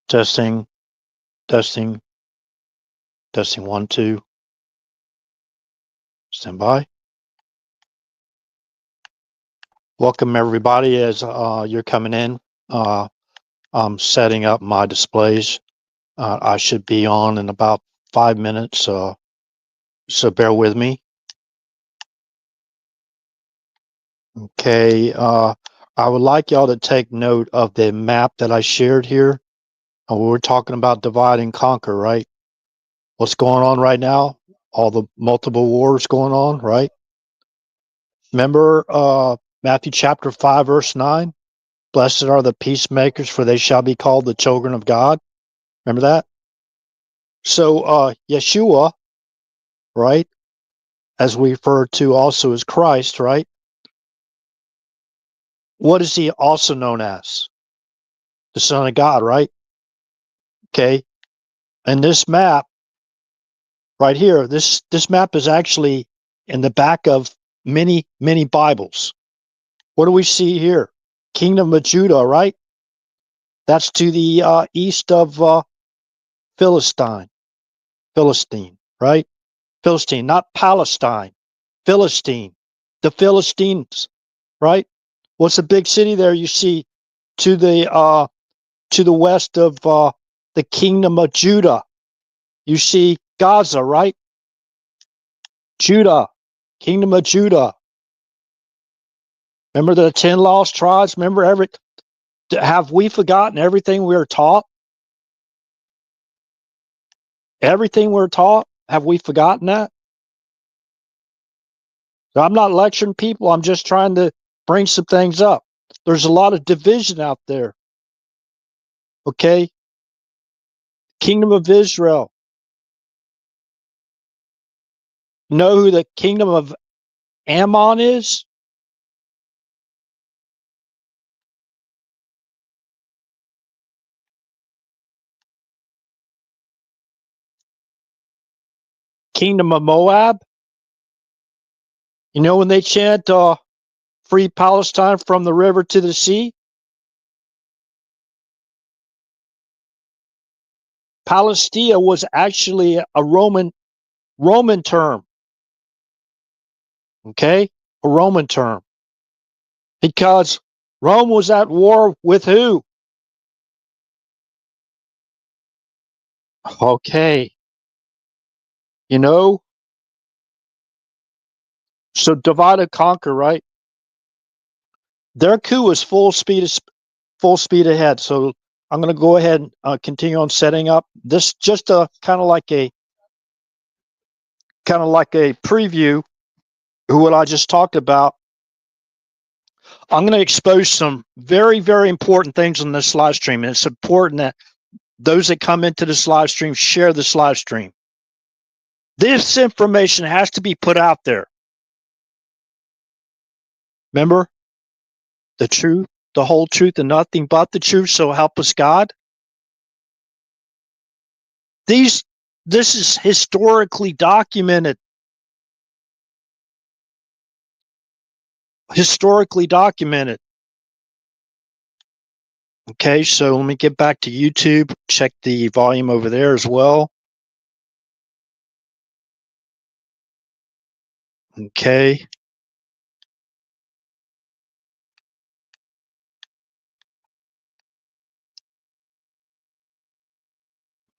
Testing, testing, testing 1, 2. Stand by. Welcome everybody as you're coming in. I'm setting up my displays. I should be on in about 5 minutes, so bear with me. Okay, I would like y'all to take note of the map that I shared here. We're talking about divide and conquer, right? What's going on right now? All the multiple wars going on, right? Remember Matthew chapter 5, verse 9? Blessed are the peacemakers, for they shall be called the children of God. Remember that? So Yeshua, right, as we refer to also as Christ, right? What is he also known as? The Son of God, right? Okay. And this map right here, this map is actually in the back of many, many Bibles. What do we see here? Kingdom of Judah, right? That's to the east of Philistine, right? Philistine, not Palestine. Philistine, the Philistines, right? What's the big city there you see to the west of the kingdom of Judah? You see Gaza, right? Judah, kingdom of Judah. Remember the 10 lost tribes? Remember have we forgotten everything we were taught? Everything we're taught? Have we forgotten that? So I'm not lecturing people. I'm just trying to bring some things up. There's a lot of division out there. Okay? Kingdom of Israel. Know who the kingdom of Ammon is? Kingdom of Moab. You know when they chant free Palestine from the river to the sea? Palestina was actually a Roman term. Okay? A Roman term. Because Rome was at war with who? Okay. You know? So divide and conquer, right? Their coup was full speed ahead. So I'm going to go ahead and continue on setting up this, just a kind of like a preview of what I just talked about. I'm going to expose some very, very important things on this live stream, and it's important that those that come into this live stream share this live stream. This information has to be put out there. Remember, the truth, the whole truth, and nothing but the truth, so help us God. This is historically documented. Historically documented. Okay, so let me get back to YouTube. Check the volume over there as well. Okay.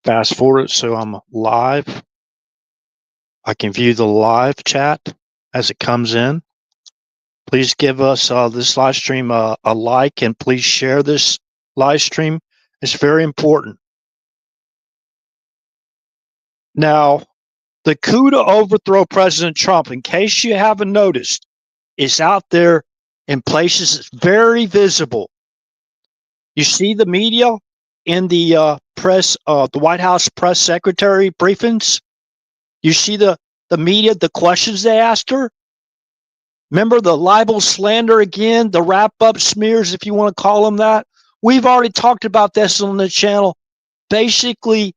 Fast forward so I'm live. I can view the live chat as it comes in. Please give us this live stream a like, and please share this live stream. It's very important. Now, the coup to overthrow President Trump, in case you haven't noticed, is out there in places it's very visible. You see the media in the press, the White House press secretary briefings. You see the media, the questions they asked her. Remember the libel slander again, the wrap-up smears, if you want to call them that. We've already talked about this on the channel. Basically,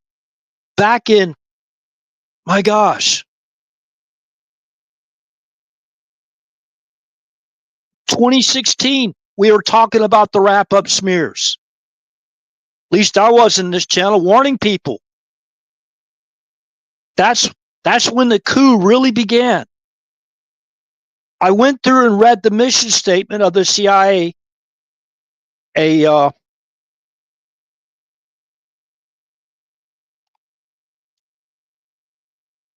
back in, my gosh, 2016, we were talking about the wrap-up smears. least I was in this channel, warning people. That's when the coup really began. I went through and read the mission statement of the CIA. Let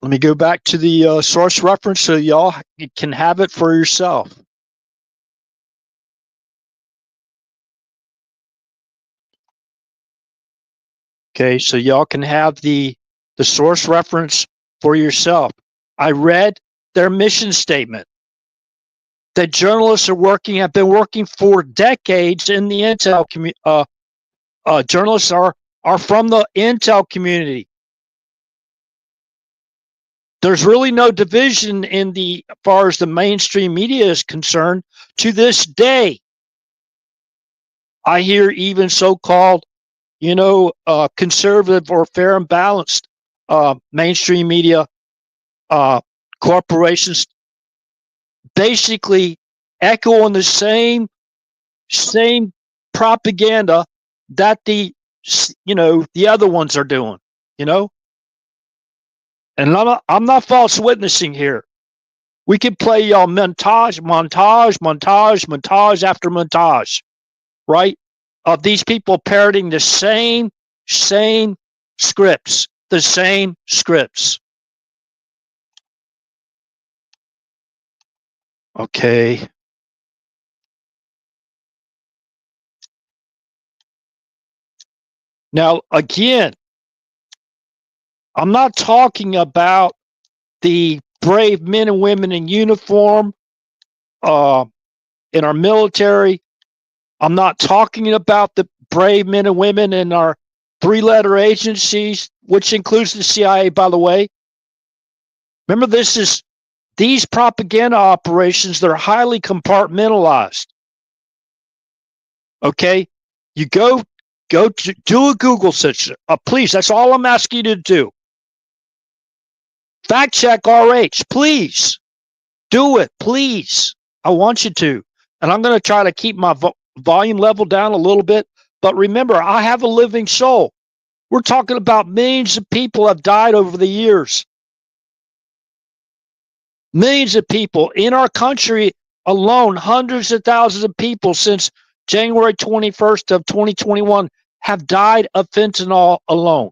me go back to the source reference so y'all can have it for yourself. Okay, so y'all can have the source reference for yourself. I read their mission statement that journalists have been working for decades in the intel community. Journalists are from the intel community. There's really no division as far as the mainstream media is concerned. To this day, I hear even so-called, conservative or fair and balanced mainstream media corporations basically echoing the same propaganda that the other ones are doing, and I'm not false witnessing here. We could play y'all montage after montage, right? Of these people parroting the same scripts, the same scripts. Okay. Now, again, I'm not talking about the brave men and women in uniform in our military. I'm not talking about the brave men and women in our three-letter agencies, which includes the CIA, by the way. Remember, these propaganda operations, they're highly compartmentalized. Okay? You go to do a Google search. Please, that's all I'm asking you to do. Fact check RH, please. Do it, please. I want you to. And I'm going to try to keep my volume level down a little bit. But remember, I have a living soul. We're talking about millions of people have died over the years. Millions of people in our country alone, hundreds of thousands of people since January 21st of 2021 have died of fentanyl alone.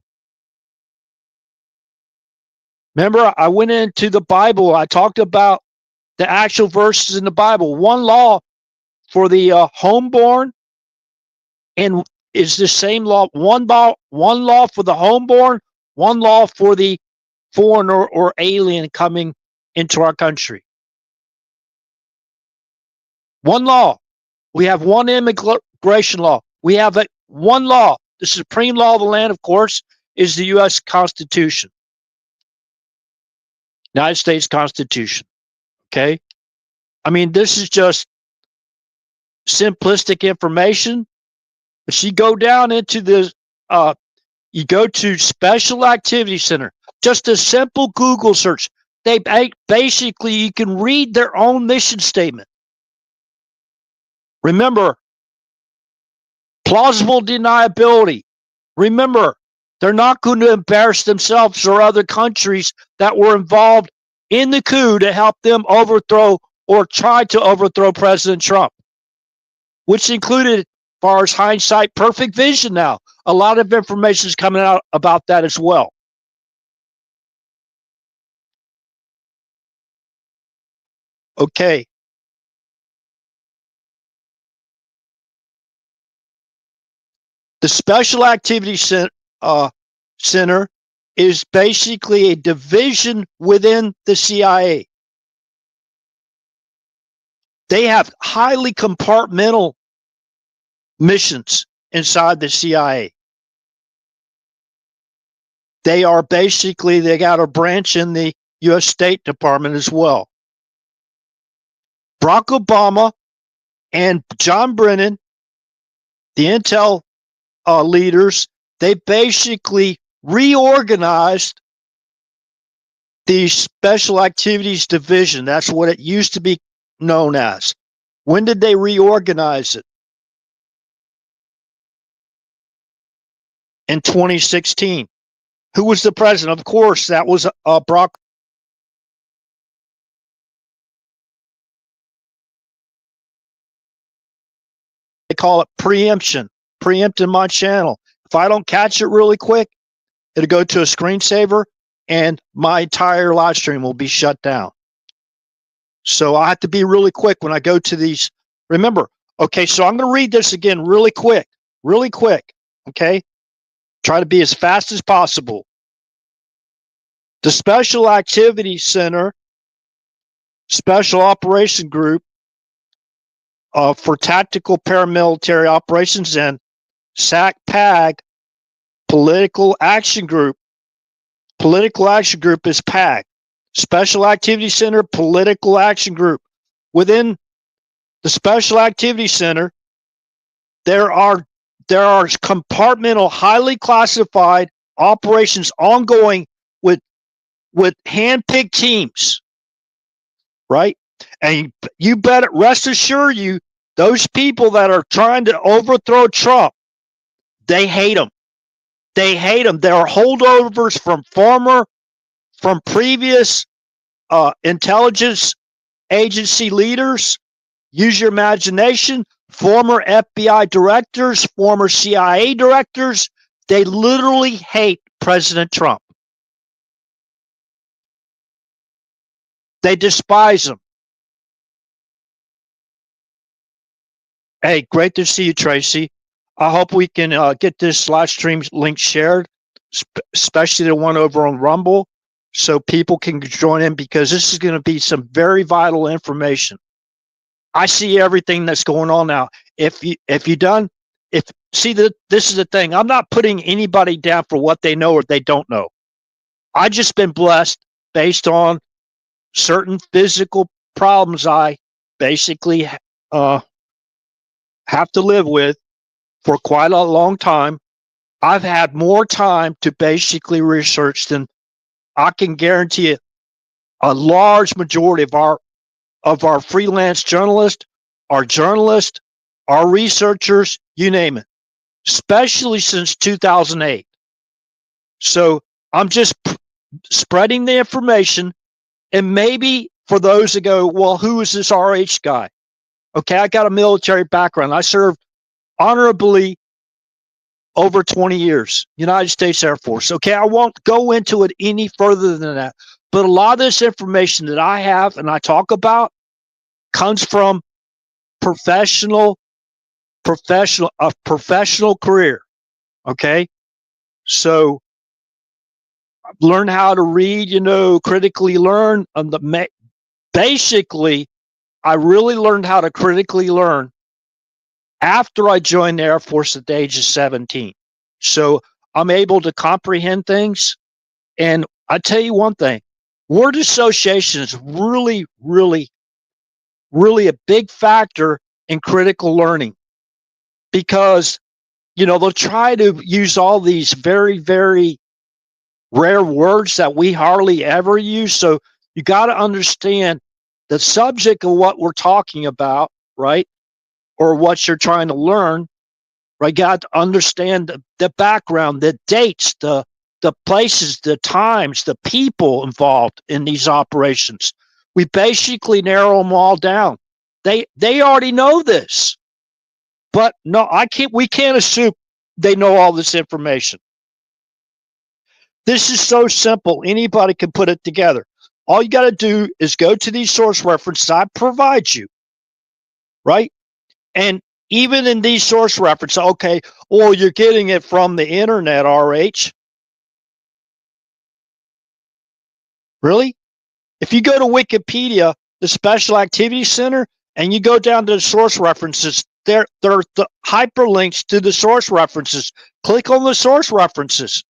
Remember, I went into the Bible. I talked about the actual verses in the Bible. One law for the homeborn, and is the same law. One law for the homeborn, one law for the foreigner or alien coming into our country. One law. We have one immigration law. We have one law. The supreme law of the land, of course, is the U.S. Constitution. United States Constitution. Okay? I mean, this is just simplistic information. But you go down into the, you go to Special Activity Center, just a simple Google search. They basically, you can read their own mission statement. Remember, plausible deniability. Remember, they're not going to embarrass themselves or other countries that were involved in the coup to help them overthrow or try to overthrow President Trump, which included, as far as hindsight, perfect vision now. A lot of information is coming out about that as well. Okay. The Special Activity Center is basically a division within the CIA. They have highly compartmental missions inside the CIA. They got a branch in the U.S. State Department as well. Barack Obama and John Brennan, the intel leaders, they basically reorganized the Special Activities Division. That's what it used to be known as. When did they reorganize it? in 2016. Who was the president? Of course, that was Barack. They call it preemption, preempting my channel. If I don't catch it really quick, it'll go to a screensaver and my entire live stream will be shut down. So I have to be really quick when I go to these. Remember, okay, so I'm going to read this again really quick, okay? Try to be as fast as possible. The Special Activities Center, Special Operation Group for Tactical Paramilitary Operations, and SAC-PAG, Political Action Group. Political Action Group is PAG. Special Activities Center, Political Action Group. Within the Special Activities Center, there are compartmental, highly classified operations ongoing with hand-picked teams, right? And you better rest assured you, those people that are trying to overthrow Trump, they hate him. They hate him. They're holdovers from previous intelligence agency leaders. Use your imagination. Former FBI directors, former CIA directors, they literally hate President Trump. They despise him. Hey, great to see you, Tracy. I hope we can get this live stream link shared, especially the one over on Rumble, so people can join in, because this is going to be some very vital information. I see everything that's going on now. This is the thing. I'm not putting anybody down for what they know or they don't know. I just been blessed based on certain physical problems I basically have to live with for quite a long time. I've had more time to basically research than I can guarantee a large majority of our freelance journalists, our researchers, you name it, especially since 2008. So I'm just spreading the information. And maybe for those that go, well, who is this RH guy? Okay, I got a military background. I served honorably over 20 years, United States Air Force. Okay, I won't go into it any further than that. But a lot of this information that I have and I talk about comes from professional career. Okay, so learn how to read, critically learn. Basically, I really learned how to critically learn after I joined the Air Force at the age of 17. So I'm able to comprehend things. And I tell you one thing, word association is really, really, really a big factor in critical learning, because, they'll try to use all these very, very rare words that we hardly ever use. So you got to understand the subject of what we're talking about, right? Or what you're trying to learn, right? Got to understand the background, the dates, the places, the times, the people involved in these operations. We basically narrow them all down. They already know this, but no, we can't assume they know all this information. This is so simple. Anybody can put it together. All you got to do is go to these source references I provide you, right? And even in these source references, okay, well, you're getting it from the internet, RH. Really? If you go to Wikipedia, the Special Activities Center, and you go down to the source references, there are the hyperlinks to the source references. Click on the source references.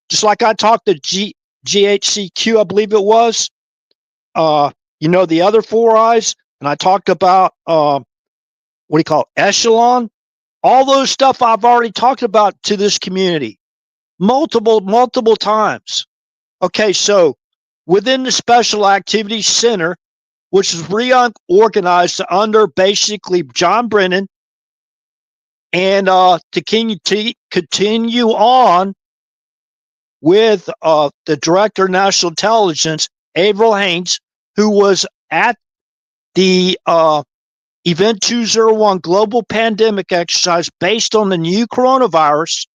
Just like I talked to GHCQ, I believe it was, the other Four Eyes, and I talked about, Echelon. All those stuff I've already talked about to this community multiple times. Okay, so within the Special Activities Center, which is reorganized under basically John Brennan and to continue on with the Director of National Intelligence, Avril Haines, who was at the Event 201 global pandemic exercise based on the new coronavirus.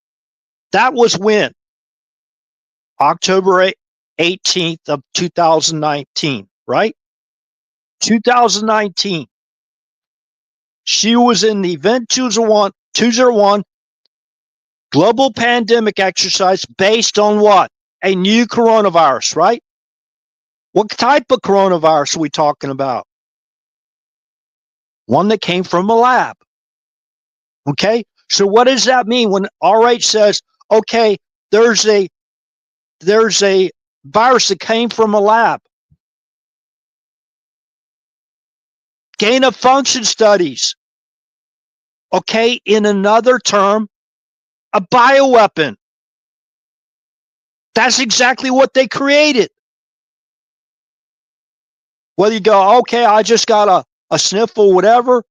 That was when? October 18th of 2019, right? 2019. She was in the Event 201 global pandemic exercise based on what? A new coronavirus, right? What type of coronavirus are we talking about? One that came from a lab. Okay? So what does that mean when RH says, okay, there's a virus that came from a lab? Gain of function studies. Okay, in another term, a bioweapon. That's exactly what they created. Whether you go, okay, I just got a sniffle, whatever.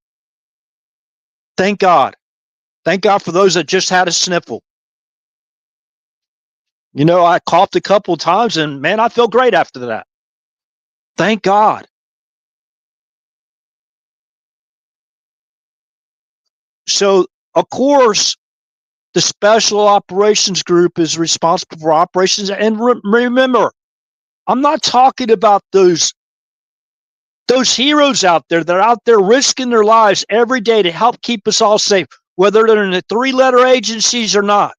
Thank God. Thank God for those that just had a sniffle. You know, I coughed a couple of times and man, I feel great after that. Thank God. So, of course, the Special Operations Group is responsible for operations. And remember, I'm not talking about those heroes out there that are out there risking their lives every day to help keep us all safe, whether they're in the three-letter agencies or not,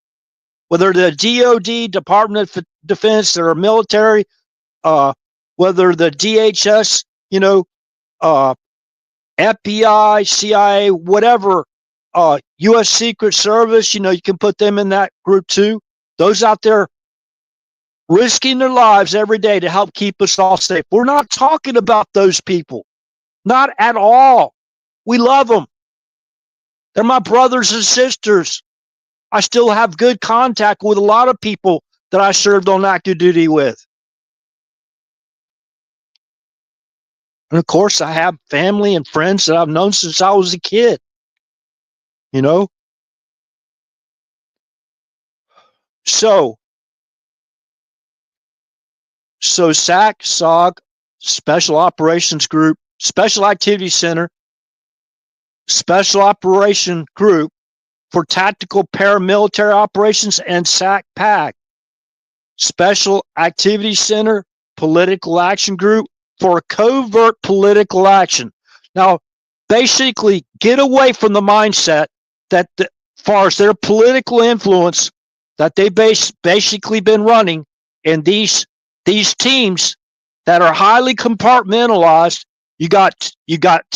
whether the DOD, Department of Defense, or military, whether the DHS, FBI, CIA, whatever, U.S. Secret Service, you can put them in that group too. Those out there risking their lives every day to help keep us all safe. We're not talking about those people. Not at all. We love them. They're my brothers and sisters. I still have good contact with a lot of people that I served on active duty with. And of course, I have family and friends that I've known since I was a kid. So SAC, SOG, Special Operations Group, Special Activity Center, Special Operation Group for Tactical Paramilitary Operations, and SAC-PAG, Special Activity Center, Political Action Group for covert political action. Now, basically, get away from the mindset that as far as their political influence that they basically been running in these teams that are highly compartmentalized. You got,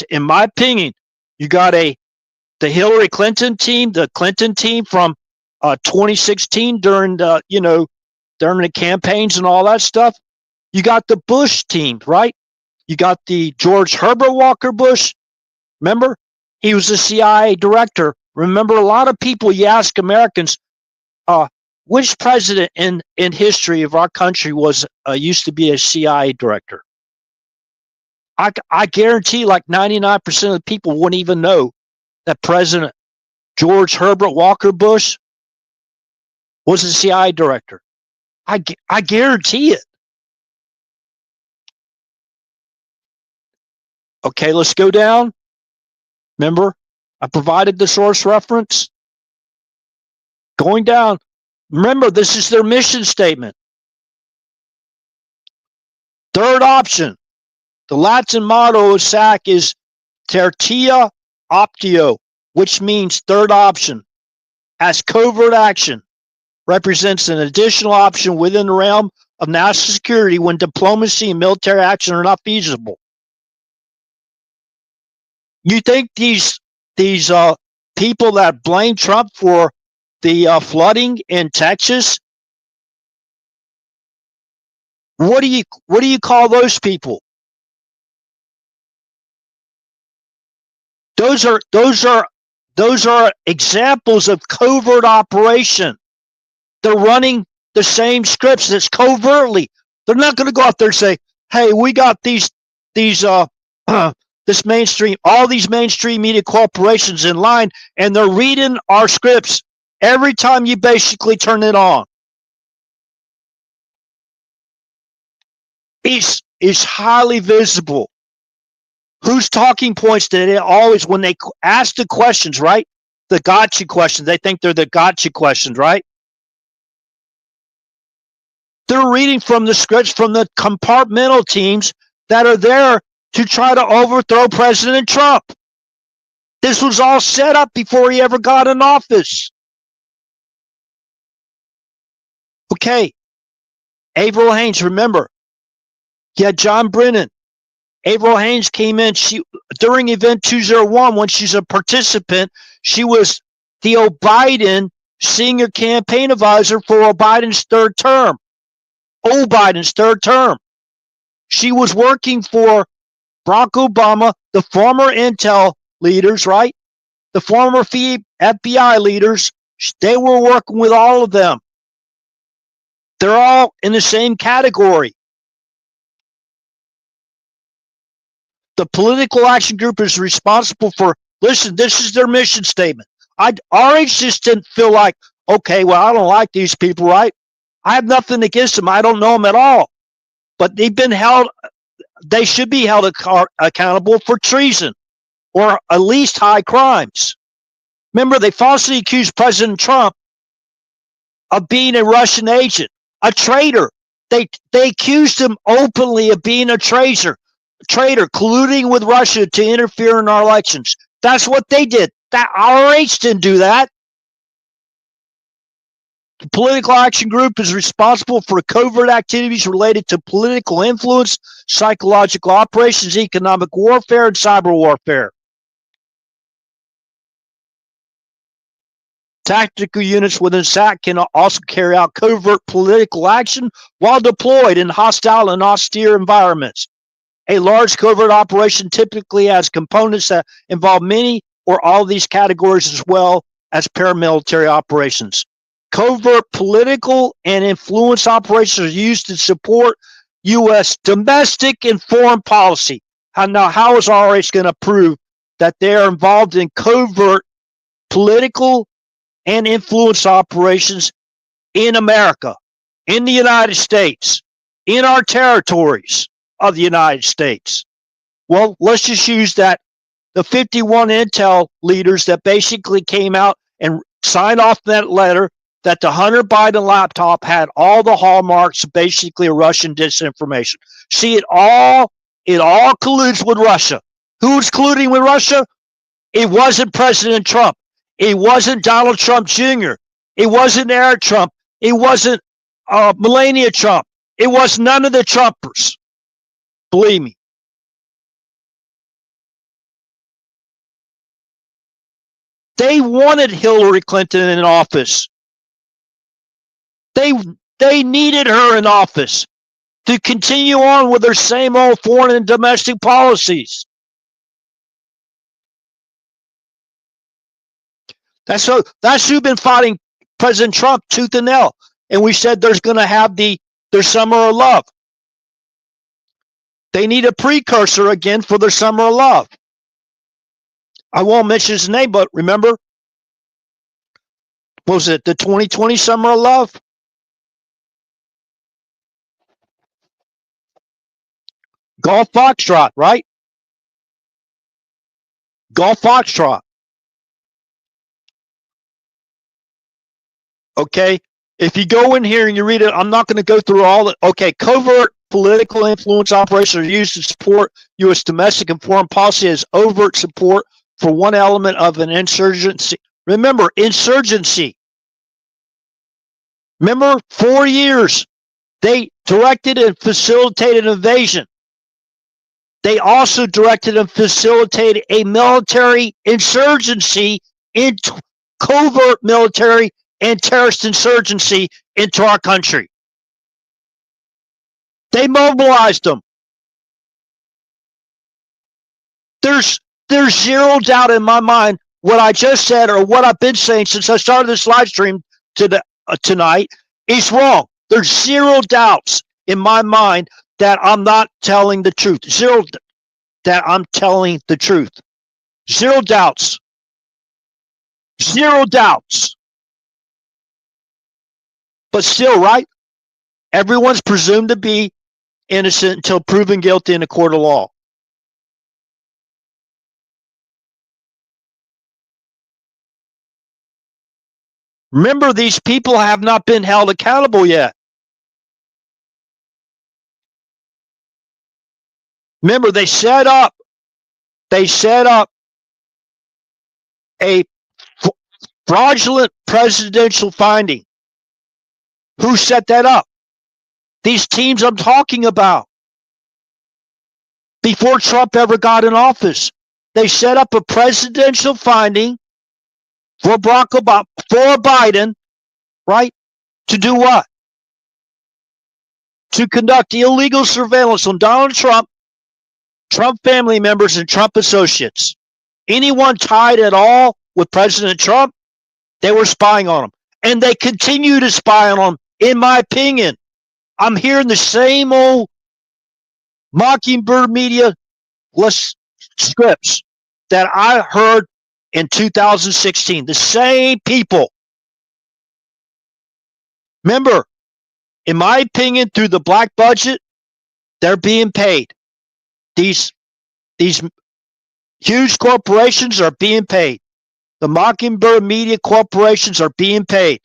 in my opinion, you got the Hillary Clinton team, the Clinton team from 2016 during the campaigns and all that stuff. You got the Bush team, right? You got the George Herbert Walker Bush. Remember, he was the CIA director. Remember, a lot of people, you ask Americans, which president in history of our country was used to be a CIA director? I guarantee like 99% of the people wouldn't even know that President George Herbert Walker Bush was a CIA director. I guarantee it. Okay, let's go down. Remember, I provided the source reference. Going down. Remember, this is their mission statement. Third option. The Latin motto of SAC is Tertia Optio, which means third option. As covert action represents an additional option within the realm of national security when diplomacy and military action are not feasible. You think these people that blame Trump for the flooding in Texas, what do you call those people? Those are examples of covert operation. They're running the same scripts that's covertly. They're not going to go out there and say, "Hey, we got this mainstream, all these mainstream media corporations in line, and they're reading our scripts every time you basically turn it on. It's highly visible. Whose talking points did it always, when they ask the questions, right? The gotcha questions. They think they're the gotcha questions, right? They're reading from the scripts from the compartmental teams that are there to try to overthrow President Trump. This was all set up before he ever got in office. Okay. Avril Haines, remember, you had John Brennan. Avril Haines came in. She during Event 201, when she's a participant, she was Theo Biden senior campaign advisor for Biden's third term. Biden's third term. She was working for Barack Obama, the former intel leaders, right? The former FBI leaders. They were working with all of them. They're all in the same category. The Political Action Group is responsible for, listen, this is their mission statement. RH just didn't feel like, okay, well, I don't like these people, right? I have nothing against them. I don't know them at all. But they've been held, they should be held accountable for treason or at least high crimes. Remember, they falsely accused President Trump of being a Russian agent, a traitor. They accused him openly of being a traitor, colluding with Russia to interfere in our elections. That's what they did. That RH didn't do that. The Political Action Group is responsible for covert activities related to political influence, psychological operations, economic warfare, and cyber warfare. Tactical units within SAC can also carry out covert political action while deployed in hostile and austere environments. A large covert operation typically has components that involve many or all of these categories, as well as paramilitary operations. Covert political and influence operations are used to support U.S. domestic and foreign policy. How is RH going to prove that they are involved in covert political and influence operations in America, in the United States, in our territories of the United States? Well, let's just use that. The 51 intel leaders that basically came out and signed off that letter that the Hunter Biden laptop had all the hallmarks of basically a Russian disinformation. See, it all colludes with Russia. Who's colluding with Russia? It wasn't President Trump. It wasn't Donald Trump Jr. It wasn't Eric Trump. It wasn't Melania Trump. It was none of the Trumpers. Believe me. They wanted Hillary Clinton in office. They needed her in office to continue on with their same old foreign and domestic policies. That's who's been fighting President Trump tooth and nail. And we said there's going to have their summer of love. They need a precursor again for their summer of love. I won't mention his name, but remember, what was it, the 2020 summer of love? Golf Foxtrot, right? Golf Foxtrot. Okay. If you go in here and you read it, I'm not going to go through all the, okay, covert political influence operations are used to support U.S. domestic and foreign policy as overt support for one element of an insurgency. Remember, insurgency. Remember, 4 years, they directed and facilitated invasion. They also directed and facilitated a military insurgency, into covert military and terrorist insurgency into our country. They mobilized them. There's zero doubt in my mind what I just said, or what I've been saying since I started this live stream tonight, is wrong. There's zero doubts in my mind that I'm not telling the truth. Zero that I'm telling the truth. Zero doubts. Zero doubts. But still, right? Everyone's presumed to be innocent until proven guilty in a court of law. Remember, these people have not been held accountable yet. Remember, they set up a fraudulent presidential finding. Who set that up? These teams I'm talking about. Before Trump ever got in office, they set up a presidential finding for Biden, right? To do what? To conduct illegal surveillance on Donald Trump, Trump family members, and Trump associates. Anyone tied at all with President Trump, they were spying on him. And they continue to spy on him, in my opinion. I'm hearing the same old Mockingbird media scripts that I heard in 2016. The same people. Remember, in my opinion, through the black budget, they're being paid. These huge corporations are being paid. The Mockingbird media corporations are being paid.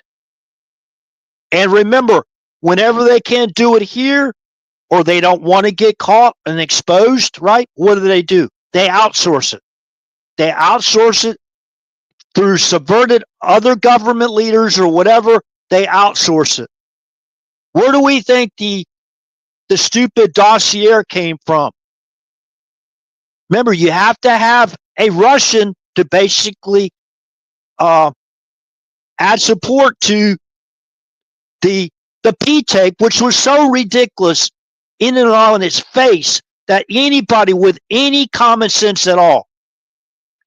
And remember, whenever they can't do it here, or they don't want to get caught and exposed, right? What do? They outsource it. They outsource it through subverted other government leaders or whatever. They outsource it. Where do we think the stupid dossier came from? Remember, you have to have a Russian to basically add support to the P-tape, which was so ridiculous in and on its face that anybody with any common sense at all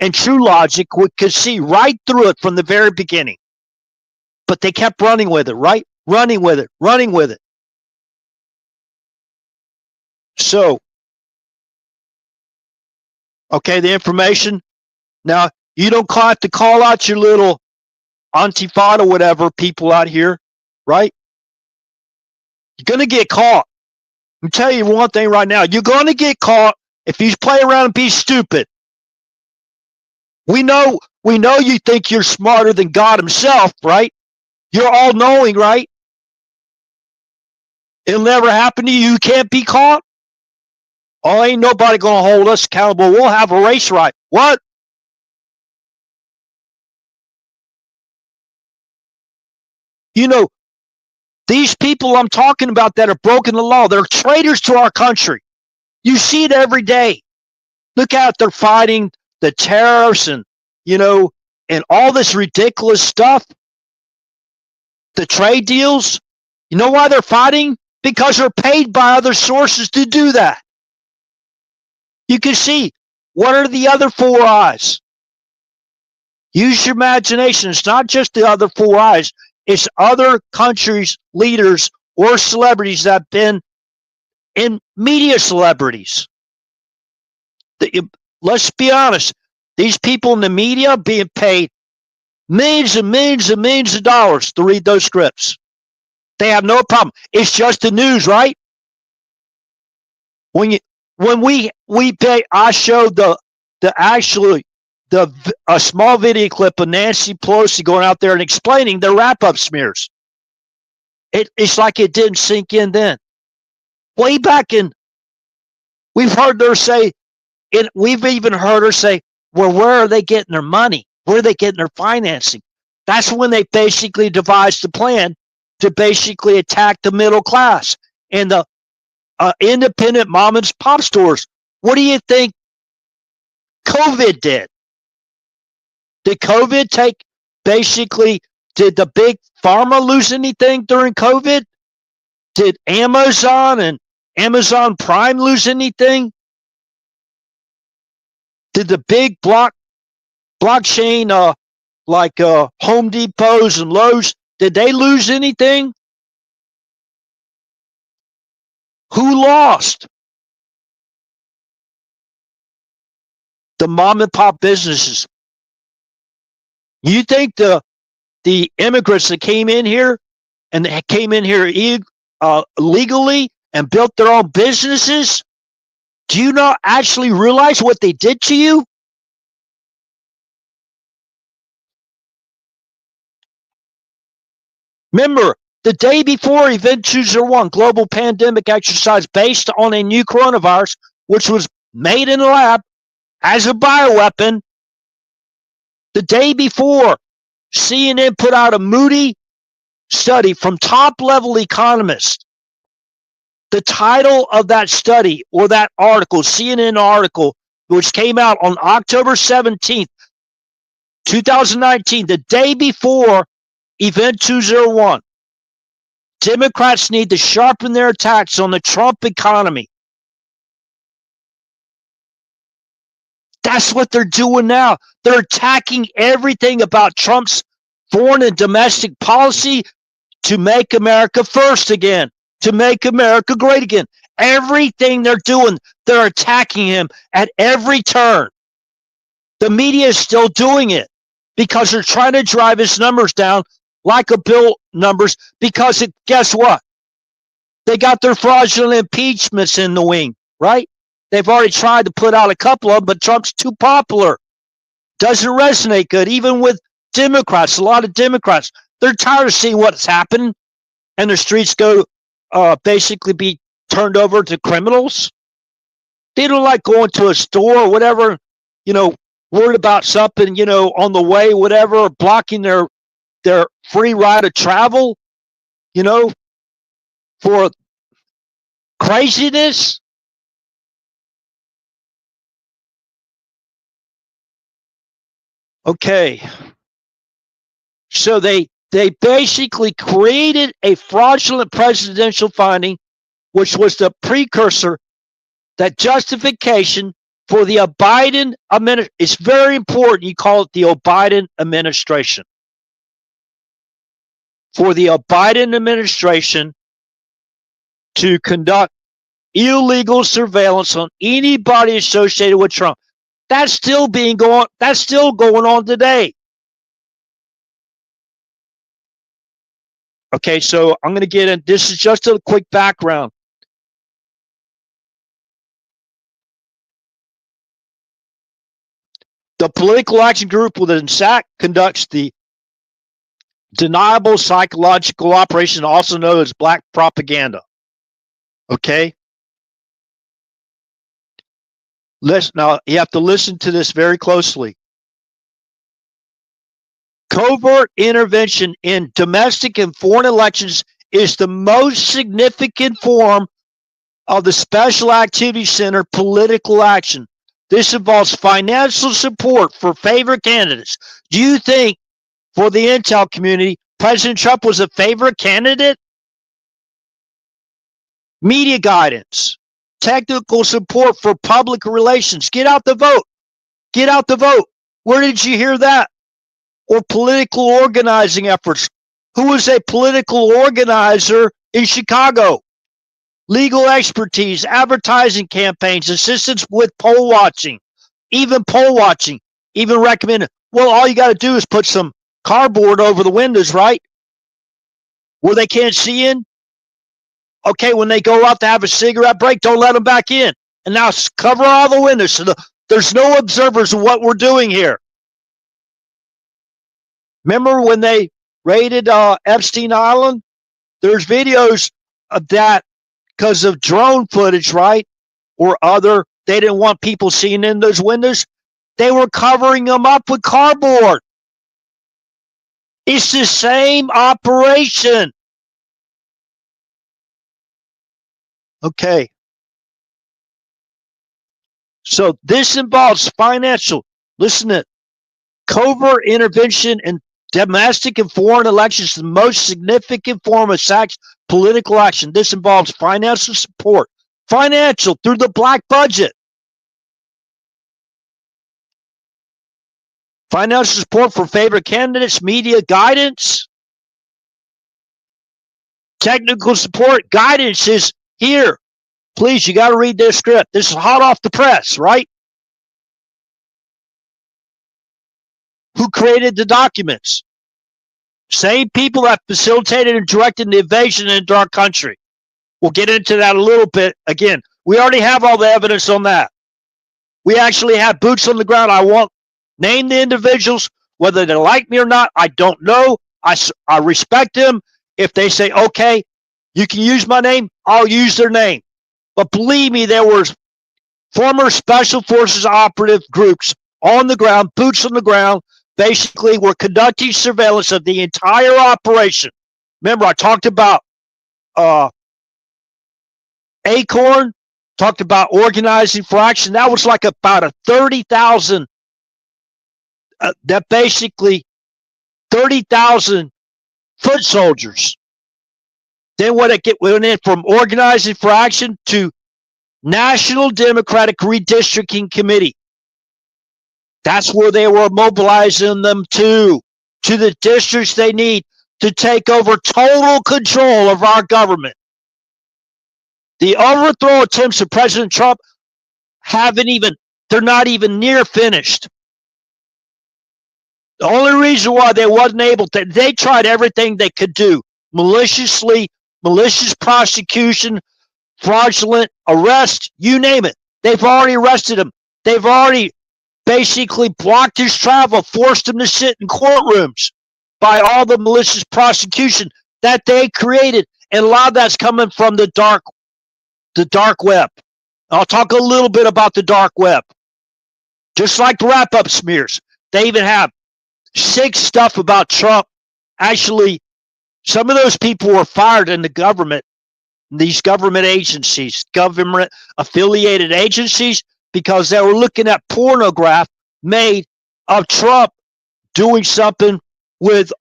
and true logic could see right through it from the very beginning. But they kept running with it, right? Running with it. So, okay, the information. Now, you don't have to call out your little Antifa or whatever people out here, right? You're going to get caught. I'm telling you one thing right now. You're going to get caught if you play around and be stupid. We know you think you're smarter than God himself, right? You're all knowing, right? It'll never happen to you. You can't be caught. Oh, ain't nobody going to hold us accountable. We'll have a race right. What? You know, these people I'm talking about that are broken the law, they're traitors to our country. You see it every day. Look out, they're fighting the tariffs and, and all this ridiculous stuff. The trade deals. You know why they're fighting? Because they're paid by other sources to do that. You can see, what are the other four eyes? Use your imagination. It's not just the other four eyes. It's other countries' leaders or celebrities that have been in media celebrities. Let's be honest. These people in the media are being paid millions and millions and millions of dollars to read those scripts. They have no problem. It's just the news, right? When we pay, I showed a small video clip of Nancy Pelosi going out there and explaining the wrap-up smears. It's like it didn't sink in then. Way back in, we've even heard her say, well, where are they getting their money? Where are they getting their financing? That's when they basically devised the plan to basically attack the middle class and the independent mom and pop stores. What do you think COVID did? Did COVID did the big pharma lose anything during COVID? Did Amazon and Amazon Prime lose anything? Did the big blockchain like Home Depots and Lowe's, did they lose anything? Who lost? The mom and pop businesses. You think the immigrants that came in here and they came in here legally and built their own businesses, do you not actually realize what they did to you? Remember, the day before Event 201, global pandemic exercise based on a new coronavirus, which was made in a lab as a bioweapon, the day before, CNN put out a Moody study from top-level economists. The title of that study, or that article, CNN article, which came out on October 17th, 2019, the day before Event 201, Democrats need to sharpen their attacks on the Trump economy. That's what they're doing now. They're attacking everything about Trump's foreign and domestic policy to make America first again, to make America great again. Everything they're doing, they're attacking him at every turn. The media is still doing it because they're trying to drive his numbers down like a bill numbers, because guess what? They got their fraudulent impeachments in the wing, right? They've already tried to put out a couple of them, but Trump's too popular. Doesn't resonate good, even with Democrats. A lot of Democrats, they're tired of seeing what's happened, and the streets go basically be turned over to criminals. They don't like going to a store or whatever, worried about something, on the way, whatever, blocking their free ride of travel, for craziness. Okay. So they basically created a fraudulent presidential finding, which was the precursor, that justification for the Biden administration. It's very important you call it the Biden administration. For the Biden administration to conduct illegal surveillance on anybody associated with Trump. That's still going on today. Okay, so I'm going to get in. This is just a quick background. The Political Action Group within SAC conducts the deniable psychological operation, also known as black propaganda. Okay? Listen, now, you have to listen to this very closely. Covert intervention in domestic and foreign elections is the most significant form of the Special Activity Center political action. This involves financial support for favorite candidates. Do you think, for the intel community, President Trump was a favorite candidate? Media guidance, technical support for public relations. Get out the vote. Get out the vote. Where did you hear that? Or political organizing efforts. Who was a political organizer in Chicago? Legal expertise, advertising campaigns, assistance with poll watching, even recommended. Well, all you got to do is put some cardboard over the windows, right? Where they can't see in. Okay, when they go out to have a cigarette break, don't let them back in. And now cover all the windows so there's no observers of what we're doing here. Remember when they raided Epstein Island? There's videos of that because of drone footage, right? Or they didn't want people seeing in those windows. They were covering them up with cardboard. It's the same operation. Okay. So this involves financial, listen to it, covert intervention in domestic and foreign elections, the most significant form of SAC's political action. This involves financial support, financial through the black budget, financial support for favorite candidates, media guidance, technical support. Guidance is here. Please, you got to read this script. This is hot off the press, right? Who created the documents? Same people that facilitated and directed the invasion into our country. We'll get into that a little bit. Again, we already have all the evidence on that. We actually have boots on the ground. I won't name the individuals, whether they like me or not. I don't know. I respect them. If they say, okay, you can use my name, I'll use their name. But believe me, there were former Special Forces operative groups on the ground, boots on the ground, basically were conducting surveillance of the entire operation. Remember, I talked about Acorn, talked about organizing for action. That was like about a 30,000, that basically 30,000 foot soldiers. Then when it went in from organizing for action to National Democratic Redistricting Committee. That's where they were mobilizing them to the districts they need to take over total control of our government. The overthrow attempts of President Trump they're not even near finished. The only reason why they wasn't able to, they tried everything they could do. Malicious prosecution, fraudulent arrest, you name it. They've already arrested him. They've already basically blocked his travel, forced him to sit in courtrooms by all the malicious prosecution that they created. And a lot of that's coming from the dark web. I'll talk a little bit about the dark web. Just like the wrap-up smears, they even have sick stuff about Trump. Actually, some of those people were fired in the government, these government agencies, government affiliated agencies, because they were looking at pornograph made of Trump doing something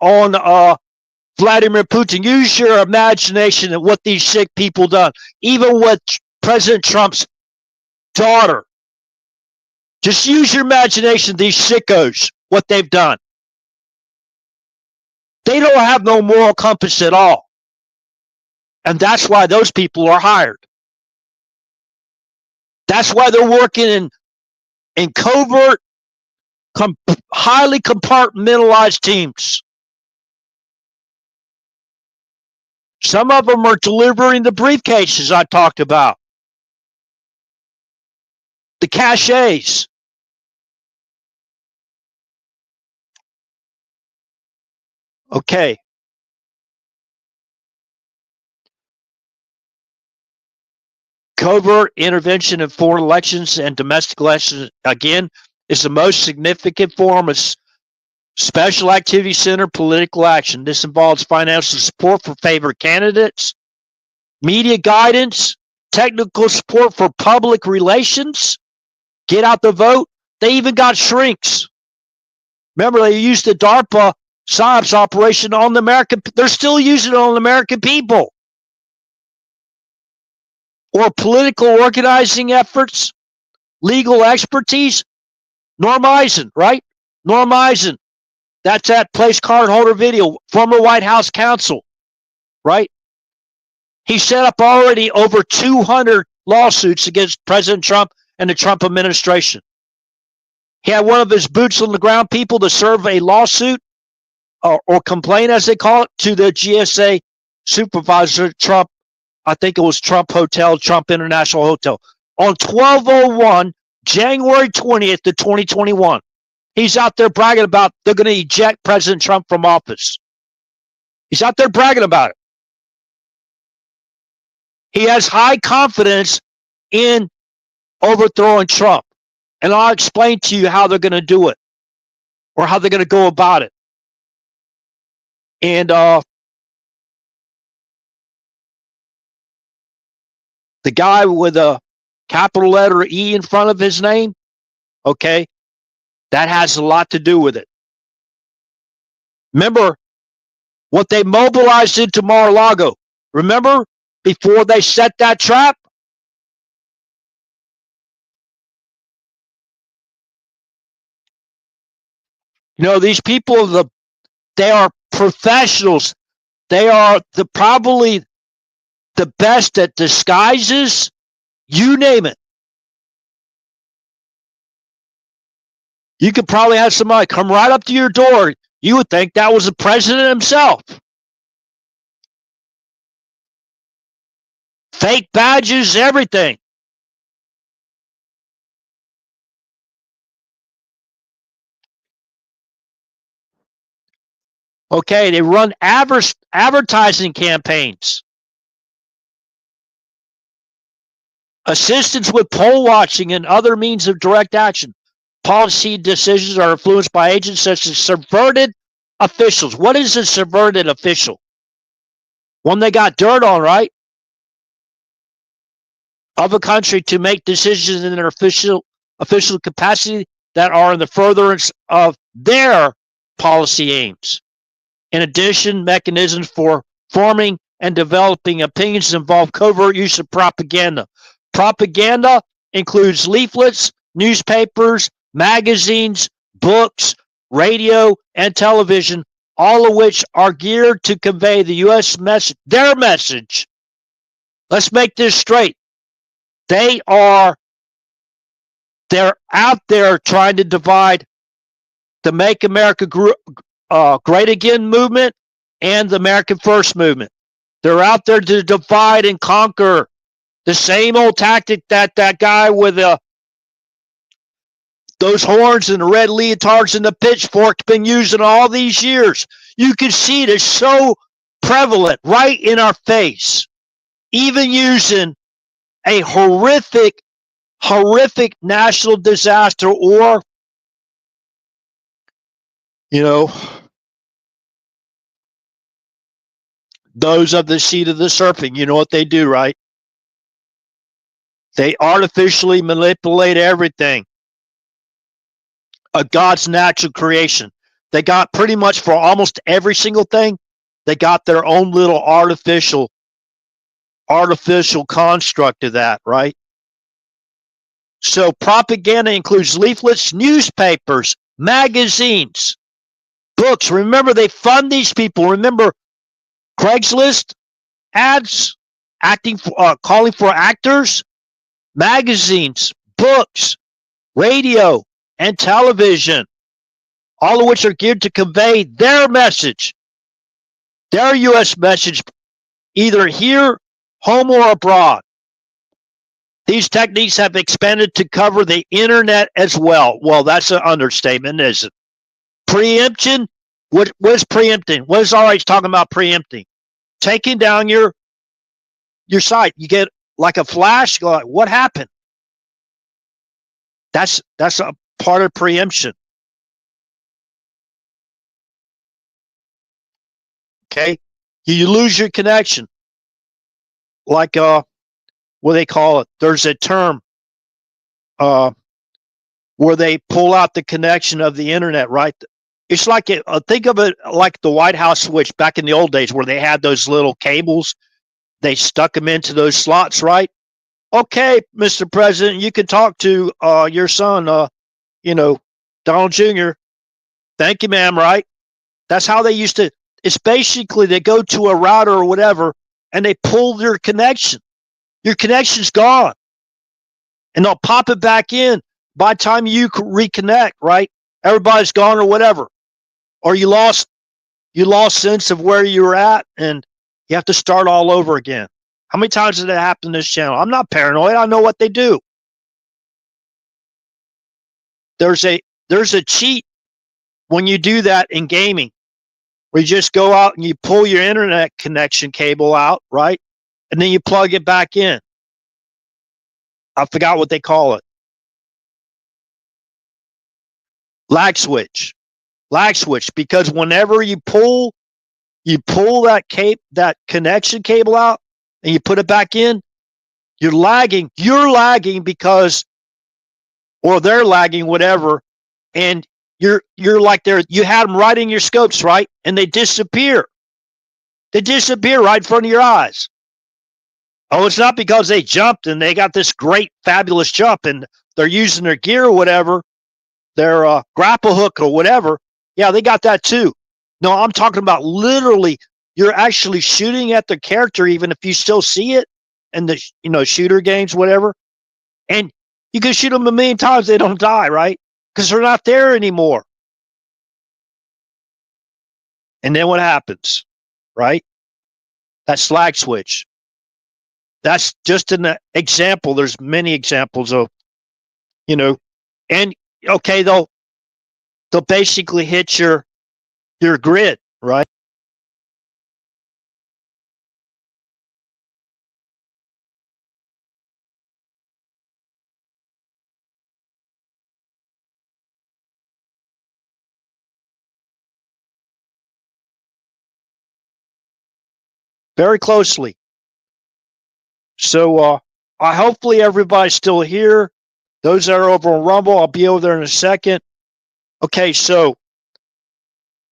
on Vladimir Putin. Use your imagination at what these sick people done. Even with President Trump's daughter. Just use your imagination, these sickos, what they've done. They don't have no moral compass at all. And that's why those people are hired. That's why they're working in covert, highly compartmentalized teams. Some of them are delivering the briefcases I talked about. The caches. Okay. Covert intervention in foreign elections and domestic elections, again, is the most significant form of special activity center political action. This involves financial support for favored candidates, media guidance, technical support for public relations, get out the vote. They even got shrinks. Remember, they used the DARPA PSYOPs operation on the American. They're still using it on the American people. Or political organizing efforts, legal expertise. Norm Eisen, right? Norm Eisen. That's that place card holder video, former White House counsel, right? He set up already over 200 lawsuits against President Trump and the Trump administration. He had one of his boots on the ground people to serve a lawsuit or complaint, as they call it, to the GSA supervisor, Trump. I think it was Trump Hotel, Trump International Hotel, on 12/01, January 20th of 2021. He's out there bragging about they're going to eject President Trump from office. He's out there bragging about it. He has high confidence in overthrowing Trump. And I'll explain to you how they're going to do it or how they're going to go about it. And the guy with a capital letter E in front of his name, okay, that has a lot to do with it. Remember what they mobilized into Mar-a-Lago. Remember before they set that trap? You know, these people, they are professionals. They are probably the best at disguises. You name it. You could probably have somebody come right up to your door. You would think that was the president himself. Fake badges, everything. Okay, they run advertising campaigns. Assistance with poll watching and other means of direct action. Policy decisions are influenced by agents such as subverted officials. What is a subverted official? One they got dirt on, right? Of a country to make decisions in their official capacity that are in the furtherance of their policy aims. In addition, mechanisms for forming and developing opinions involve covert use of propaganda. Propaganda includes leaflets, newspapers, magazines, books, radio, and television, all of which are geared to convey the U.S. message, their message. Let's make this straight. They're out there trying to divide the Make America Great Again movement and the American First movement. They're out there to divide and conquer. The same old tactic that guy with those horns and the red leotards and the pitchfork's been using all these years. You can see it is so prevalent right in our face. Even using a horrific national disaster, or, those of the seed of the serpent, you know what they do, right? They artificially manipulate everything. A God's natural creation. They got pretty much for almost every single thing, they got their own little artificial construct of that, right? So propaganda includes leaflets, newspapers, magazines, books. Remember, they fund these people. Remember Craigslist ads, calling for actors, magazines, books, radio, and television, all of which are geared to convey their message, their U.S. message, either here, home, or abroad. These techniques have expanded to cover the internet as well. Well, that's an understatement, isn't it? Preemption? What is preempting? What is RH talking about preempting? Taking down your site. You get like a flash, go like, what happened? That's a part of preemption. Okay? You lose your connection. Like what they call it, there's a term where they pull out the connection of the internet, right? It's like think of it like the White House switch back in the old days where they had those little cables. They stuck them into those slots, right? Okay, Mr. President, you can talk to your son, Donald Jr. Thank you, ma'am, right? That's how they used to. It's basically they go to a router or whatever, and they pull your connection. Your connection's gone. And they'll pop it back in. By the time you reconnect, right? Everybody's gone or whatever. Or you lost sense of where you were at, and you have to start all over again. How many times did that happen in this channel? I'm not paranoid. I know what they do. There's a cheat when you do that in gaming, where you just go out and you pull your internet connection cable out, right? And then you plug it back in. I forgot what they call it. Lag switch, because whenever you pull that connection cable out and you put it back in, you're lagging because, or they're lagging, whatever, and you're like you had them right in your scopes, right? And they disappear right in front of your eyes. Oh, it's not because they jumped and they got this great, fabulous jump and they're using their gear or whatever, their grapple hook or whatever. Yeah, they got that too. No, I'm talking about literally you're actually shooting at the character even if you still see it in the shooter games, whatever. And you can shoot them a million times, they don't die, right? Because they're not there anymore. And then what happens, right? That slag switch. That's just an example. There's many examples of, and okay, they'll basically hit your grid, right? Very closely. So I hopefully everybody's still here. Those that are over on Rumble, I'll be over there in a second. Okay, so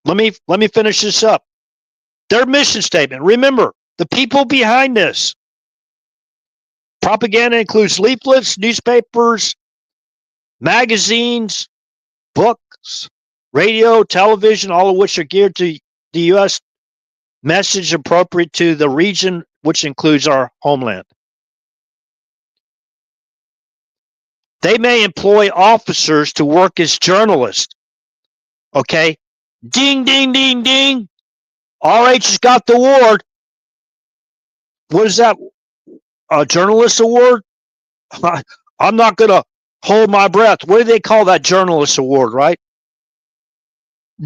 let me finish this up. Their mission statement. Remember, the people behind this. Propaganda includes leaflets, newspapers, magazines, books, radio, television, all of which are geared to the U.S. message appropriate to the region, which includes our homeland. They may employ officers to work as journalists. Okay? Ding, ding, ding, ding. RH has got the award. What is that? A journalist award? I'm not going to hold my breath. What do they call that journalist award, right?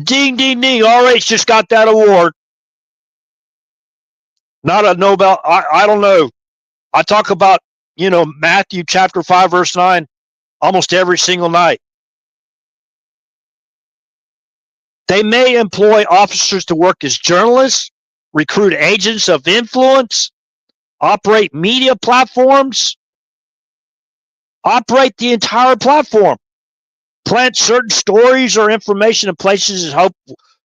Ding, ding, ding. RH just got that award. Not a Nobel. I don't know. I talk about, Matthew chapter 5, verse 9 almost every single night. They may employ officers to work as journalists, recruit agents of influence, operate media platforms, operate the entire platform, plant certain stories or information in places that hope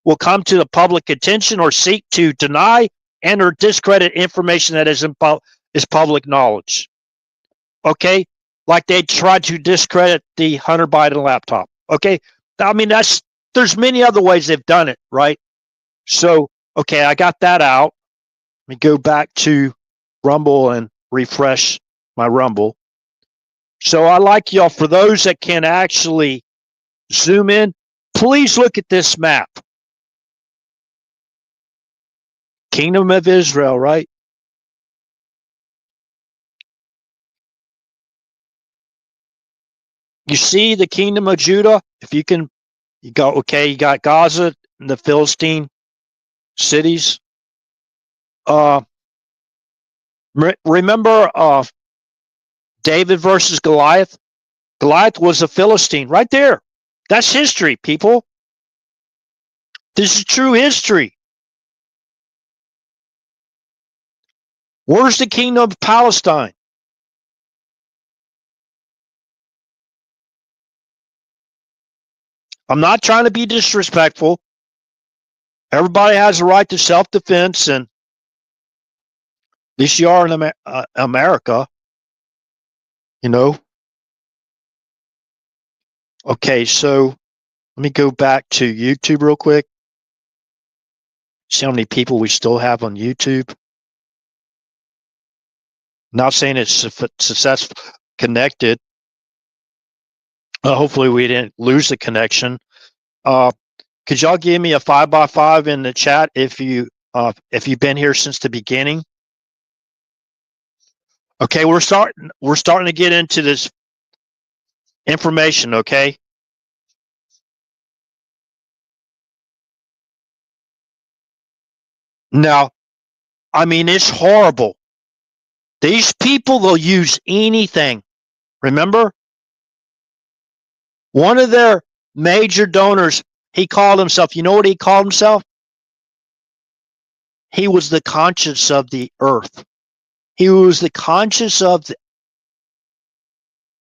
will come to the public attention, or seek to deny and or discredit information that is public knowledge. Okay? Like they tried to discredit the Hunter Biden laptop. Okay? I mean, there's many other ways they've done it, right? So, okay, I got that out. Let me go back to Rumble and refresh my Rumble. So I like y'all, for those that can actually zoom in, please look at this map. Kingdom of Israel, right? You see the Kingdom of Judah? If you can, you got Gaza and the Philistine cities. Remember David versus Goliath? Goliath was a Philistine right there. That's history, people. This is true history. Where's the kingdom of Palestine? I'm not trying to be disrespectful. Everybody has a right to self-defense, and at least you are in America, Okay, so let me go back to YouTube real quick. See how many people we still have on YouTube. Not saying it's successful, connected. Hopefully we didn't lose the connection. Could y'all give me a 5x5 in the chat if you've been here since the beginning? Okay, we're starting to get into this information, okay? Now, I mean, it's horrible. These people, they'll use anything. Remember? One of their major donors, he called himself, you know what he called himself? He was the conscience of the earth. He was the conscience of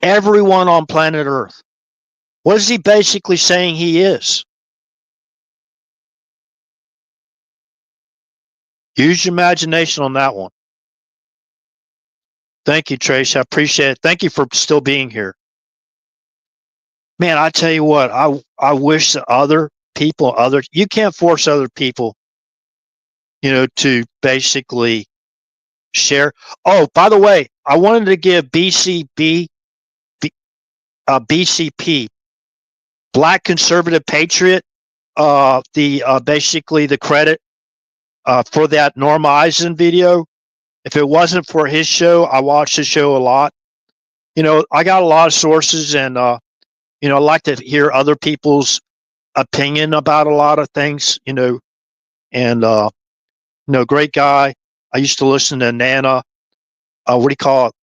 everyone on planet Earth. What is he basically saying he is? Use your imagination on that one. Thank you, Trace. I appreciate it. Thank you for still being here. Man, I tell you what, I wish that other people, you can't force other people, to basically share. Oh, by the way, I wanted to give BCP, Black Conservative Patriot, basically the credit for that Norm Eisen video. If it wasn't for his show, I watched his show a lot. I got a lot of sources, and I like to hear other people's opinion about a lot of things. And great guy. I used to listen to Nana. What do you call it?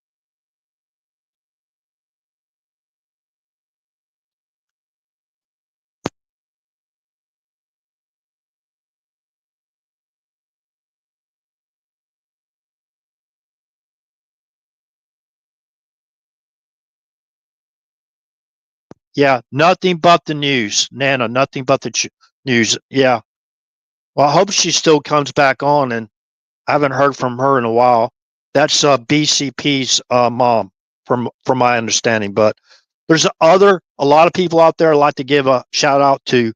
Yeah, nothing but the news, Nana. Nothing but the news. Yeah. Well, I hope she still comes back on, and I haven't heard from her in a while. That's BCP's mom, from my understanding. But there's a lot of people out there I'd like to give a shout out to.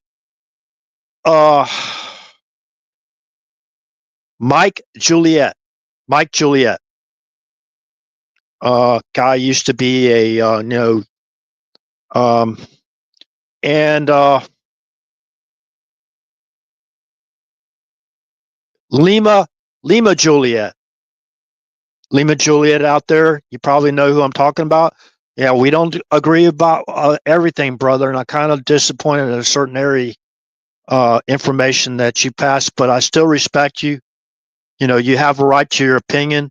Uh, Mike Juliet. Mike Juliet. Guy used to be a um, and Lima Juliet. Lima Juliet out there. You probably know who I'm talking about. Yeah, we don't agree about everything, brother, and I'm kind of disappointed in a certain area information that you passed, but I still respect you. You have a right to your opinion,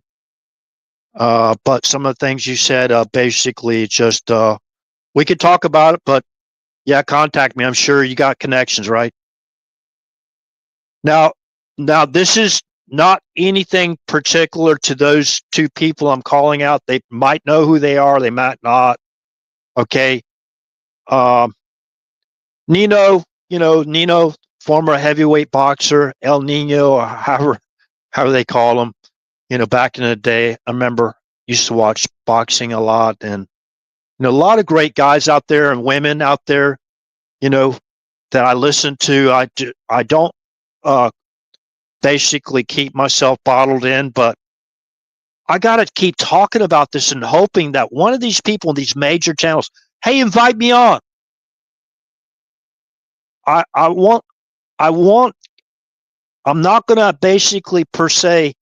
but some of the things you said, basically, just we could talk about it, but yeah, contact me. I'm sure you got connections, right? Now, this is not anything particular to those two people I'm calling out. They might know who they are. They might not. Okay. Um, Nino, former heavyweight boxer, El Nino, or however they call him. Back in the day, I remember used to watch boxing a lot, and a lot of great guys out there and women out there. That I listen to. I don't uh, basically keep myself bottled in, but I got to keep talking about this and hoping that one of these people in these major channels, hey, invite me on. I want, I'm not going to basically per se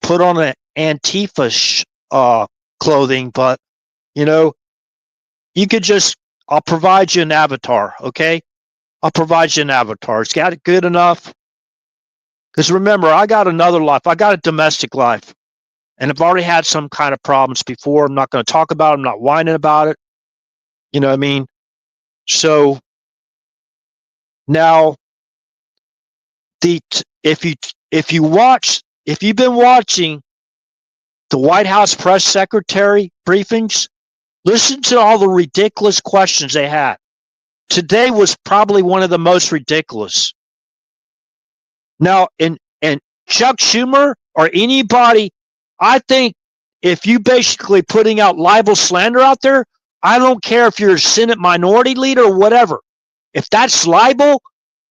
put on an Antifa clothing, but you could I'll provide you an avatar. Okay. I'll provide you an avatar. It's got it good enough. Because remember, I got another life. I got a domestic life. And I've already had some kind of problems before. I'm not going to talk about it. I'm not whining about it. You know what I mean? So now, if you've been watching the White House press secretary briefings, listen to all the ridiculous questions they had. Today was probably one of the most ridiculous. Now, and Chuck Schumer or anybody, I think if you basically putting out libel slander out there, I don't care if you're a Senate minority leader or whatever. If that's libel,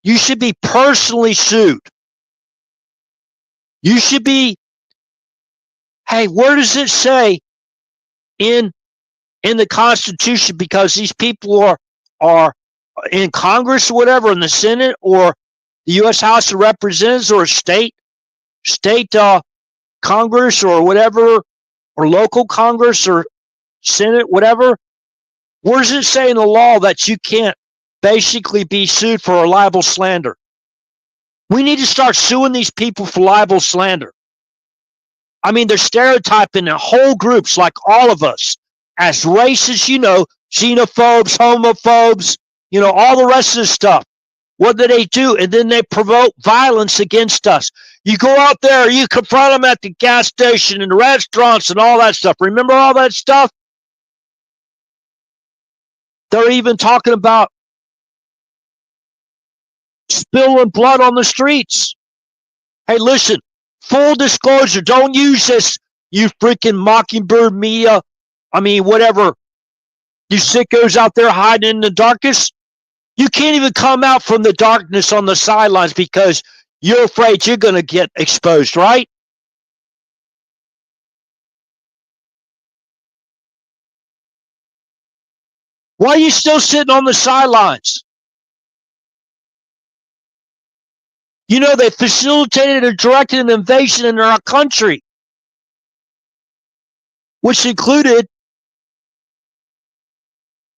you should be personally sued. You should be, hey, where does it say in the Constitution? Because these people are in Congress or whatever, in the Senate or the U.S. House of Representatives or state Congress or whatever, or local Congress or Senate, whatever. Where does it say in the law that you can't basically be sued for a libel slander? We need to start suing these people for libel slander. I mean, they're stereotyping the whole groups, like all of us, as racist, xenophobes, homophobes, all the rest of the stuff. What do they do? And then they provoke violence against us. You go out there, you confront them at the gas station and the restaurants and all that stuff. Remember all that stuff? They're even talking about spilling blood on the streets. Hey, listen, full disclosure, don't use this, you freaking Mockingbird media. I mean, whatever. You sickos out there hiding in the darkness. You can't even come out from the darkness on the sidelines because you're afraid you're going to get exposed, right? Why are you still sitting on the sidelines? You know, they facilitated and directed an invasion in our country, which included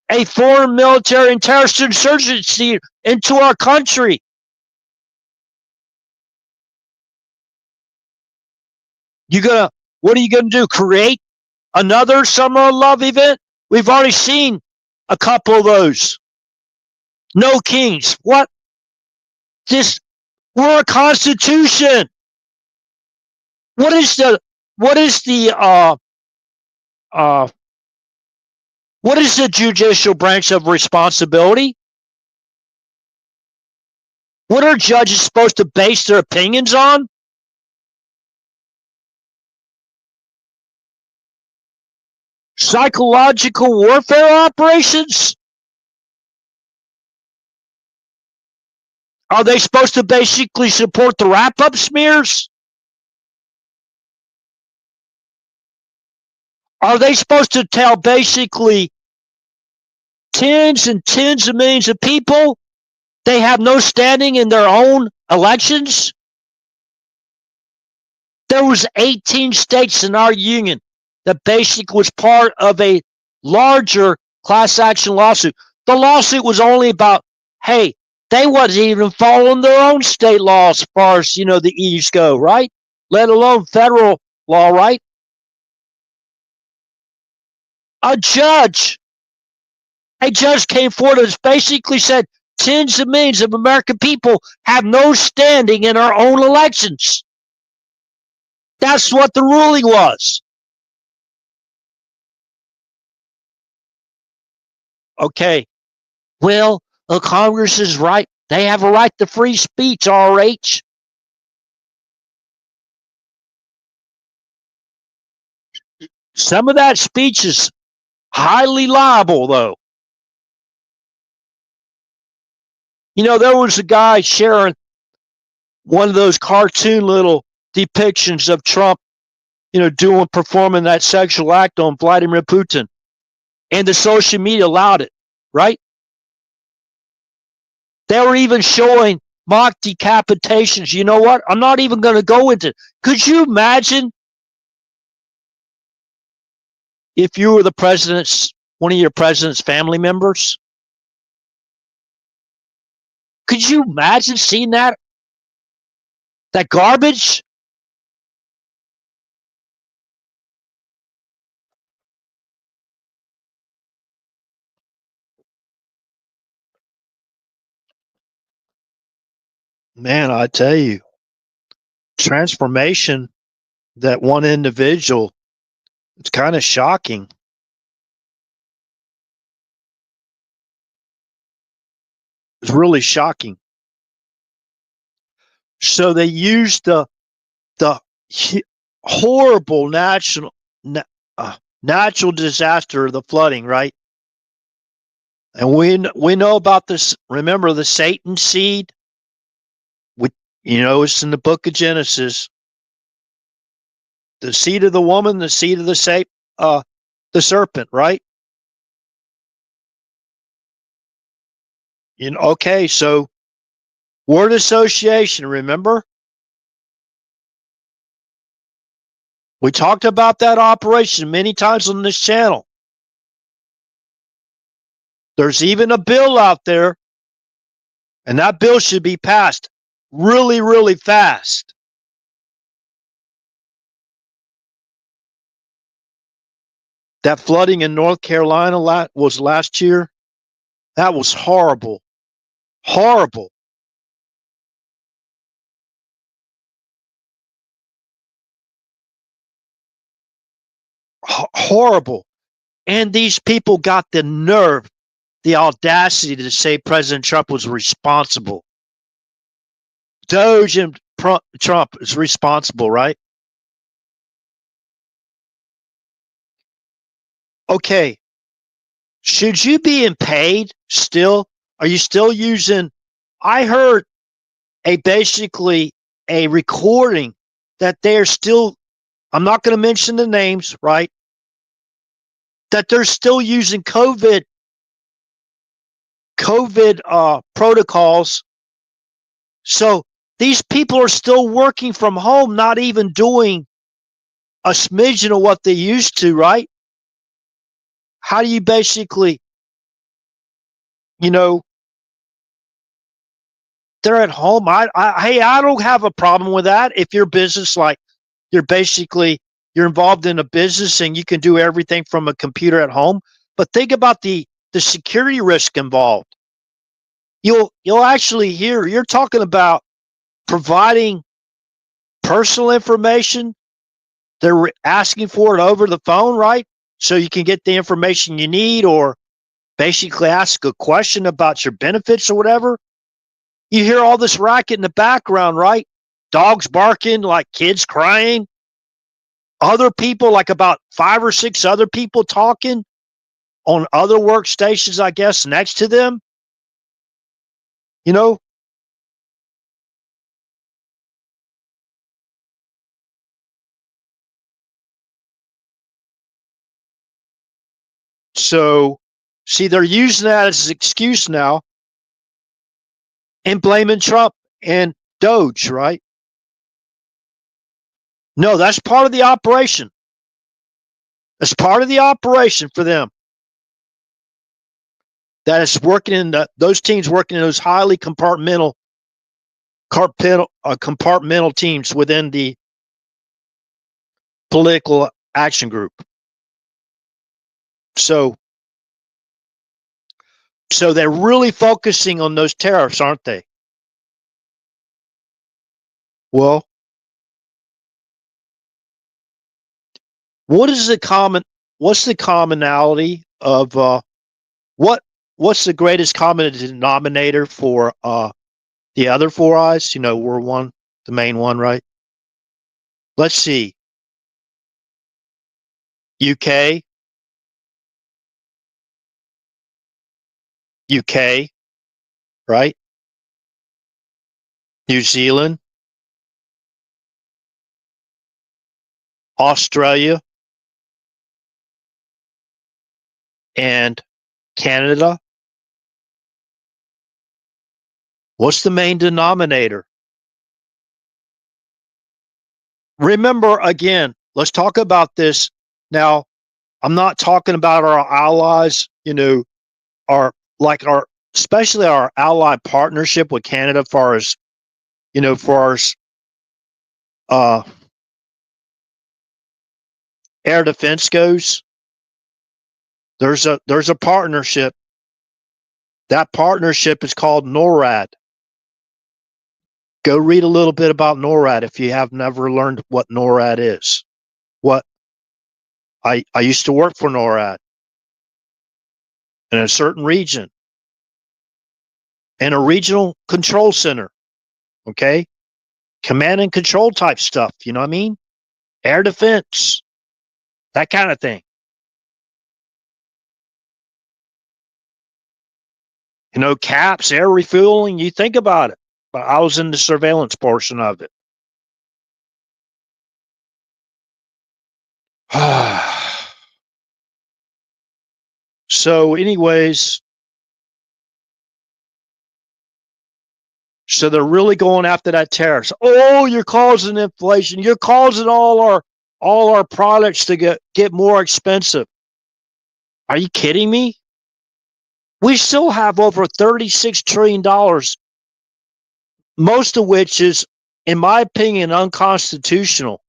a foreign military and terrorist insurgency into our country. What are you gonna do? Create another Summer of Love event? We've already seen a couple of those. No kings. What? We're a constitution. What is the what is the judicial branch of responsibility? What are judges supposed to base their opinions on? Psychological warfare operations? Are they supposed to basically support the wrap-up smears? Are they supposed to tell basically tens and tens of millions of people they have no standing in their own elections? There was 18 states in our union that basically was part of a larger class action lawsuit. The lawsuit was only about, hey, they wasn't even following their own state laws as far as, the E's go, right? Let alone federal law, right? A judge came forward and basically said tens of millions of American people have no standing in our own elections. That's what the ruling was. Okay. Well, the Congress is right. They have a right to free speech, RH. Some of that speech is highly liable, though. There was a guy sharing one of those cartoon little depictions of Trump, performing that sexual act on Vladimir Putin. And the social media allowed it, right? They were even showing mock decapitations. You know what? I'm not even going to go into it. Could you imagine if you were one of your president's family members? Could you imagine seeing that garbage? Man, I tell you, transformation, that one individual, it's kind of shocking. It's really shocking. So they used the horrible natural disaster of the flooding, right? And we know about this. Remember the Satan seed? It's in the book of Genesis. The seed of the woman, the seed of the serpent, right? Okay, so word association, remember? We talked about that operation many times on this channel. There's even a bill out there, and that bill should be passed really, really fast. That flooding in North Carolina was last year. That was horrible. Horrible. Horrible. And these people got the nerve, the audacity to say President Trump was responsible. Doge and Trump is responsible, right? Okay. Should you be paid still? Are you still using? I heard basically a recording that they're still, I'm not going to mention the names, right? That they're still using COVID protocols. So these people are still working from home, not even doing a smidgen of what they used to, right? How do you basically, you know, they're at home. Hey, I don't have a problem with that. If your business, like you're involved in a business and you can do everything from a computer at home. But think about the security risk involved. You'll actually hear, you're talking about providing personal information. They're asking for it over the phone, right? So you can get the information you need, or basically ask a question about your benefits or whatever. You hear all this racket in the background, right? Dogs barking, like kids crying, other people, like about 5 or 6 other people talking on other workstations, I guess, next to them. You know, so see, they're using that as an excuse now and blaming Trump and Doge, right? No, that's part of the operation. That's part of the operation for them. That is working in those teams, working in those highly compartmental teams within the political action group. So they're really focusing on those tariffs, aren't they? Well, what's the commonality of what's the greatest common denominator for the other four eyes? We're one, the main one, right? Let's see. UK, right? New Zealand, Australia, and Canada. What's the main denominator? Remember, again, let's talk about this. Now, I'm not talking about our allies, especially our ally partnership with Canada, far as uh, air defense goes. There's a partnership. That partnership is called NORAD. Go read a little bit about NORAD if you have never learned what NORAD is. What I used to work for NORAD in a certain region, in a regional control center. Okay, command and control type stuff. You know what I mean? Air defense, that kind of thing. Caps, air refueling. You think about it. But I was in the surveillance portion of it. So, anyways, so they're really going after that tariffs. Oh, you're causing inflation. You're causing all our products to get more expensive. Are you kidding me? We still have over $36 trillion, most of which is, in my opinion, unconstitutional.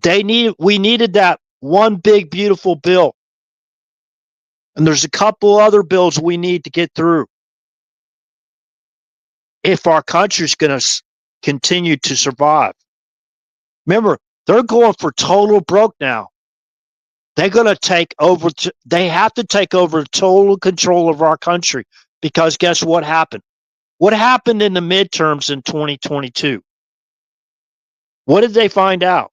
We needed that one big, beautiful bill. And there's a couple other bills we need to get through if our country's going to continue to survive. Remember, they're going for total broke now. They're going to take over. They have to take over total control of our country, because guess what happened? What happened in the midterms in 2022? What did they find out?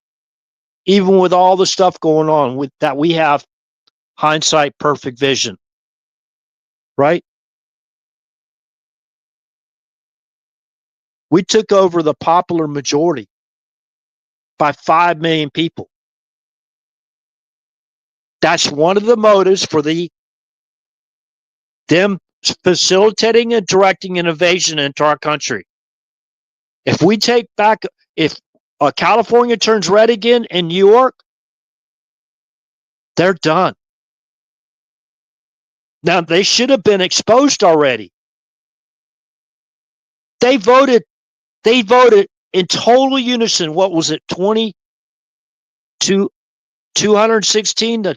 Even with all the stuff going on with that, we have hindsight, perfect vision, right? We took over the popular majority by 5 million people. That's one of the motives for them facilitating and directing an invasion into our country. If we take back, if California turns red again in New York, they're done. Now, they should have been exposed already. They voted in total unison. What was it? 216 to,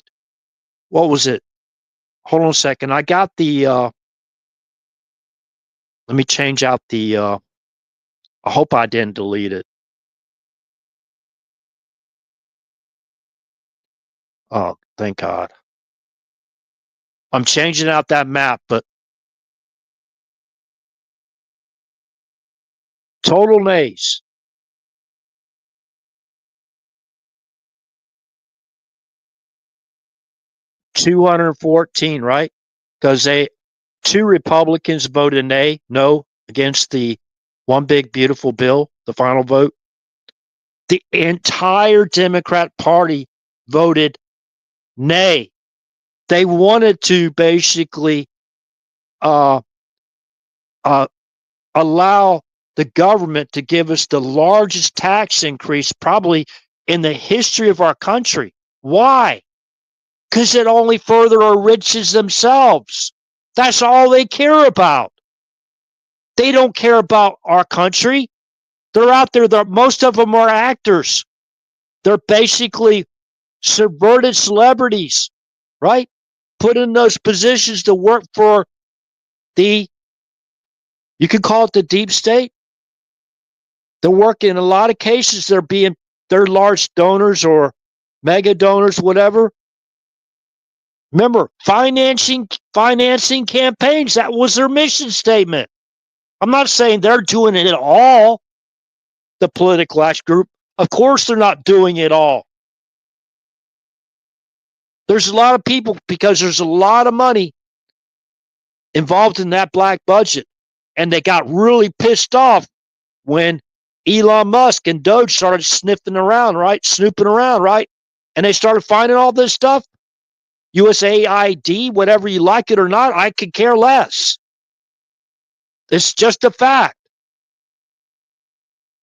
what was it? Hold on a second. I got the, let me change out the, I hope I didn't delete it. Oh, thank God. I'm changing out that map, but total nays. $214, right? Because two Republicans voted no, against the one big beautiful bill, the final vote. The entire Democrat Party voted nay. They wanted to basically allow the government to give us the largest tax increase probably in the history of our country. Why? Because it only further enriches themselves. That's all they care about. They don't care about our country. They're out there. Most of them are actors. They're basically subverted celebrities, right? Put in those positions to work for you could call it the deep state. They're working in a lot of cases. They're large donors or mega donors, whatever. Remember, financing campaigns. That was their mission statement. I'm not saying they're doing it at all, the political action group. Of course they're not doing it all. There's a lot of people, because there's a lot of money involved in that black budget. And they got really pissed off when Elon Musk and Doge started snooping around, right? And they started finding all this stuff. USAID, whatever you like it or not, I could care less. It's just a fact.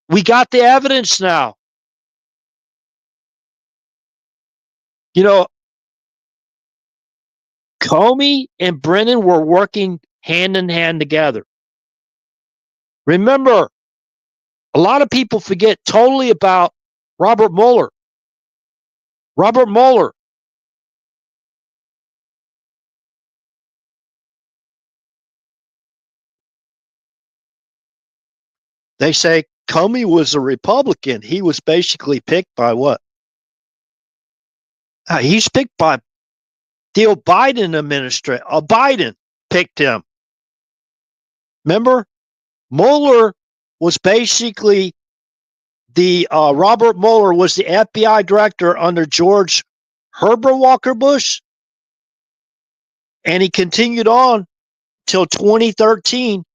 We got the evidence now. You know, Comey and Brennan were working hand in hand together. Remember, a lot of people forget totally about Robert Mueller. Robert Mueller. They say Comey was a Republican. He was basically picked by what? He's picked by the Biden administration. Biden picked him. Remember? Mueller was basically Robert Mueller was the FBI director under George Herbert Walker Bush. And he continued on till 2013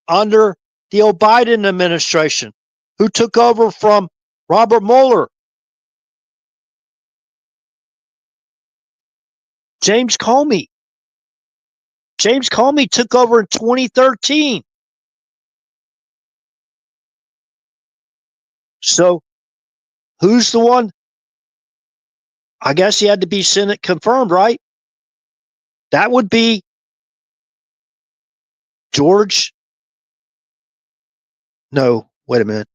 under the Biden administration, who took over from Robert Mueller. James Comey took over in 2013. So who's the one? I guess he had to be Senate confirmed, right? That would be George. No, wait a minute.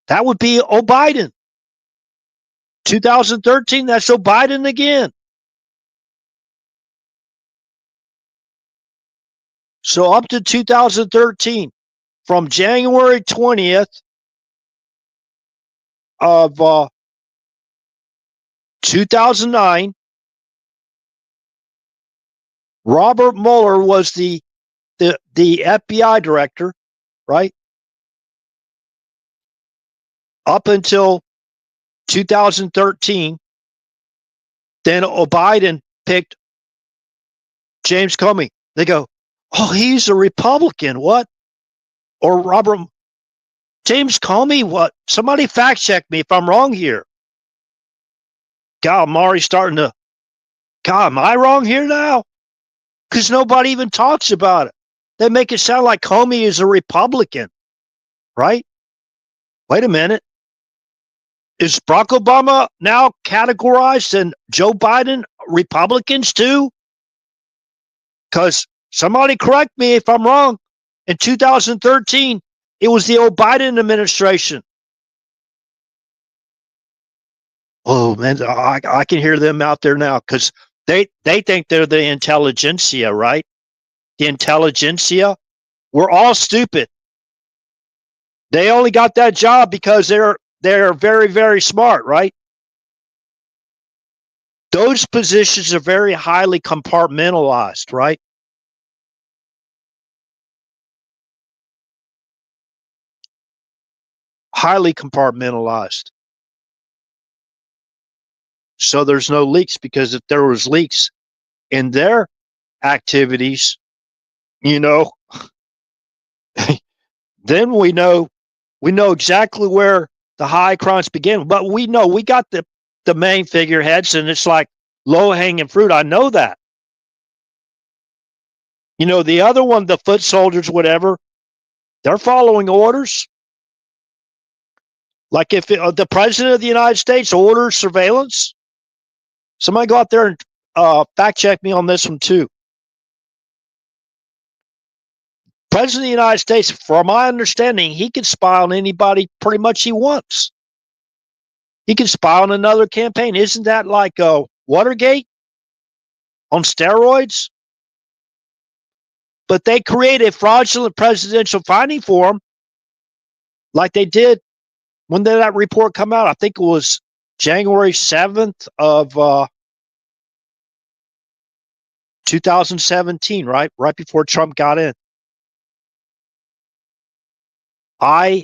That would be Biden. 2013, that's Biden again. So up to 2013, from January 20th of 2009, Robert Mueller was the FBI director, right? Up until 2013, then Biden picked James Comey. They go, oh, he's a Republican. What? Or James Comey, what? Somebody fact check me if I'm wrong here. God, I'm already starting to, God, am I wrong here now? Because nobody even talks about it. they make it sound like Comey is a Republican, right? Wait a minute. Is Barack Obama now categorized and Joe Biden Republicans too? Because somebody correct me if I'm wrong. In 2013, it was the old Biden administration. Oh man, I can hear them out there now because they think they're the intelligentsia, right? The intelligentsia. We're all stupid. They only got that job because they're very, very smart, right? Those positions are very highly compartmentalized, right? Highly compartmentalized. So there's no leaks, because if there was leaks in their activities, you know, then we know exactly where the high crimes begin. But we know we got the main figureheads, and it's like low hanging fruit. I know that. You know, the other one, the foot soldiers, whatever, they're following orders. Like if the president of the United States orders surveillance, somebody go out there and fact check me on this one too. President of the United States, from my understanding, he can spy on anybody pretty much he wants. He can spy on another campaign. Isn't that like Watergate on steroids? But they created a fraudulent presidential finding form like they did when did that report come out? I think it was January 7th of 2017, right? Right before Trump got in. ICA,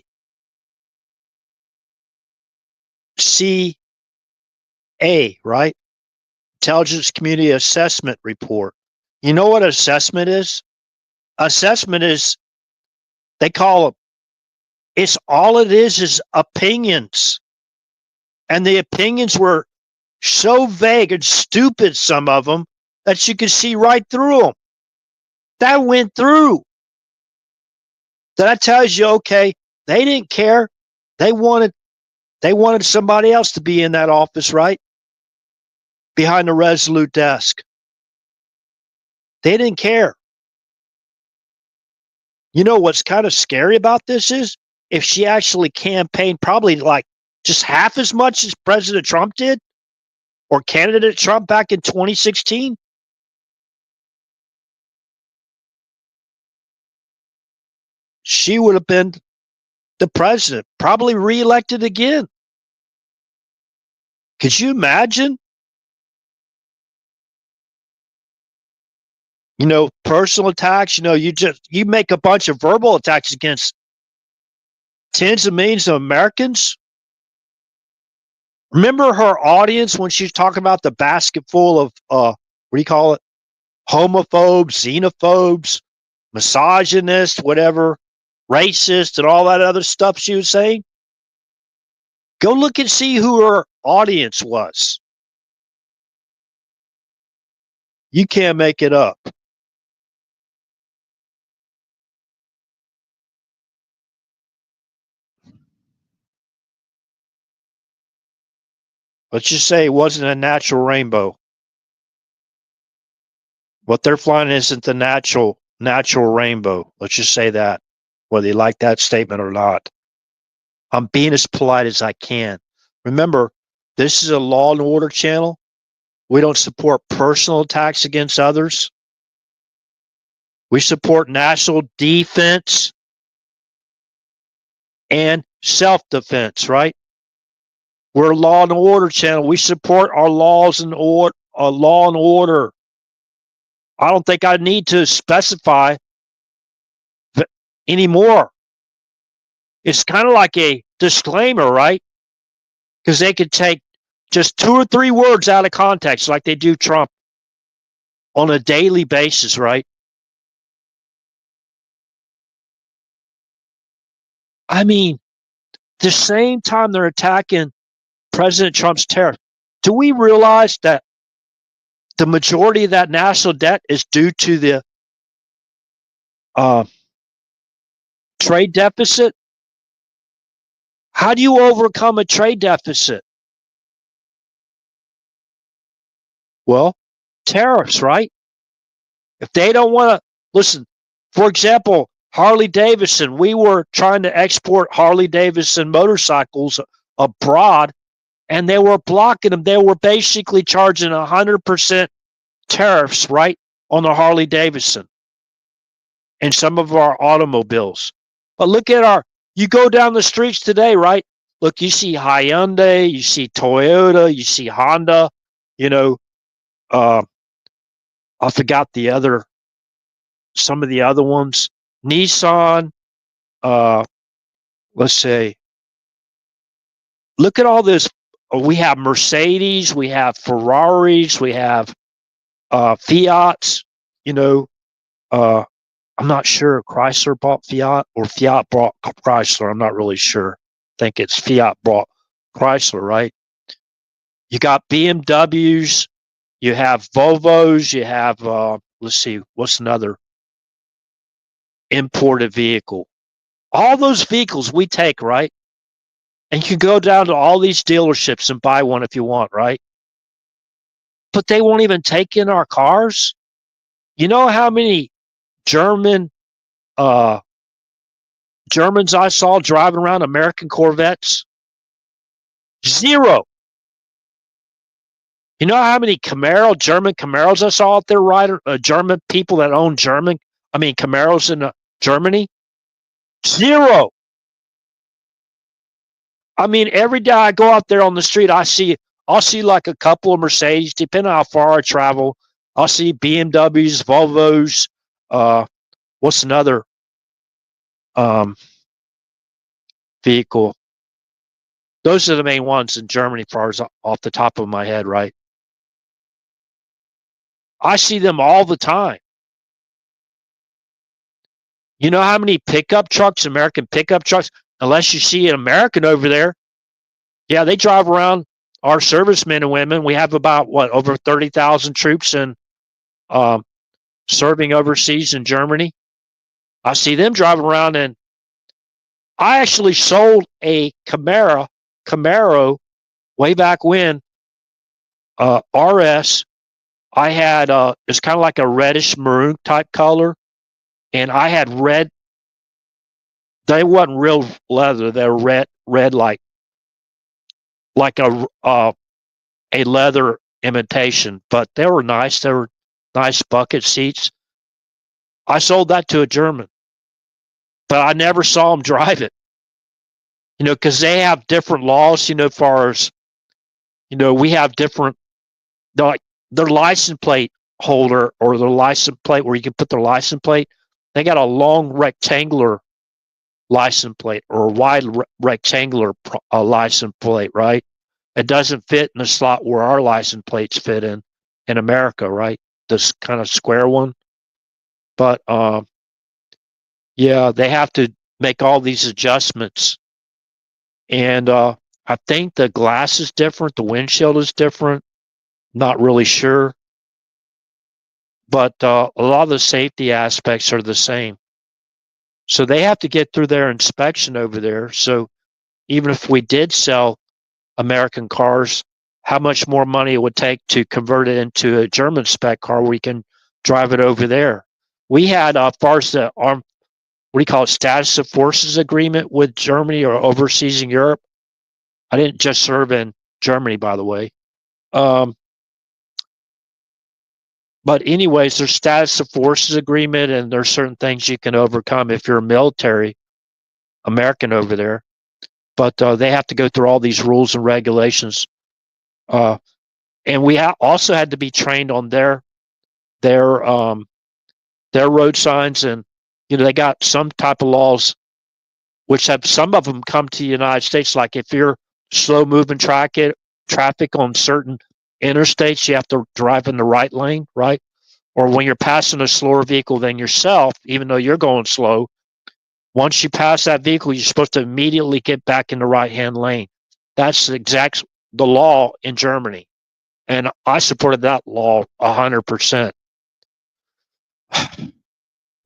right? Intelligence Community Assessment Report. You know what assessment is? Assessment is, they call them, it's all it is opinions. And the opinions were so vague and stupid, some of them, that you could see right through them. That went through. That tells you, okay, they didn't care. They wanted somebody else to be in that office, right? Behind the Resolute desk. They didn't care. You know what's kind of scary about this is if she actually campaigned probably like just half as much as President Trump did, or candidate Trump back in 2016, she would have been the president, probably reelected again. Could you imagine? You know, personal attacks, you know, you make a bunch of verbal attacks against tens of millions of Americans. Remember her audience when she's talking about the basket full of what do you call it? Homophobes, xenophobes, misogynists, whatever, racist, and all that other stuff she was saying? Go look and see who her audience was. You can't make it up. Let's just say it wasn't a natural rainbow. What they're flying isn't the natural rainbow. Let's just say that, whether you like that statement or not. I'm being as polite as I can. Remember, this is a law and order channel. We don't support personal attacks against others. We support national defense and self-defense, right? We're a law and order channel. We support our laws and law and order. I don't think I need to specify anymore. It's kind of like a disclaimer, right? Because they could take just 2 or 3 words out of context like they do Trump on a daily basis, right? I mean, the same time they're attacking President Trump's tariff, do we realize that the majority of that national debt is due to the Trade deficit. How do you overcome a trade deficit? Well, tariffs, right? If they don't want to listen, for example, Harley Davidson, we were trying to export Harley Davidson motorcycles abroad, and they were blocking them. They were basically charging 100% tariffs, right, on the Harley Davidson and some of our automobiles. But look at you go down the streets today, right? Look, you see Hyundai, you see Toyota, you see Honda, you know, I forgot some of the other ones. Nissan, let's say, look at all this. We have Mercedes, we have Ferraris, we have Fiats, you know, I'm not sure Chrysler bought Fiat or Fiat bought Chrysler. I'm not really sure. I think it's Fiat bought Chrysler, right? You got BMWs, you have Volvos, you have, let's see, what's another imported vehicle? All those vehicles we take, right? And you can go down to all these dealerships and buy one if you want, right? But they won't even take in our cars. You know how many Germans I saw driving around American Corvettes? Zero. You know how many German Camaros I saw out there riding? German people that own Camaros in Germany? Zero. I mean, every day I go out there on the street, I'll see like a couple of Mercedes, depending on how far I travel. I'll see BMWs, Volvos. What's another vehicle? Those are the main ones in Germany, as far as off the top of my head, right? I see them all the time. You know how many pickup trucks, American pickup trucks, unless you see an American over there, yeah, they drive around our servicemen and women. We have about, over 30,000 troops in serving overseas in Germany. I see them driving around, and I actually sold a Camaro way back when, RS. I had it's kind of like a reddish maroon type color, and I had red. They wasn't real leather; they were red like a leather imitation, but they were nice. They were nice bucket seats. I sold that to a German, but I never saw him drive it. You know, because they have different laws. You know, as far as we have different, like their license plate holder or their license plate where you can put their license plate. They got a long rectangular license plate or a wide rectangular license plate, right? It doesn't fit in the slot where our license plates fit in America, right? This kind of square one. But yeah, they have to make all these adjustments. And I think the glass is different, the windshield is different. Not really sure. But a lot of the safety aspects are the same. So they have to get through their inspection over there. So even if we did sell American cars, how much more money it would take to convert it into a German spec car where we can drive it over there. We had, as far as the what do you call it, status of forces agreement with Germany or overseas in Europe. I didn't just serve in Germany, by the way. But anyways, there's status of forces agreement, and there's certain things you can overcome if you're a military American over there. But they have to go through all these rules and regulations. And we also had to be trained on their road signs, and they got some type of laws, which have some of them come to the United States. Like if you're slow moving traffic on certain interstates, you have to drive in the right lane, right? Or when you're passing a slower vehicle than yourself, even though you're going slow, once you pass that vehicle, you're supposed to immediately get back in the right-hand lane. That's the law in Germany. And I supported that law 100%.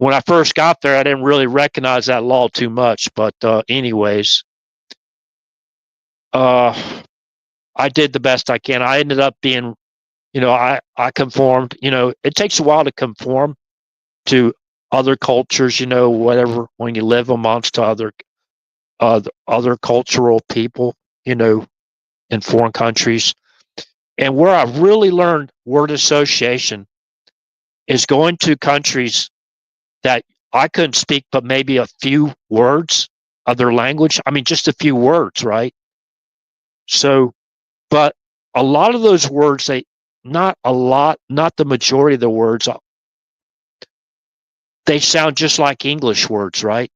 when I first got there, I didn't really recognize that law too much. But anyways, I did the best I can. I ended up being, I conformed. It takes a while to conform to other cultures. Whatever, when you live amongst other cultural people. In foreign countries. And where I've really learned word association is going to countries that I couldn't speak but maybe a few words of their language. I mean, just a few words, right? So, but a lot of those words, not the majority of the words, they sound just like English words, right?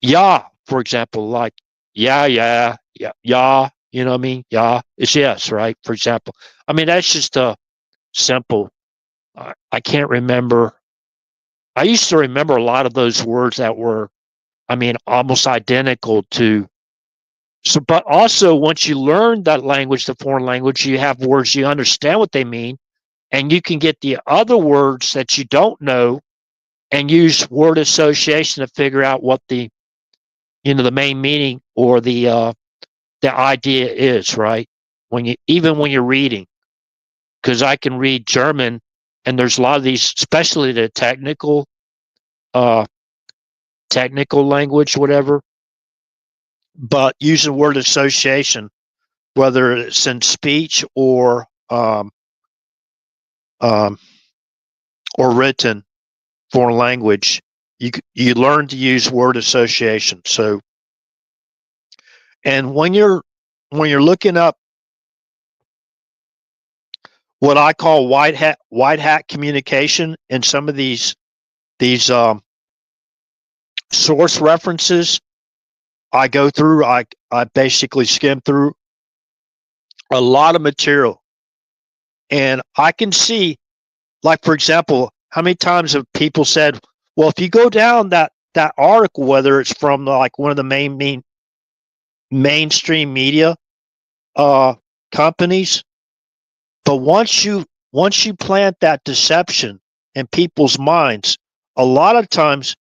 Yeah, for example, like, yeah, you know what I mean? Yeah, it's yes, right? For example. I mean, that's just a simple. I can't remember. I used to remember a lot of those words that were, I mean, almost identical to. So, but also once you learn that language, the foreign language, you have words, you understand what they mean, and you can get the other words that you don't know and use word association to figure out what the main meaning or the idea is, right? Even when you're reading, because I can read German, and there's a lot of these, especially the uh, technical language, whatever. But using word association, whether it's in speech um, or written foreign language, you learn to use word association. So, and when you're looking up what I call white hat communication in some of these source references, I basically skim through a lot of material, and I can see, like, for example, how many times have people said, well, if you go down that article, whether it's from like one of the mainstream media uh companies, but once you plant that deception in people's minds, a lot of times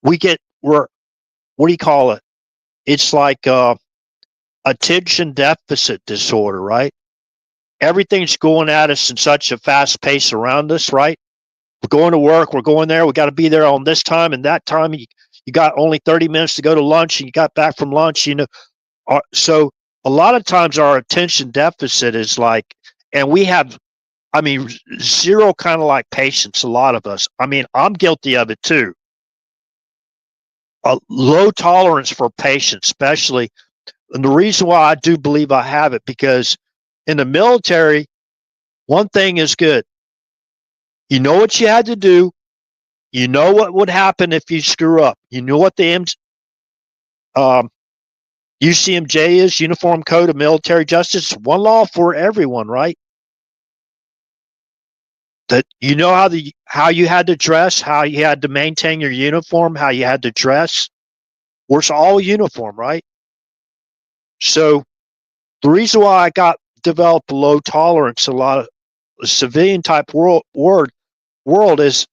we're what do you call it? It's like attention deficit disorder, right? Everything's going at us in such a fast pace around us, right? We're going to work, we're going there, we got to be there on this time and that time. You got only 30 minutes to go to lunch, and you got back from lunch, so a lot of times our attention deficit is like, and we have, I mean, zero kind of like patience, a lot of us. I mean, I'm guilty of it too. A low tolerance for patience, especially. And the reason why I do believe I have it, because in the military, one thing is good. You know what you had to do. You know what would happen if you screw up. You know what the um, UCMJ is, Uniform Code of Military Justice. One law for everyone, right? That you know how you had to dress, how you had to maintain your uniform, how you had to dress. We're all uniform, right? So the reason why I got developed low tolerance, a lot of civilian type world is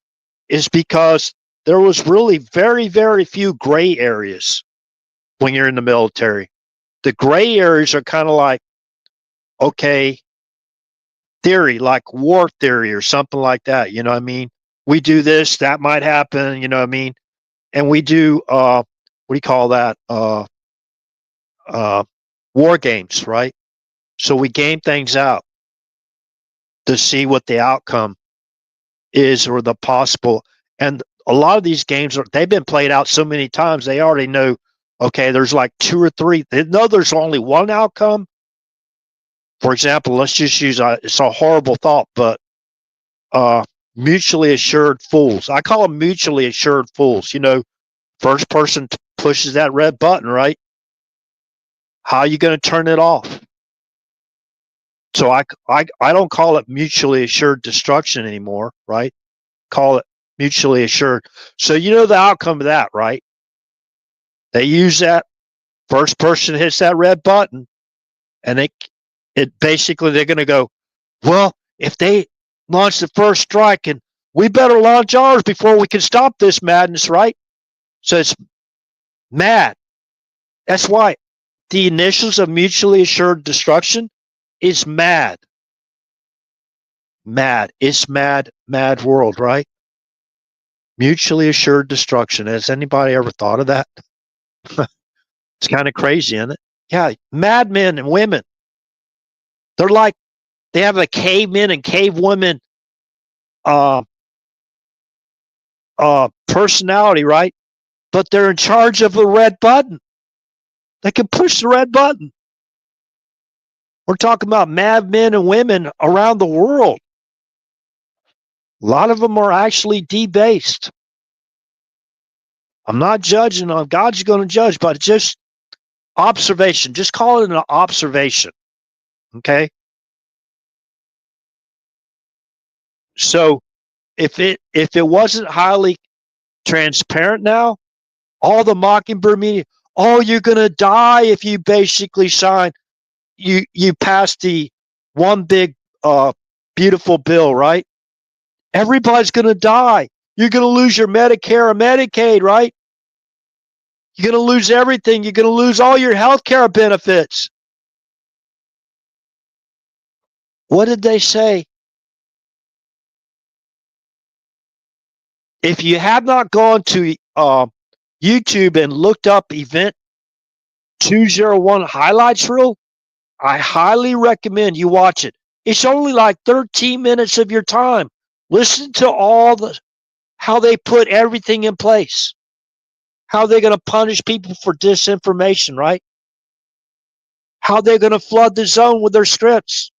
because there was really very, very few gray areas when you're in the military. The gray areas are kind of like, okay, theory, like war theory or something like that. You know what I mean? We do this, that might happen. You know what I mean? And we do what do you call that? Uh, war games, right? So we game things out to see what the outcome is or the possible. And a lot of these games they've been played out so many times they already know. Okay, there's like two or three. They know there's only one outcome. For example, let's just use it's a horrible thought, but uh, mutually assured fools. I call them mutually assured fools. First person pushes that red button, right? How are you going to turn it off? So I don't call it mutually assured destruction anymore, right? Call it mutually assured. So you know the outcome of that, right? They use that first person hits that red button, and it basically they're going to go, well, if they launch the first strike and We better launch ours before we can stop this madness, right? So it's MAD. That's why the initials of mutually assured destruction is MAD. MAD. It's mad, mad world, right? Mutually assured destruction. Has anybody ever thought of that? It's kind of crazy, isn't it? Yeah, madmen and women. They're like, they have a cavemen and cavewomen uh, personality, right? But they're in charge of the red button. They can push the red button. We're talking about mad men and women around the world. A lot of them are actually debased. I'm not judging them. God's going to judge, but just observation. Just call it an observation. Okay? So if it wasn't highly transparent now, all the Mockingbird media, oh, you're going to die if you basically sign, you pass the one big beautiful bill, right? Everybody's going to die. You're going to lose your Medicare and Medicaid, right? You're going to lose everything. You're going to lose all your health care benefits. What did they say? If you have not gone to YouTube and looked up Event 201 highlights reel, I highly recommend you watch it. It's only like 13 minutes of your time. Listen to how they put everything in place. How they're going to punish people for disinformation, right? How they're going to flood the zone with their scripts.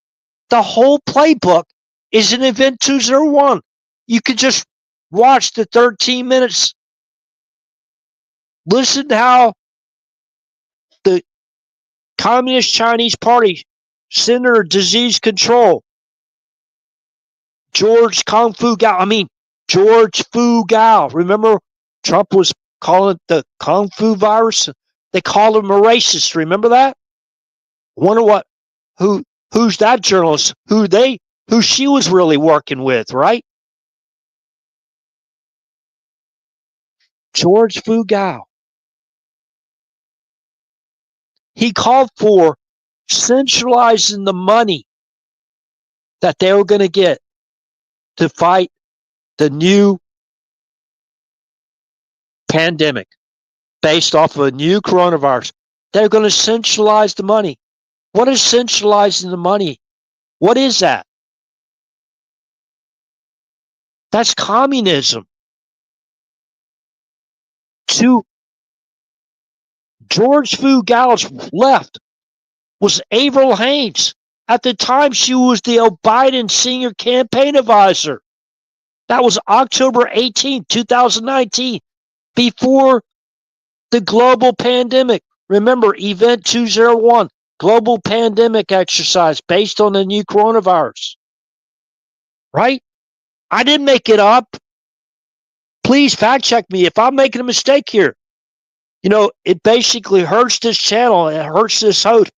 The whole playbook is in Event 201. You could just watch the 13 minutes. Listen to how the Communist Chinese Party Center of Disease Control, George Fu Gao. Remember, Trump was calling it the Kung Fu virus? They called him a racist. Remember that? Wonder who's that journalist? Who she was really working with, right? George Fu Gao. He called for centralizing the money that they were going to get to fight the new pandemic based off of a new coronavirus. They're going to centralize the money. What is centralizing the money? What is that? That's communism. To George Fu Gao's left was Avril Haines. At the time, she was the Biden senior campaign advisor. That was October 18, 2019, before the global pandemic. Remember, Event 201, global pandemic exercise based on the new coronavirus. Right? I didn't make it up. Please fact check me if I'm making a mistake here. You know, it basically hurts this channel. It hurts this host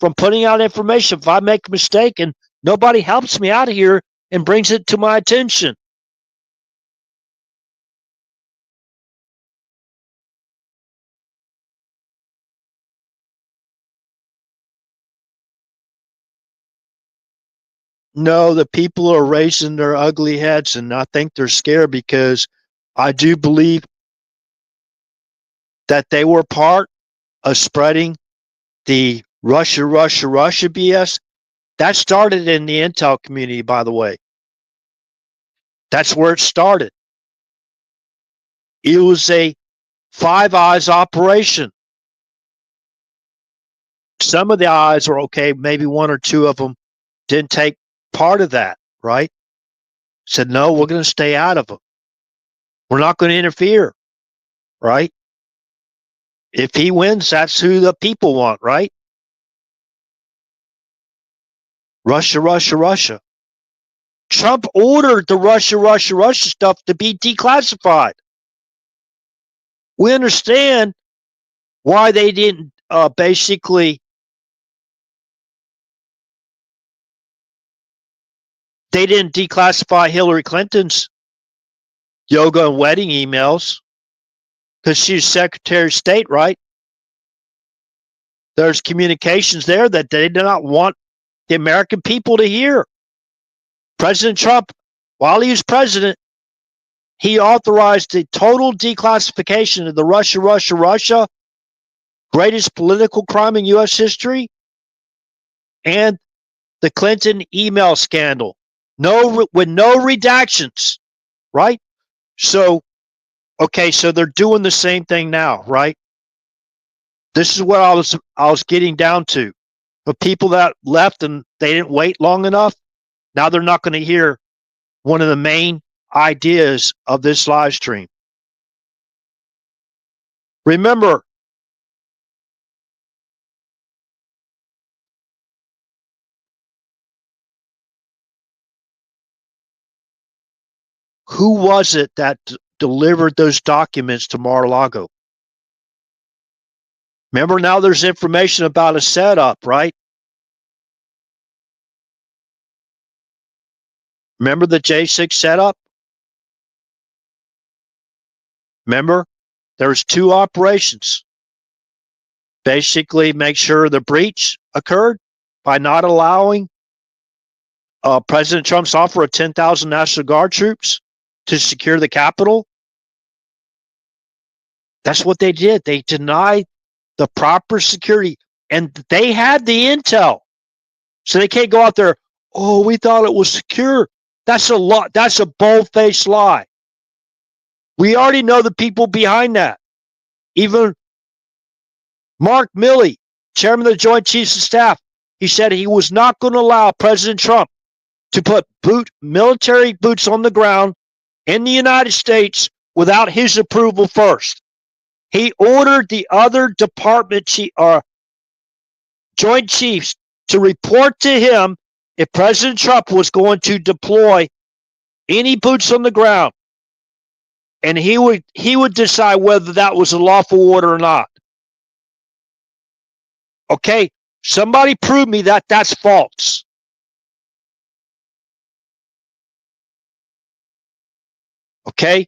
from putting out information if I make a mistake and nobody helps me out of here and brings it to my attention. No, the people are raising their ugly heads, and I think they're scared because I do believe that they were part of spreading the Russia BS. That started in the intel community, by the way. That's where it started. It was a Five Eyes operation. Some of the eyes are okay, maybe one or two of them didn't take part of that, right? Said, no, we're going to stay out of them. We're not going to interfere, right? If he wins, that's who the people want, right? Russia. Trump ordered the Russia stuff to be declassified. We understand why they didn't basically they didn't declassify Hillary Clinton's yoga and wedding emails, because she's Secretary of State, right? There's communications there that they do not want the American people to hear. President Trump, while he was president, he authorized the total declassification of the Russia, greatest political crime in U.S. history, and the Clinton email scandal. With no redactions, right? So, okay, so they're doing the same thing now, right? This is what I was getting down to. The people that left and they didn't wait long enough, now they're not going to hear one of the main ideas of this live stream. Remember, who was it that delivered those documents to Mar-a-Lago? Remember, now there's information about a setup, right? Remember the J6 setup? Remember, there's two operations. Basically, make sure the breach occurred by not allowing President Trump's offer of 10,000 National Guard troops to secure the Capitol. That's what they did. They denied the proper security, and they had the intel. So they can't go out there, oh, we thought it was secure. That's a bold-faced lie. We already know the people behind that. Even Mark Milley, chairman of the Joint Chiefs of Staff, he said he was not going to allow President Trump to put military boots on the ground in the United States without his approval first. He ordered the other Joint Chiefs to report to him if President Trump was going to deploy any boots on the ground, and he would decide whether that was a lawful order or not. Okay, somebody prove me that that's false. Okay,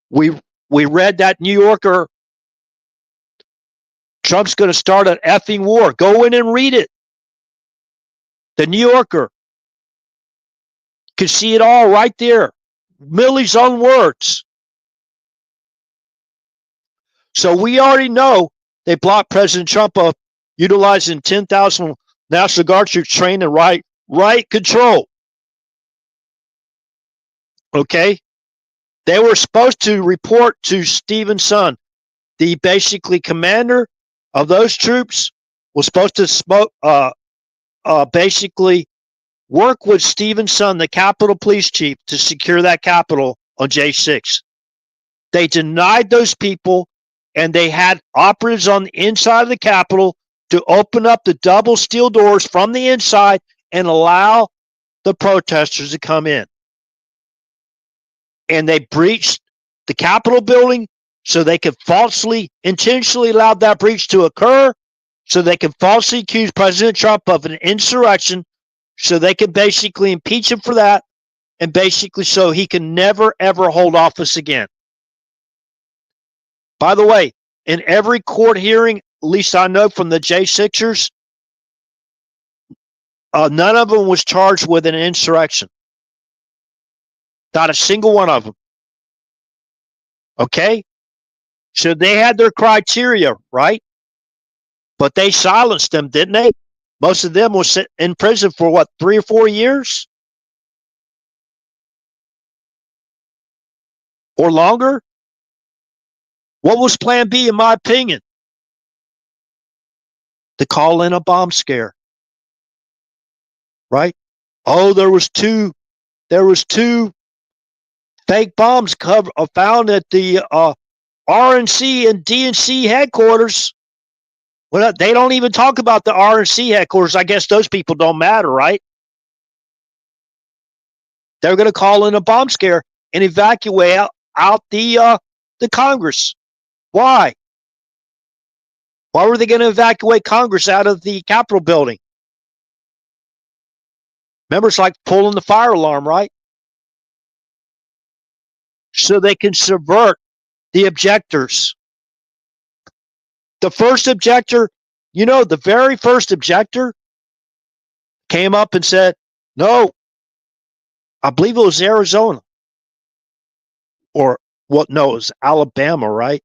we read that New Yorker, Trump's going to start an effing war. Go in and read it. The New Yorker. You can see it all right there. Milley's own words. So we already know they blocked President Trump of utilizing 10,000 National Guard troops trained in right control. Okay? They were supposed to report to Stephen Sun, the basically commander of those troops, was supposed to basically work with Stephen Sun, the Capitol Police Chief, to secure that Capitol on J6. They denied those people, and they had operatives on the inside of the Capitol to open up the double steel doors from the inside and allow the protesters to come in. And they breached the Capitol building so they could intentionally allow that breach to occur, so they could falsely accuse President Trump of an insurrection, so they could basically impeach him for that, and basically so he can never, ever hold office again. By the way, in every court hearing, at least I know from the J6ers, none of them was charged with an insurrection. Not a single one of them. Okay? So they had their criteria, right? But they silenced them, didn't they? Most of them was in prison for what, 3 or 4 years? Or longer? What was plan B, in my opinion? To call in a bomb scare. Right? Oh, there was two fake bombs found at the RNC and DNC headquarters. Well, they don't even talk about the RNC headquarters. I guess those people don't matter, right? They're going to call in a bomb scare and evacuate out the Congress. Why? Why were they going to evacuate Congress out of the Capitol building? Remember, it's like pulling the fire alarm, right? so they can subvert the objectors. The first objector, the very first objector came up and said, no, I believe it was Arizona. Or what? No, it was Alabama, right?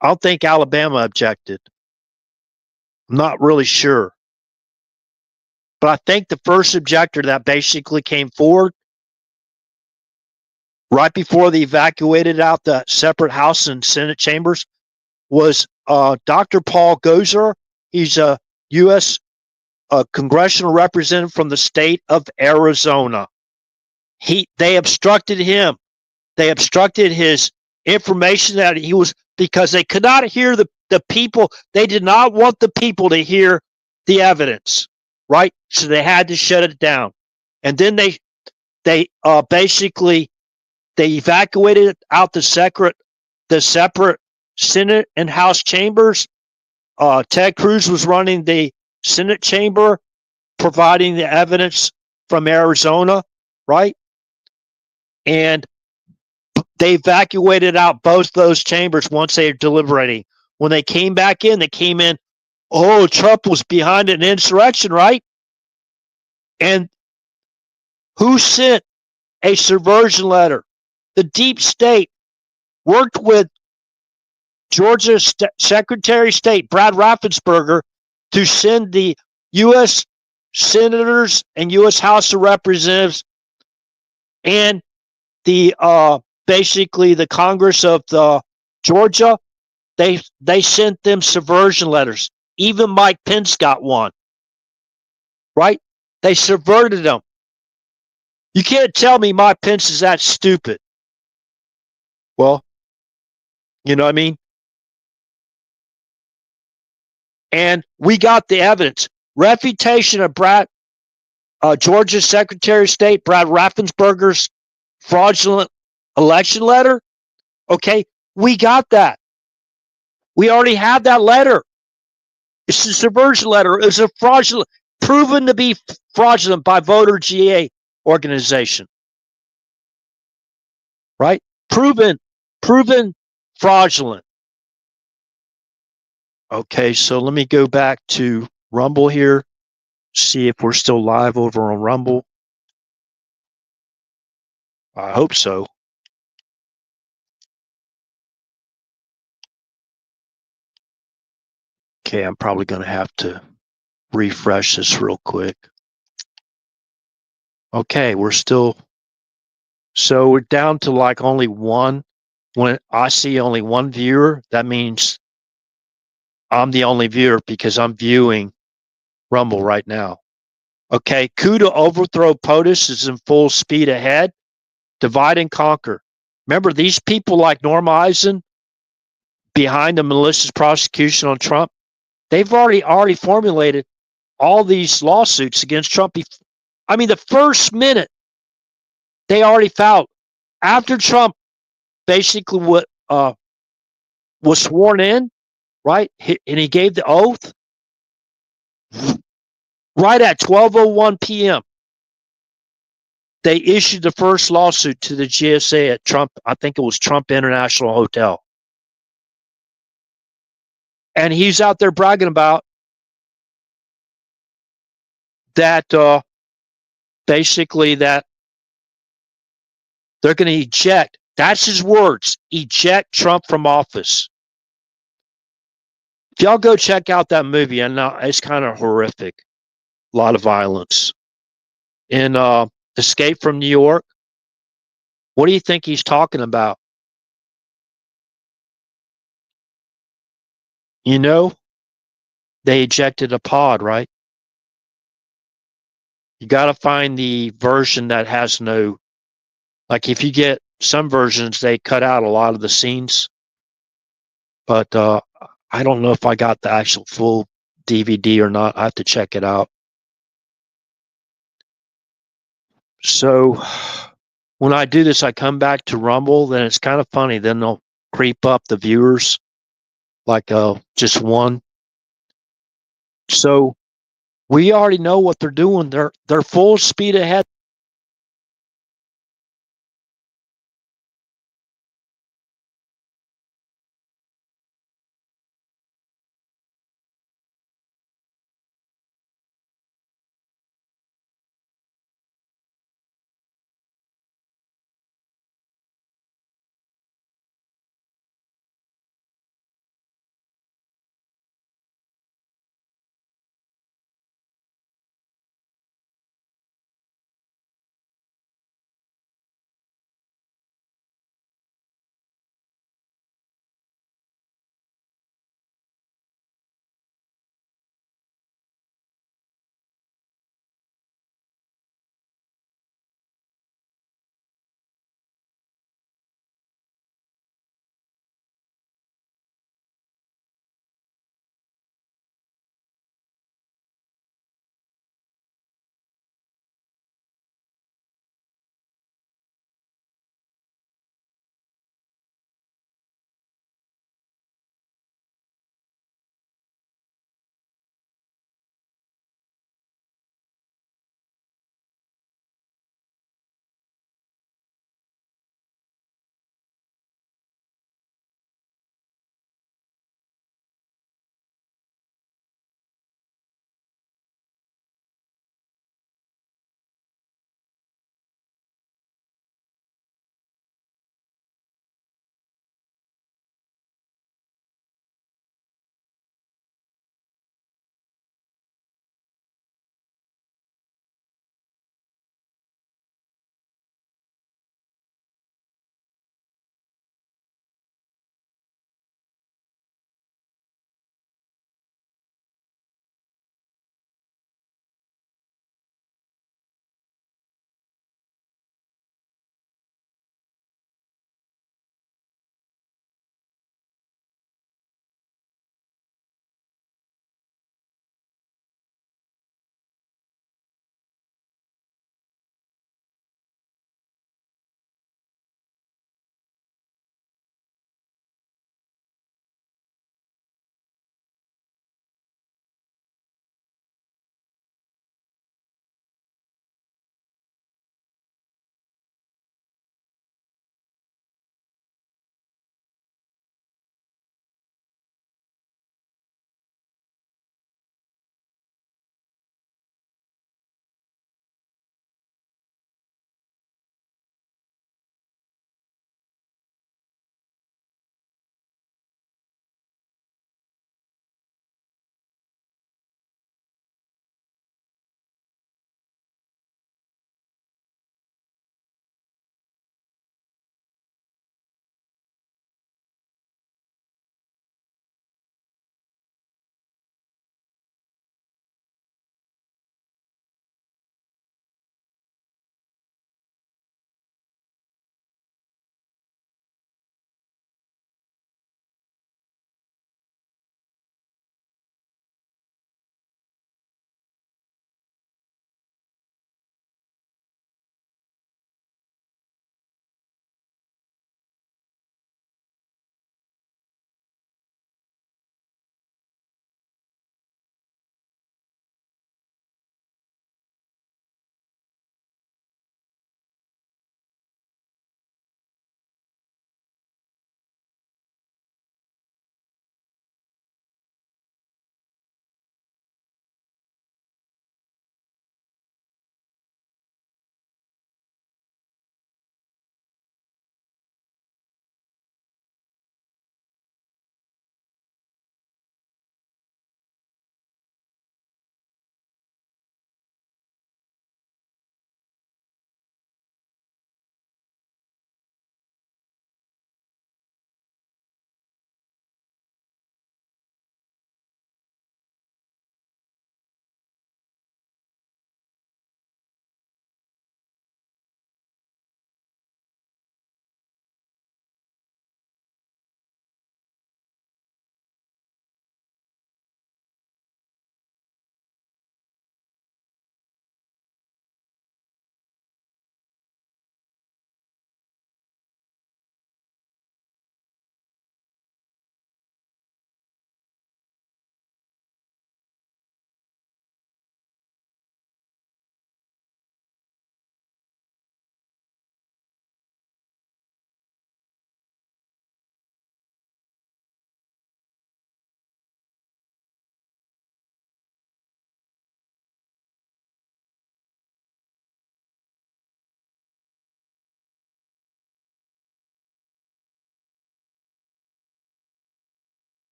I don't think Alabama objected. I'm not really sure. But I think the first objector that basically came forward right before they evacuated out the separate House and Senate chambers was Dr. Paul Gozer. He's a U.S. Congressional representative from the state of Arizona. They obstructed him. They obstructed his information that he was, because they could not hear the people. They did not want the people to hear the evidence, right? So they had to shut it down. And then they basically evacuated out the separate Senate and House chambers. Ted Cruz was running the Senate chamber, providing the evidence from Arizona, right? And they evacuated out both those chambers once they were deliberating. When they came back in, oh, Trump was behind an insurrection, right? And who sent a subversion letter? The deep state worked with Georgia Secretary of State Brad Raffensperger to send the U.S. senators and U.S. House of Representatives and the basically the Congress of Georgia. They sent them subversion letters. Even Mike Pence got one. Right? They subverted them. You can't tell me Mike Pence is that stupid. Well, you know what I mean? And we got the evidence. Refutation of Georgia Secretary of State Brad Raffensperger's fraudulent election letter. Okay, we got that. We already have that letter. It's a subversion letter. It's a fraudulent, proven to be fraudulent by voter GA organization. Right? Proven fraudulent. Okay, so let me go back to Rumble here, see if we're still live over on Rumble. I hope so. Okay, I'm probably going to have to refresh this real quick. Okay, so we're down to like only one. When I see only one viewer, that means I'm the only viewer because I'm viewing Rumble right now. Okay, Coup to overthrow POTUS is in full speed ahead. Divide and conquer. Remember, these people like Norma Eisen behind the malicious prosecution on Trump, they've already formulated all these lawsuits against Trump. I mean, the first minute they already filed after Trump basically was sworn in, right? And he gave the oath right at 12:01 p.m. They issued the first lawsuit to the GSA at Trump. I think it was Trump International Hotel. And he's out there bragging about that basically that they're going to eject, that's his words, eject Trump from office. If y'all go check out that movie, I know it's kind of horrific. A lot of violence. In Escape from New York, what do you think he's talking about? You know, they ejected a pod, right? You got to find the version that has no, like if you get some versions, they cut out a lot of the scenes. But I don't know if I got the actual full DVD or not. I have to check it out. So when I do this, I come back to Rumble, then it's kind of funny. Then they'll creep up the viewers, like just one. So we already know what they're doing. They're full speed ahead.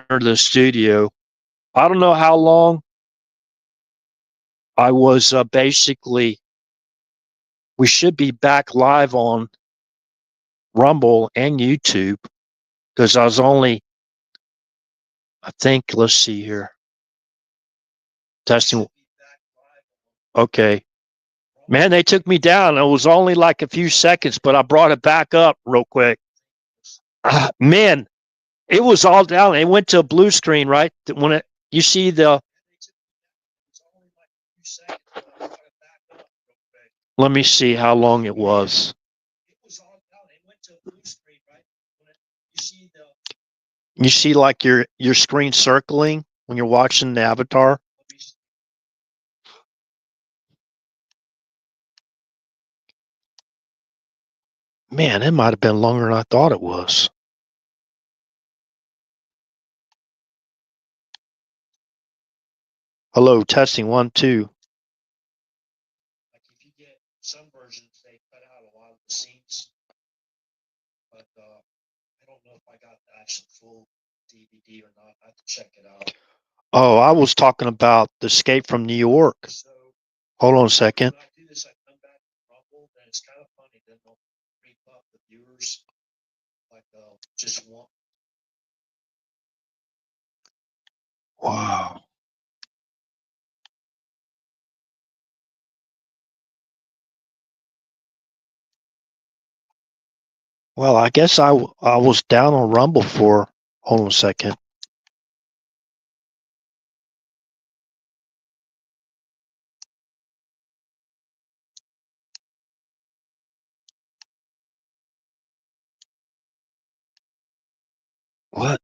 the studio. I don't know how long I was basically. We should be back live on Rumble and YouTube because I was only, I think, let's see here. Testing. Okay. Man, they took me down. It was only like a few seconds, but I brought it back up real quick. Man, it was all down. It went to a blue screen, right? When it, you see the. Let me see how long it was. You see like your screen circling when you're watching the avatar? Man, it might have been longer than I thought it was. Hello, testing 1, 2. Like if you get some versions, they cut out a lot of the scenes, but I don't know if I got the actual full DVD or not. I have to check it out. Oh, I was talking about the Escape from New York. So, hold on a second. When I do this, I come back to Rumble, and it's kind of funny. Then they'll creep up the viewers, like just one. Wow. Well, I guess I was down on Rumble for, hold on a second. What?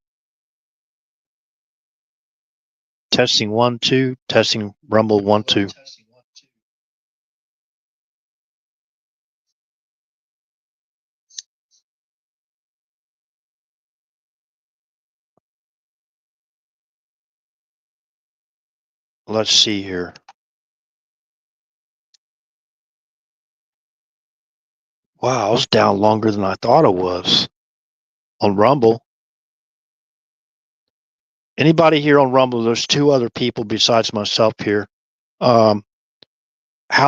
Testing 1, 2. Testing Rumble 1, 2. Let's see here. Wow, I was down longer than I thought it was on Rumble. Anybody here on Rumble? There's 2 other people besides myself here. How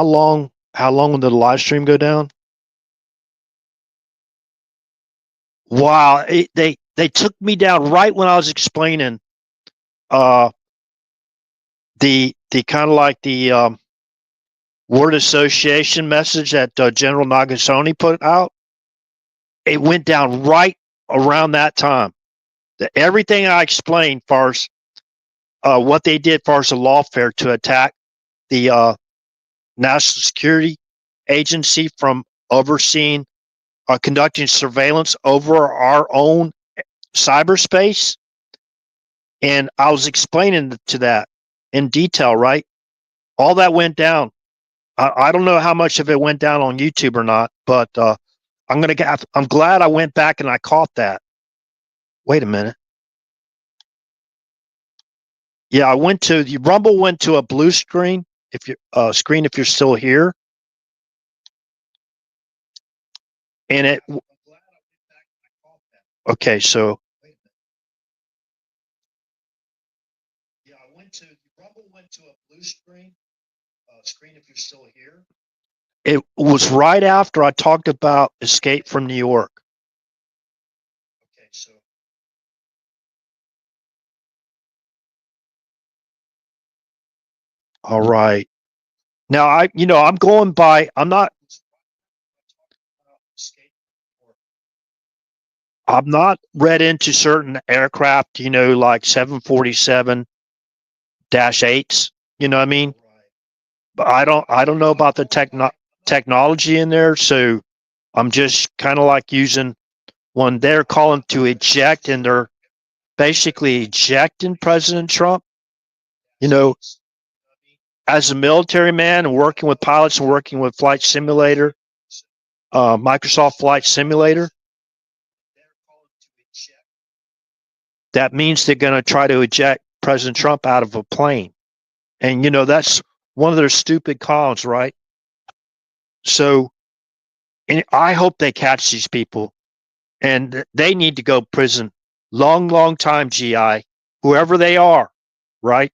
long did the live stream go down? Wow, they took me down right when I was explaining the kind of like the word association message that General Nagasone put out. It went down right around that time. Everything I explained, far as what they did, far as the lawfare to attack the National Security Agency from overseeing, conducting surveillance over our own cyberspace. And I was explaining to that in detail, right? All that went down. I don't know how much of it went down on YouTube or not, but I'm glad I went back and I caught that. Wait a minute. Yeah, I went to the Rumble went to a blue screen. If you if you're still here, and it. Okay, so. Yeah, I went to Rumble went to a blue screen. If you're still here. It was right after I talked about Escape from New York. Okay, so. All right. Now I'm going by. I'm not read into certain aircraft. Like 747-8s. You know what I mean? But I don't know about the technology in there, so I'm just kind of like using when they're calling to eject, and they're basically ejecting President Trump. As a military man and working with pilots and working with Flight Simulator, Microsoft Flight Simulator, that means they're going to try to eject President Trump out of a plane. And, that's one of their stupid cons, right? So, and I hope they catch these people, and they need to go to prison. Long, long time, GI. whoever they are, right?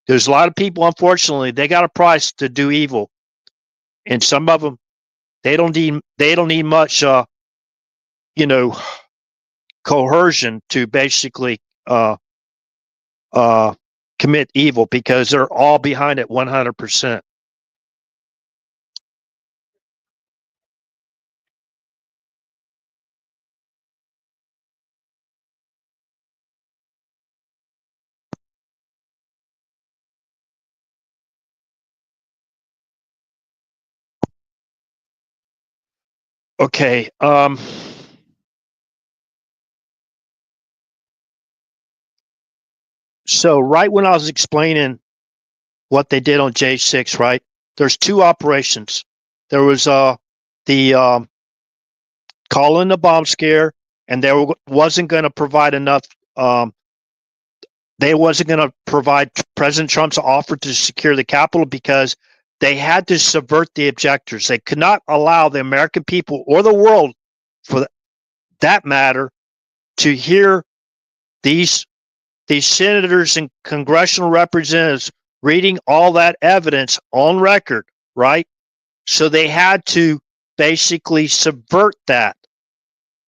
There's a lot of people, unfortunately, they got a price to do evil, and some of them they don't need much, you know, coercion to basically uh, commit evil because they're all behind it 100%. Okay. So right when I was explaining what they did on J6, right? There's two operations. There was the call in the bomb scare, and they wasn't going to provide enough. They wasn't going to provide President Trump's offer to secure the Capitol because they had to subvert the objectors. They could not allow the American people or the world, for that matter, to hear these senators and congressional representatives reading all that evidence on record, right? So they had to basically subvert that.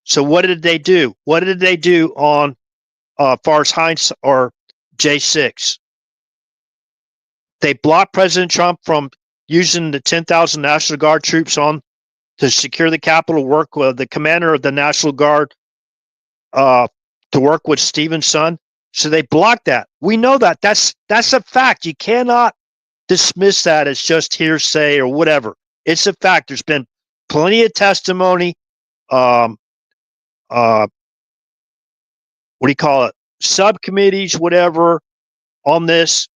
So what did they do? What did they do on Fars Heinz or J6? They blocked President Trump from using the 10,000 National Guard troops on to secure the Capitol, work with the commander of the National Guard to work with Stephen's son. So they blocked that. We know that. That's a fact. You cannot dismiss that as just hearsay or whatever. It's a fact. There's been plenty of testimony. What do you call it? Subcommittees, whatever, on this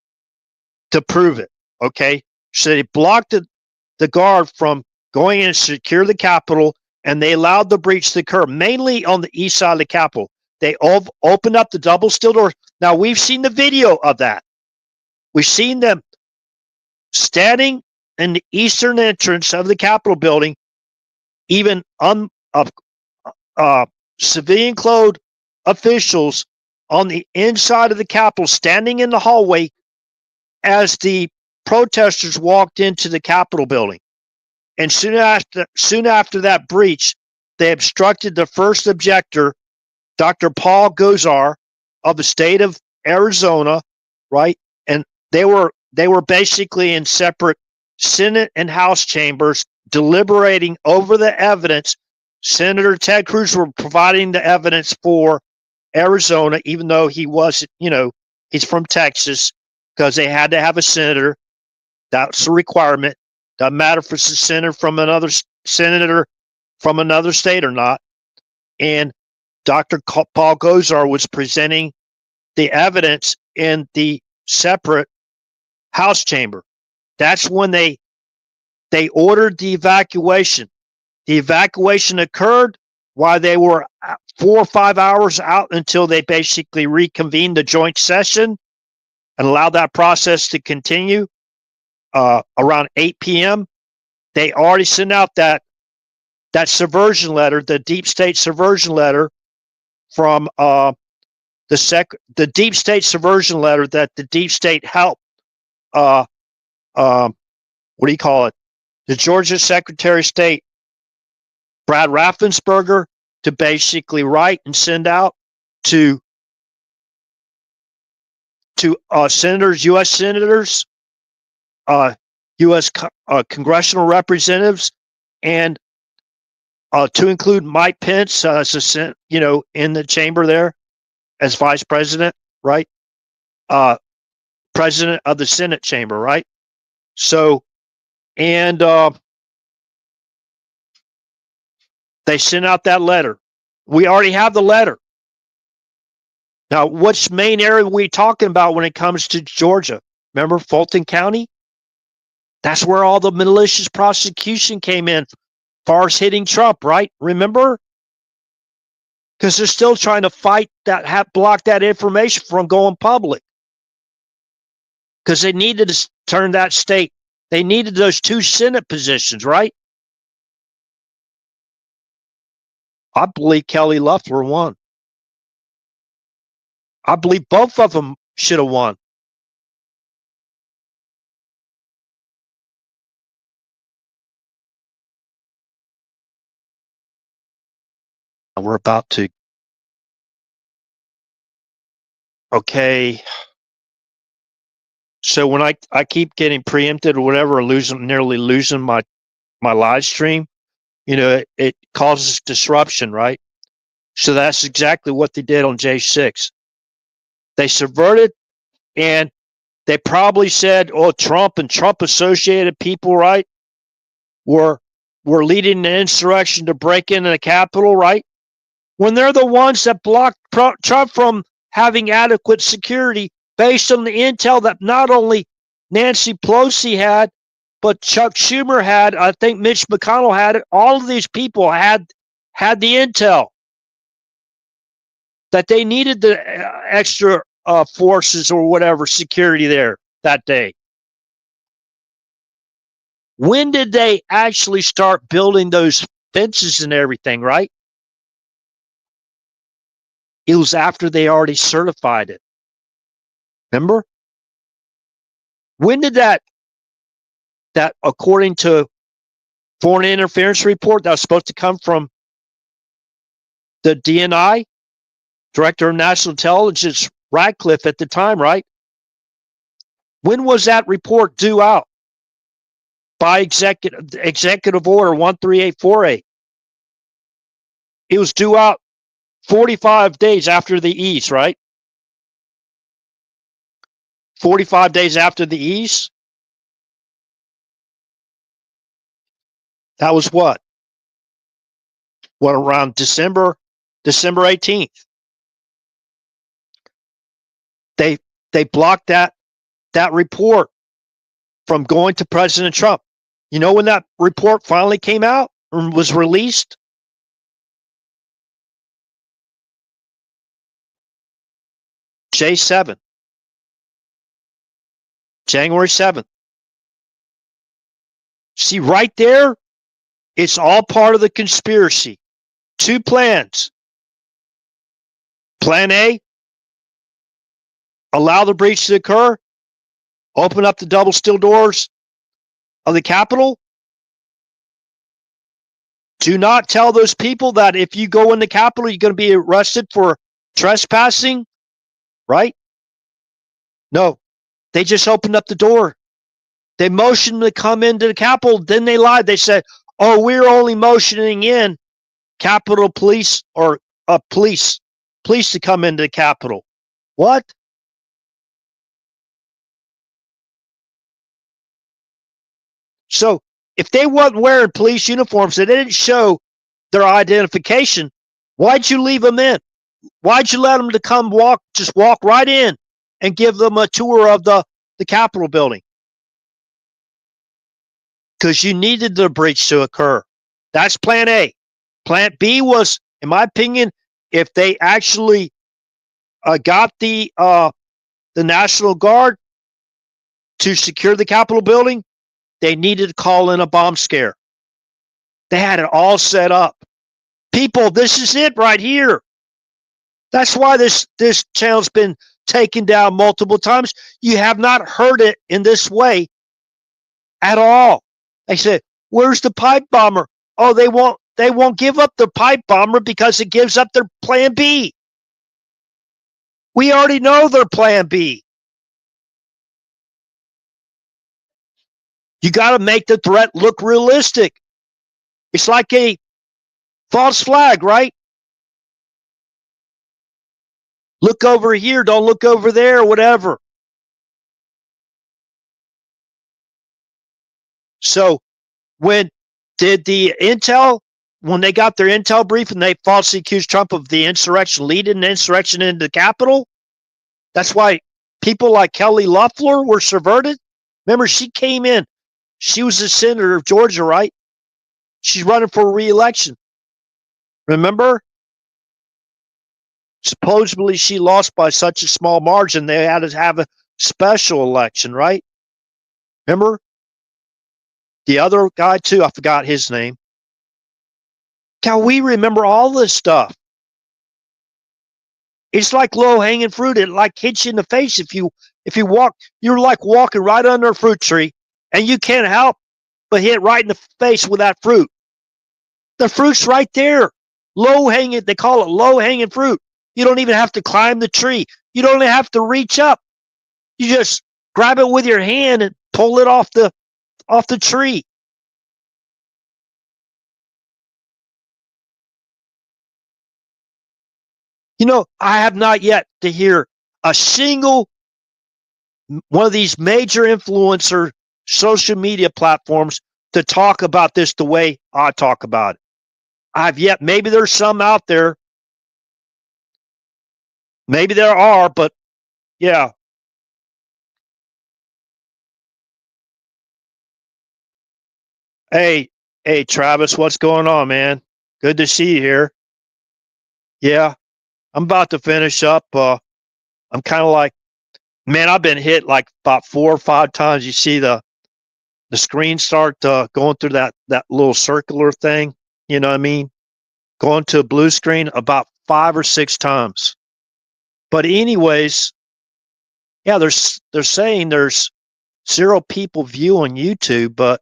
to prove it. Okay. So they blocked the guard from going in and secure the Capitol, and they allowed the breach to occur mainly on the east side of the Capitol. They opened up the double steel doors. Now, we've seen the video of that. We've seen them standing in the eastern entrance of the Capitol building, even civilian clothed officials on the inside of the Capitol standing in the hallway as the protesters walked into the Capitol building. And soon after that breach, they obstructed the first objector, Dr. Paul Gosar of the state of Arizona, right? And they were basically in separate Senate and House chambers deliberating over the evidence. Senator Ted Cruz were providing the evidence for Arizona, even though he wasn't, he's from Texas, because they had to have a senator. That's a requirement. Doesn't matter if it's a senator from another state or not. And Dr. Paul Gosar was presenting the evidence in the separate House chamber. That's when they ordered the evacuation. The evacuation occurred while they were 4 or 5 hours out until they basically reconvened the joint session and allowed that process to continue. Around 8 p.m., they already sent out that subversion letter, the deep state subversion letter from the deep state subversion letter that the deep state helped. What do you call it? The Georgia Secretary of State, Brad Raffensperger, to basically write and send out to senators, U.S. senators, U.S. congressional representatives, and to include Mike Pence as in the chamber there as vice president, right? President of the Senate chamber, right? So, and they sent out that letter. We already have the letter. Now, which main area are we talking about when it comes to Georgia? Remember Fulton County? That's where all the malicious prosecution came in, far as hitting Trump, right? Remember? Because they're still trying to fight that, block that information from going public. Because they needed to turn that state. They needed those 2 Senate positions, right? I believe Kelly Loeffler won. I believe both of them should have won. We're about to. Okay. So when I keep getting preempted or whatever, nearly losing my live stream, it causes disruption, right? So that's exactly what they did on J6. They subverted, and they probably said, "Oh, Trump and Trump associated people, right, were leading the insurrection to break into the Capitol, right?" When they're the ones that blocked Trump from having adequate security based on the intel that not only Nancy Pelosi had, but Chuck Schumer had, I think Mitch McConnell had it. All of these people had the intel that they needed the extra forces or whatever security there that day. When did they actually start building those fences and everything, right? It was after they already certified it. Remember? When did that according to foreign interference report that was supposed to come from the DNI, Director of National Intelligence, Radcliffe at the time, right? When was that report due out? By executive order 13848. It was due out 45 days after the ease, right? 45 days after the ease. That was what? What, around December 18th. They blocked that report from going to President Trump. You know when that report finally came out and was released? J7. January 7th. See, right there, it's all part of the conspiracy. Two plans. Plan A, allow the breach to occur, open up the double steel doors of the Capitol. Do not tell those people that if you go in the Capitol, you're going to be arrested for trespassing, right? No, they just opened up the door. They motioned to come into the Capitol. Then they lied. They said, "Oh, we're only motioning in Capitol Police or police to come into the Capitol." What? So if they wasn't wearing police uniforms, they didn't show their identification, why'd you leave them in? Why'd you let them to come just walk right in and give them a tour of the Capitol building? Because you needed the breach to occur. That's plan A. Plan B was, in my opinion, if they actually got the National Guard to secure the Capitol building, they needed to call in a bomb scare. They had it all set up. People, this is it right here. That's why this channel's been taken down multiple times. You have not heard it in this way at all. They said, "Where's the pipe bomber?" Oh, they won't give up the pipe bomber because it gives up their plan B. We already know their plan B. You got to make the threat look realistic. It's like a false flag, right? Look over here, don't look over there, whatever. So when did the intel, when they got their intel brief and they falsely accused Trump of the insurrection, leading the insurrection into the Capitol, that's why people like Kelly Loeffler were subverted. Remember, she came in. She was a senator of Georgia, right? She's running for re-election. Remember? Supposedly she lost by such a small margin, they had to have a special election, right? Remember? The other guy, too, I forgot his name. Can we remember all this stuff? It's like low hanging fruit. It like hits you in the face if you walk. You're like walking right under a fruit tree, and you can't help but hit right in the face with that fruit. The fruit's right there. Low hanging. They call it low hanging fruit. You don't even have to climb the tree. You don't even have to reach up. You just grab it with your hand and pull it off the tree. You know, I have not yet to hear a single one of these major influencer social media platforms to talk about this the way I talk about it. I've yet, maybe there's some out there. Maybe there are, but yeah. Hey, hey, Travis, what's going on, man? Good to see you here. Yeah, I'm about to finish up. I'm kind of like, man, I've been hit like about 4 or 5 times. You see the screen start going through that little circular thing. You know what I mean? Going to a blue screen about 5 or 6 times. But anyways, yeah, they're saying there's 0 people viewing YouTube, but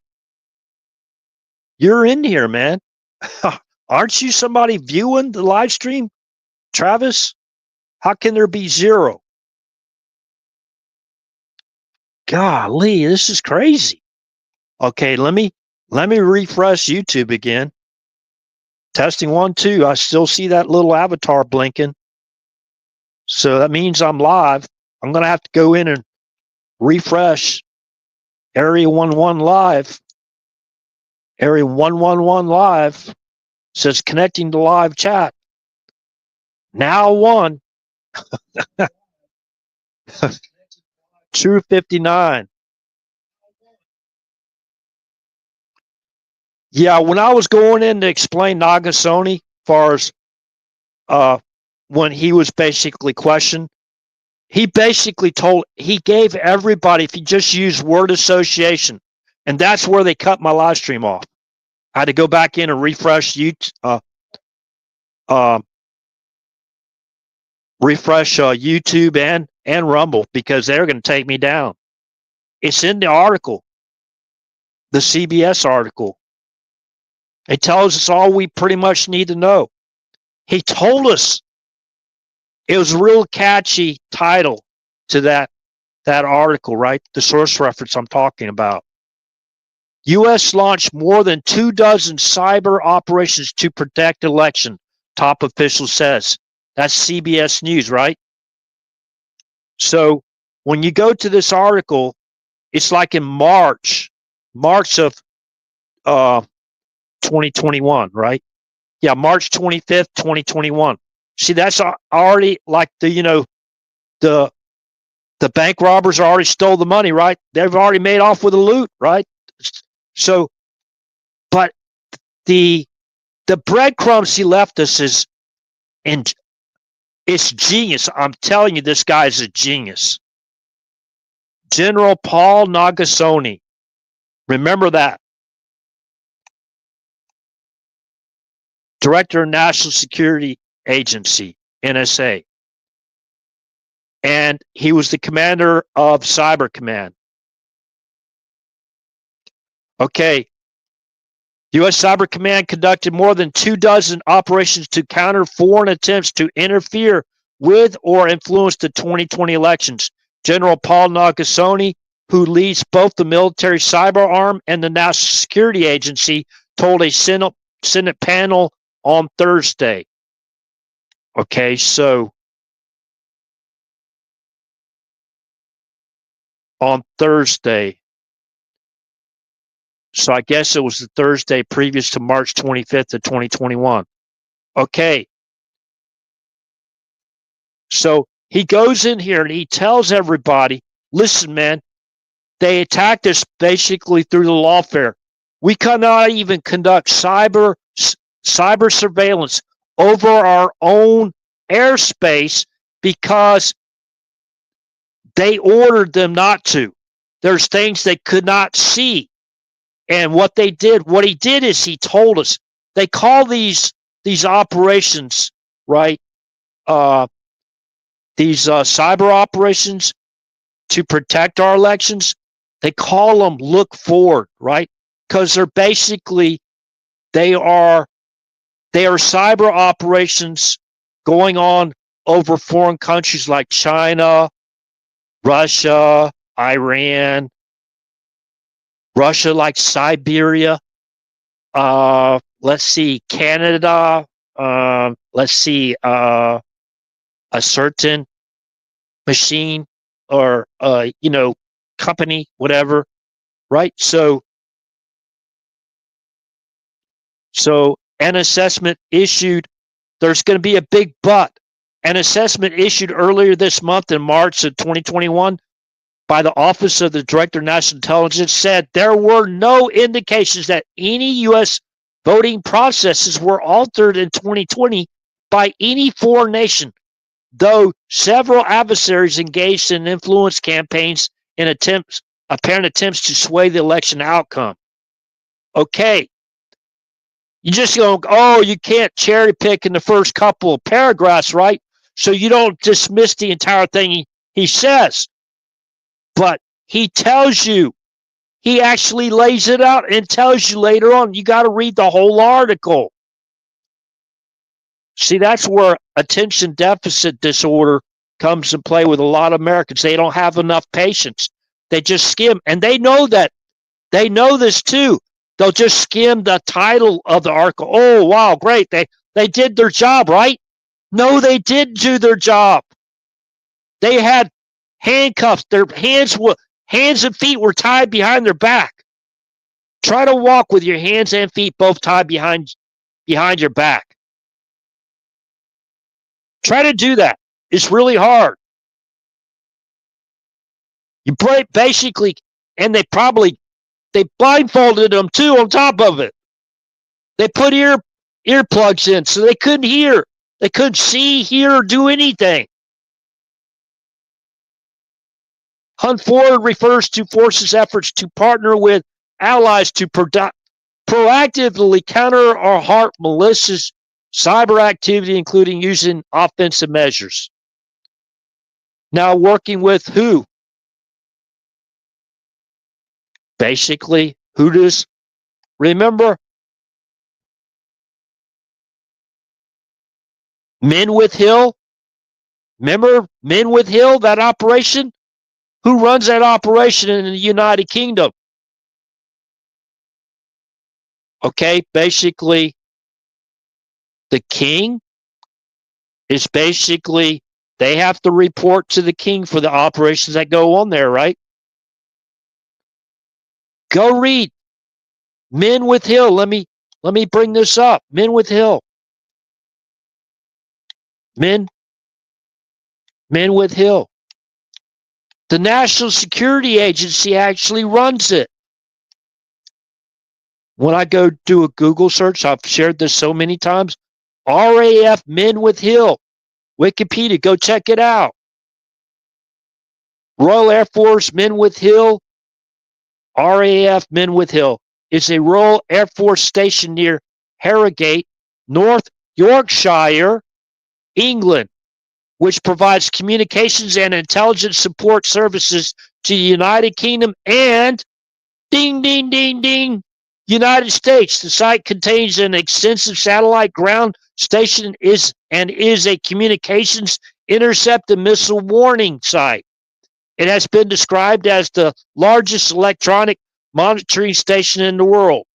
you're in here, man. Aren't you somebody viewing the live stream, Travis? How can there be 0? Golly, this is crazy. Okay, let me refresh YouTube again. Testing 1, 2. I still see that little avatar blinking. So that means I'm live. I'm gonna have to go in and refresh Area 11 live. Area 111 live says connecting to live chat. Now 1. True 59. Yeah, when I was going in to explain Nagasone, as far as when he was basically questioned, he basically he gave everybody, if you just use word association, and that's where they cut my live stream off. I had to go back in and refresh YouTube and Rumble because they're going to take me down. It's in the article, the CBS article. It tells us all we pretty much need to know. He told us. It was a real catchy title to that article, right? The source reference I'm talking about. U.S. launched more than 24 cyber operations to protect election, top official says. That's CBS News, right? So when you go to this article, it's like in March of 2021, right? Yeah, March 25th, 2021. See, that's already like the bank robbers already stole the money, right? They've already made off with the loot, right? So, but the breadcrumbs he left us is, and it's genius. I'm telling you, this guy is a genius. General Paul Nagasone. Remember that. Director of National Security Agency, NSA. And he was the commander of Cyber Command. Okay. U.S. Cyber Command conducted more than 24 operations to counter foreign attempts to interfere with or influence the 2020 elections. General Paul Nagasone, who leads both the military cyber arm and the National Security Agency, told a Senate panel on Thursday. Okay, so on Thursday. So I guess it was the Thursday previous to March 25th of 2021. Okay. So he goes in here and he tells everybody, listen, man, they attacked us basically through the lawfare. We cannot even conduct cyber surveillance over our own airspace because they ordered them not to. There's things they could not see. And what he did is he told us, they call these operations, right? these cyber operations to protect our elections, they call them look forward, right? Because they're basically, they are cyber operations going on over foreign countries like China, Russia, Iran, Russia like Siberia, let's see, Canada, let's see, a certain machine or, company, whatever, right? So an assessment issued, there's going to be a big but. An assessment issued earlier this month in March of 2021 by the Office of the Director of National Intelligence said there were no indications that any U.S. voting processes were altered in 2020 by any foreign nation, though several adversaries engaged in influence campaigns in apparent attempts to sway the election outcome. Okay. You just go, oh, you can't cherry pick in the first couple of paragraphs, right? So you don't dismiss the entire thing he says. But he tells you, he actually lays it out and tells you later on, you got to read the whole article. See, that's where attention deficit disorder comes to play with a lot of Americans. They don't have enough patience. They just skim, and they know that. They know this too. They'll just skim the title of the article. Oh, wow, great. They did their job, right? No, they didn't do their job. They had handcuffs. Their hands and feet were tied behind their back. Try to walk with your hands and feet both tied behind your back. Try to do that. It's really hard. You basically, and they blindfolded them too on top of it. They put earplugs in so they couldn't hear. They couldn't see, hear, or do anything. Hunt Forward refers to forces' efforts to partner with allies to proactively counter or halt malicious cyber activity, including using offensive measures. Now, working with who? Basically, who does? Remember, Men with Hill? Remember Men with Hill, that operation? Who runs that operation in the United Kingdom? Okay, basically, the king is basically, they have to report to the king for the operations that go on there, right? Go read Men with Hill. Let me bring this up. Men with Hill. Men with Hill. The National Security Agency actually runs it. When I go do a Google search, I've shared this so many times, RAF Men with Hill. Wikipedia, go check it out. Royal Air Force Men with Hill. RAF Men with Hill is a Royal Air Force station near Harrogate, North Yorkshire, England, which provides communications and intelligence support services to the United Kingdom and ding, ding, ding, ding, United States. The site contains an extensive satellite ground station is a communications intercept and missile warning site. It has been described as the largest electronic monitoring station in the world.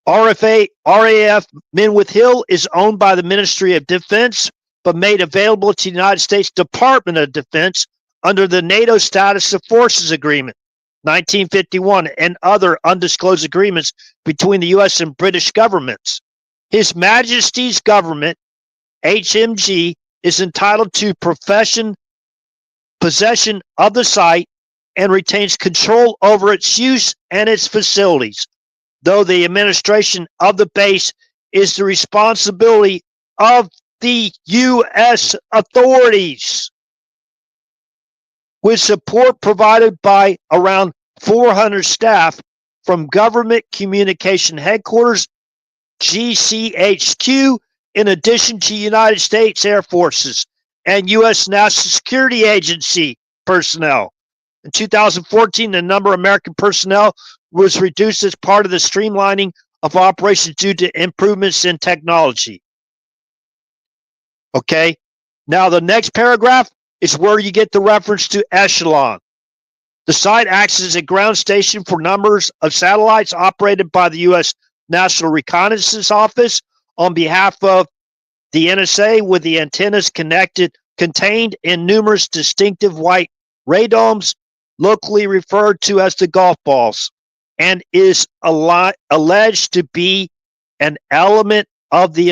RAF Men with Hill is owned by the Ministry of Defense, but made available to the United States Department of Defense under the NATO Status of Forces Agreement, 1951, and other undisclosed agreements between the U.S. and British governments. His Majesty's government, HMG, is entitled to possession of the site and retains control over its use and its facilities, though the administration of the base is the responsibility of the U.S. authorities, with support provided by around 400 staff from Government Communication Headquarters, GCHQ, in addition to United States Air Forces and U.S. National Security Agency personnel. In 2014, the number of American personnel was reduced as part of the streamlining of operations due to improvements in technology. Okay, now the next paragraph is where you get the reference to Echelon. The site acts as a ground station for numbers of satellites operated by the U.S. National Reconnaissance Office on behalf of the NSA, with the antennas contained in numerous distinctive white radomes, locally referred to as the golf balls, and is alleged to be an element of the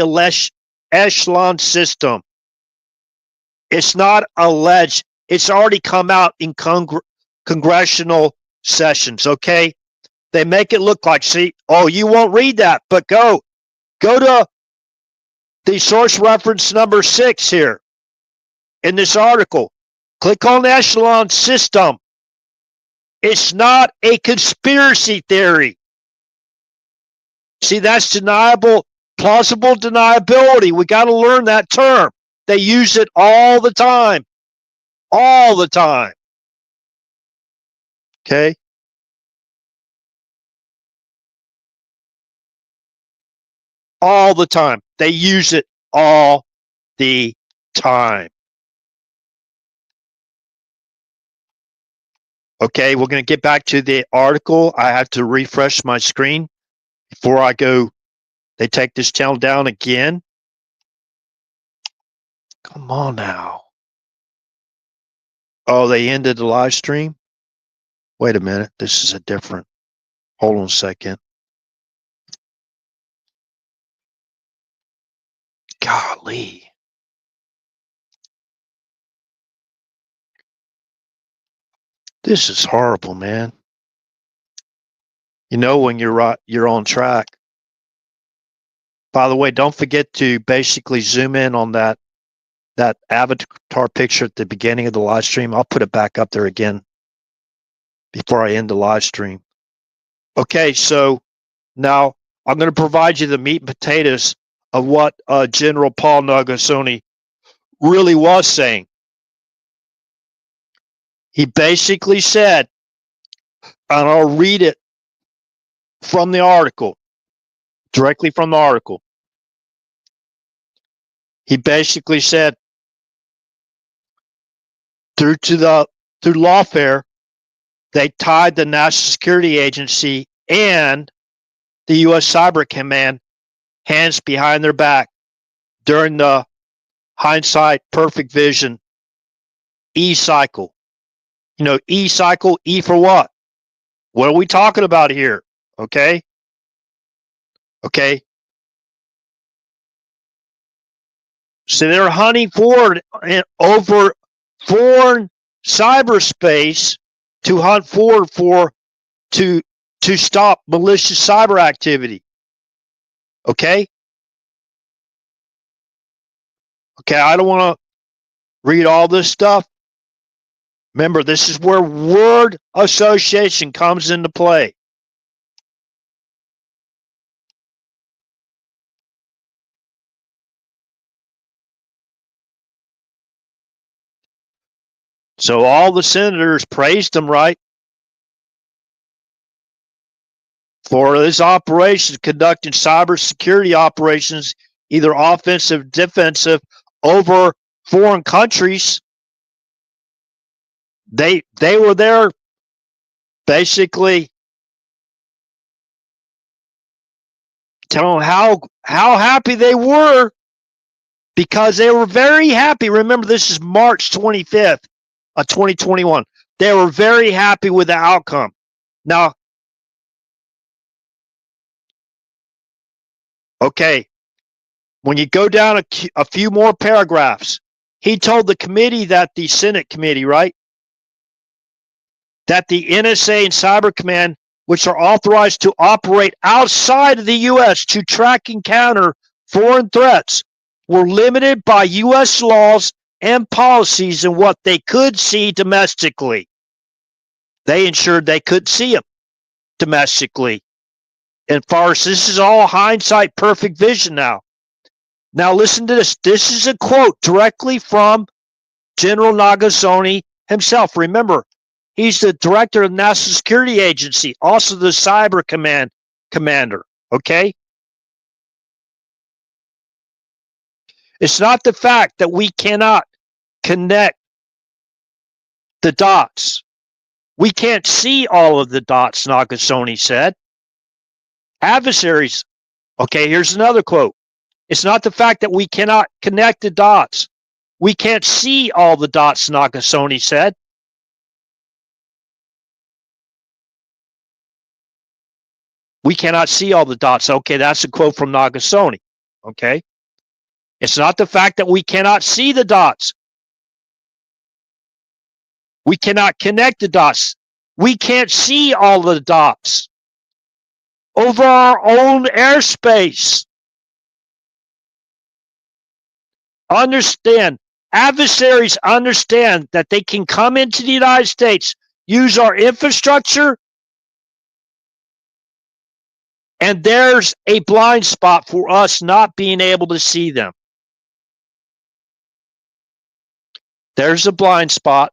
Echelon system. It's not alleged. It's already come out in congressional sessions, okay? They make it look like, see, oh, you won't read that, but go to the source reference number 6 here in this article. Click on the Echelon system. It's not a conspiracy theory. See, that's plausible deniability. We got to learn that term. They use it all the time. All the time. Okay? All the time. They use it all the time. Okay, we're going to get back to the article. I have to refresh my screen before I go. They take this channel down again. Come on now. Oh, they ended the live stream? Wait a minute. This is a different. Hold on a second. Golly. This is horrible, man. You know when you're on track. By the way, don't forget to basically zoom in on that avatar picture at the beginning of the live stream. I'll put it back up there again before I end the live stream. Okay, so now I'm going to provide you the meat and potatoes of what General Paul Nagasone really was saying. He basically said, and I'll read it from the article, directly from the article. He basically said, through lawfare, they tied the National Security Agency and the U.S. Cyber Command hands behind their back during the hindsight perfect vision E-cycle. You know, E-cycle, E for what? What are we talking about here? Okay? Okay. So they're hunting forward over foreign cyberspace to hunt forward to stop malicious cyber activity. Okay? Okay, I don't want to read all this stuff. Remember, this is where word association comes into play. So all the senators praised him, right? For his operations, conducting cybersecurity operations, either offensive, defensive, over foreign countries. They were there basically telling how happy they were, because they were very happy. Remember, this is March 25th of 2021. They were very happy with the outcome. Now, okay, when you go down a few more paragraphs, he told the committee, that the Senate committee, right, that the NSA and Cyber Command, which are authorized to operate outside of the U.S. to track and counter foreign threats, were limited by U.S. laws and policies in what they could see domestically. They ensured they couldn't see them domestically. And far as this is all hindsight perfect vision now. Now listen to this. This is a quote directly from General Nagasone himself. Remember, he's the director of the National Security Agency, also the Cyber Commander. Okay? It's not the fact that we cannot connect the dots. We can't see all of the dots, Nagasone said. Adversaries. Okay, here's another quote. It's not the fact that we cannot connect the dots. We can't see all the dots, Nagasone said. We cannot see all the dots. Okay, that's a quote from Nagasone. Okay. It's not the fact that we cannot see the dots. We cannot connect the dots. We can't see all the dots over our own airspace. Understand, adversaries understand that they can come into the United States, use our infrastructure, and there's a blind spot for us not being able to see them. There's a blind spot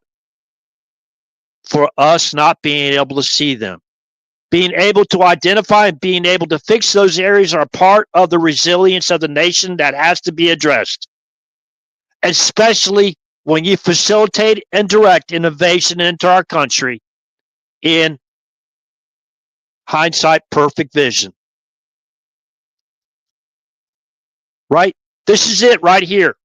for us not being able to see them. Being able to identify and being able to fix those areas are part of the resilience of the nation that has to be addressed. Especially when you facilitate and direct innovation into our country in hindsight, perfect vision. Right? This is it right here.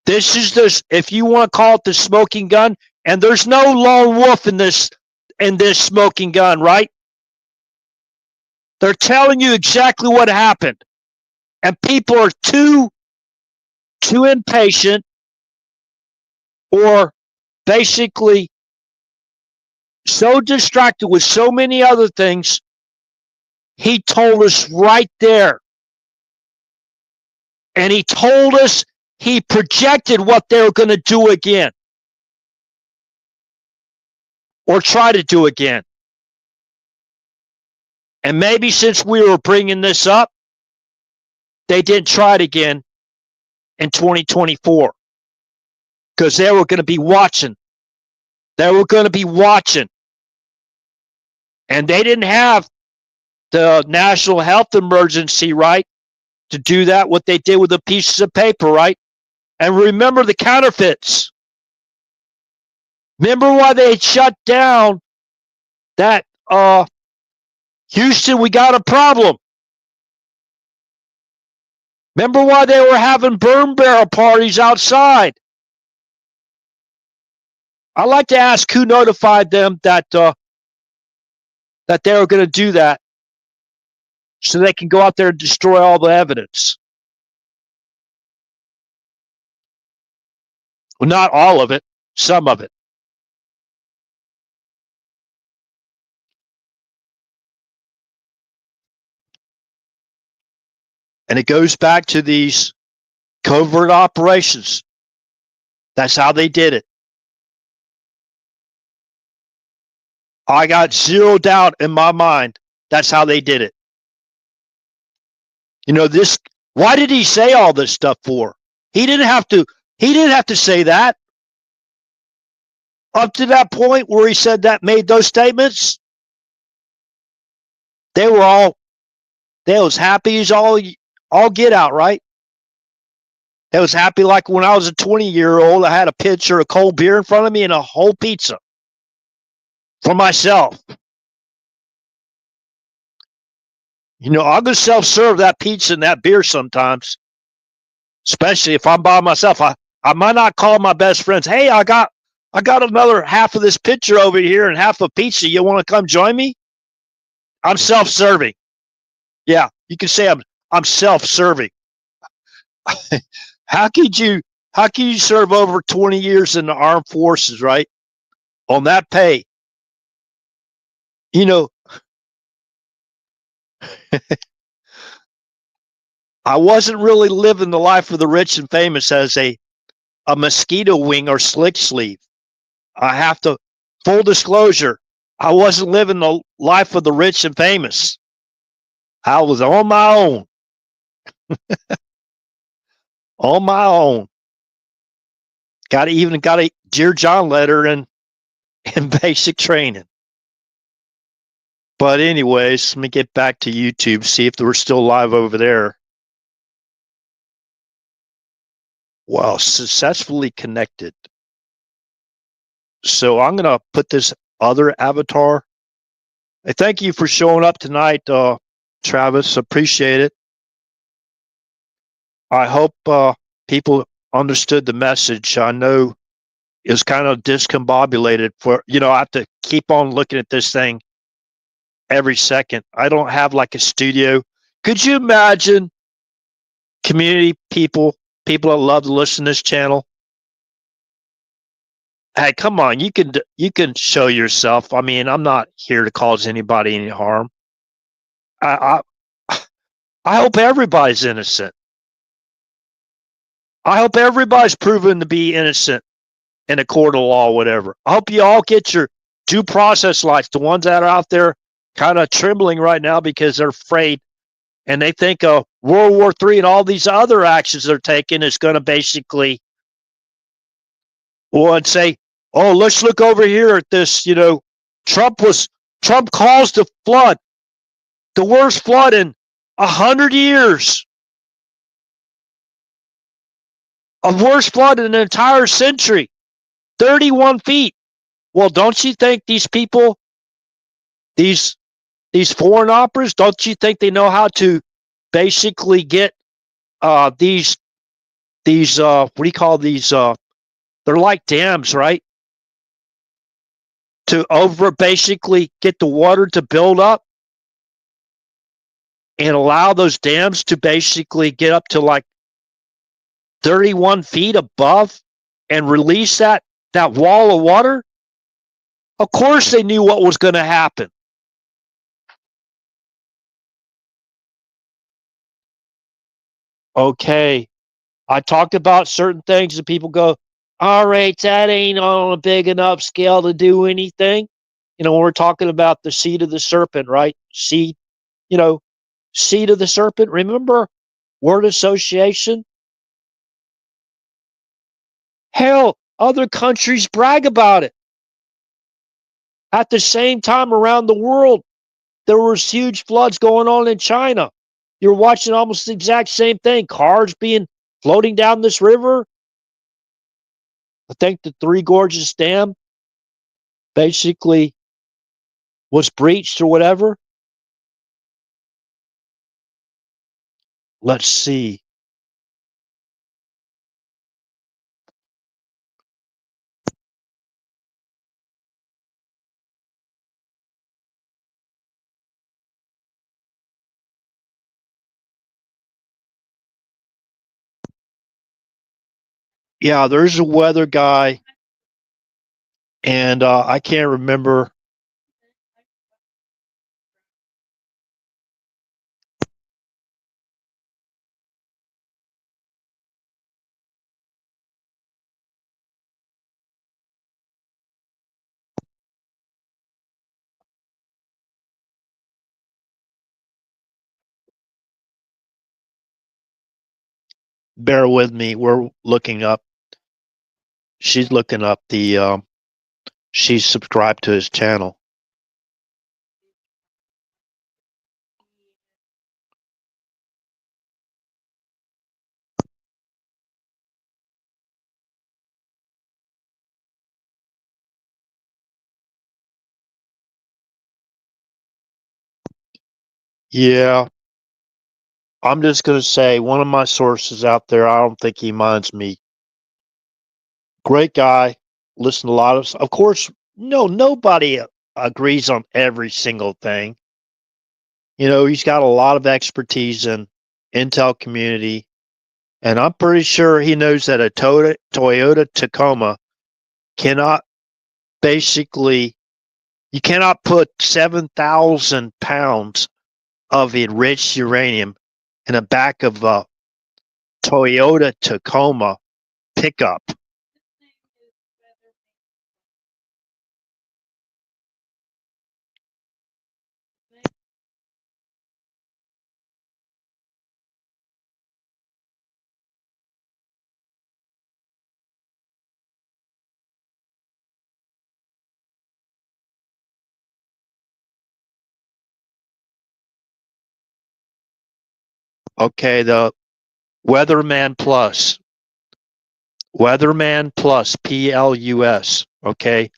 This is this, if you want to call it the smoking gun, and there's no lone wolf in this smoking gun, right? They're telling you exactly what happened. And people are too impatient or basically so distracted with so many other things. He told us right there. And he told us, he projected what they were going to do again. Or try to do again. And maybe since we were bringing this up, they didn't try it again in 2024. Because they were going to be watching. They were going to be watching. And they didn't have the national health emergency, right? To do that, what they did with the pieces of paper, right? And remember the counterfeits. Remember why they shut down that Houston, we got a problem. Remember why they were having burn barrel parties outside? I'd like to ask who notified them that they were going to do that so they can go out there and destroy all the evidence. Well, not all of it, some of it. And it goes back to these covert operations. That's how they did it. I got zero doubt in my mind that's how they did it. You know, this, why did he say all this stuff for? He didn't have to say that. Up to that point where he said that, made those statements, they was happy as all get out, right? They was happy like when I was a 20-year-old, I had a pitcher of cold beer in front of me and a whole pizza for myself. You know, I'm going to self-serve that pizza and that beer sometimes, especially if I'm by myself. I might not call my best friends, hey, I got another half of this pitcher over here and half a pizza. You want to come join me? I'm self-serving. Yeah, you can say I'm self-serving. How could you serve over 20 years in the armed forces, right? On that pay. You know, I wasn't really living the life of the rich and famous as a mosquito wing or slick sleeve. I have to, full disclosure, I wasn't living the life of the rich and famous. I was on my own. On my own. Got a Dear John letter in basic training. But anyways, let me get back to YouTube, see if we're still live over there. Well, successfully connected. So I'm going to put this other avatar. Hey, thank you for showing up tonight, Travis. Appreciate it. I hope people understood the message. I know it's kind of discombobulated I have to keep on looking at this thing every second. I don't have like a studio. Could you imagine community people that love to listen to this channel? Hey, come on, you can show yourself. I mean, I'm not here to cause anybody any harm. I I hope everybody's innocent. I hope everybody's proven to be innocent in a court of law, whatever. I hope you all get your due process rights. The ones that are out there kind of trembling right now because they're afraid and they think World War III and all these other actions they're taking is going to basically, well, and say, oh, let's look over here at this. Trump caused the flood, the worst flood in 100 years, a worst flood in an entire century, 31 feet. Well, don't you think these people, these foreign operas, don't you think they know how to basically get these what do you call these? They're like dams, right? To basically get the water to build up and allow those dams to basically get up to like 31 feet above and release that wall of water. Of course they knew what was going to happen. Okay, I talked about certain things and people go, all right, that ain't on a big enough scale to do anything. When we're talking about the seed of the serpent, right? Seed, seed of the serpent. Remember word association? Hell, other countries brag about it. At the same time around the world, there was huge floods going on in China. You're watching almost the exact same thing. Cars being floating down this river. I think the Three Gorges Dam basically was breached or whatever. Let's see. Yeah, there's a weather guy, and I can't remember. Bear with me. We're looking up. She's looking up the. She's subscribed to his channel. Yeah, I'm just gonna say one of my sources out there. I don't think he minds me. Great guy. Listen to a lot of. Of course, no, nobody agrees on every single thing. He's got a lot of expertise in Intel community, and I'm pretty sure he knows that a Toyota Tacoma cannot basically. You cannot put 7,000 pounds of enriched uranium in the back of a Toyota Tacoma pickup. Okay, the Weatherman Plus. Weatherman Plus, PLUS. Okay.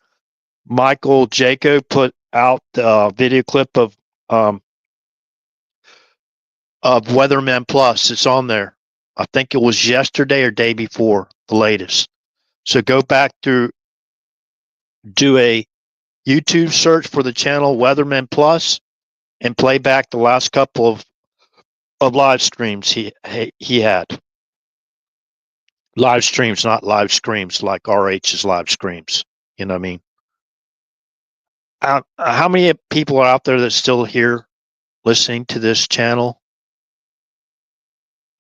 Michael Jaco put out the video clip of Weatherman Plus. It's on there. I think it was yesterday or day before, the latest. So go back to do a YouTube search for the channel Weatherman Plus and play back the last couple of live streams he had. Live streams, not live screams like RH's live screams. You know what I mean? How many people are out there that still here listening to this channel?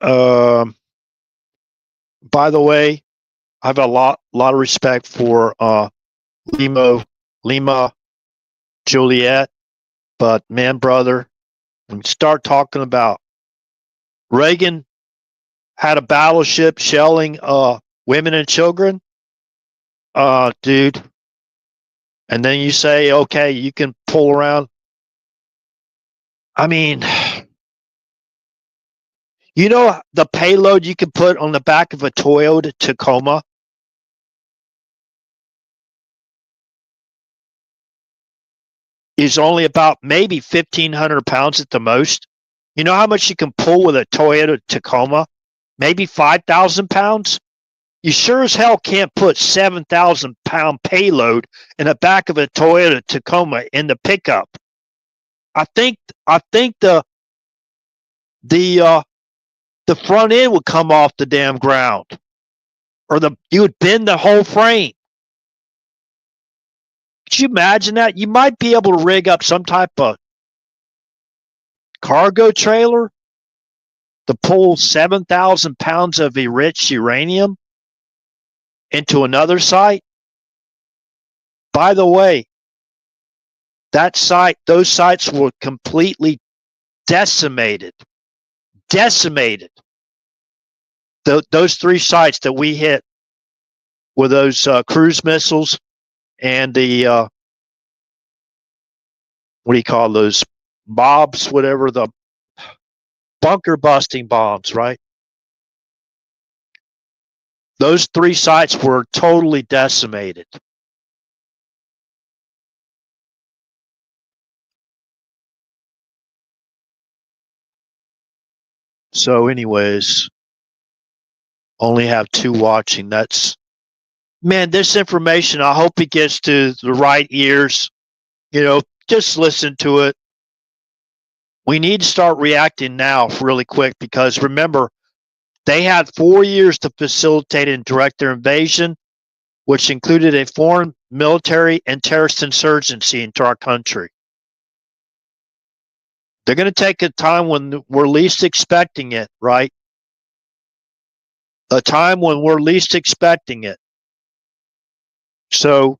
By the way, I have a lot of respect for Lima Juliet, but man, brother, when you start talking about Reagan had a battleship shelling women and children, dude, and then you say, okay, you can pull around. I mean, you know the payload you can put on the back of a Toyota Tacoma? Is only about maybe 1,500 pounds at the most. You know how much you can pull with a Toyota Tacoma? Maybe 5,000 pounds? You sure as hell can't put 7,000 pound payload in the back of a Toyota Tacoma in the pickup. I think the the front end would come off the damn ground, or you would bend the whole frame. Could you imagine that? You might be able to rig up some type of cargo trailer to pull 7,000 pounds of enriched uranium into another site. By the way, those sites were completely decimated. Decimated. Those three sites that we hit with those cruise missiles and the what do you call those bobs, whatever, the bunker busting bombs, right? Those three sites were totally decimated. So, anyways, only have two watching. That's, man, this information, I hope it gets to the right ears. You know, just listen to it. We need to start reacting now really quick because remember, they had 4 years to facilitate and direct their invasion, which included a foreign military and terrorist insurgency into our country. They're going to take a time when we're least expecting it, right? A time when we're least expecting it. So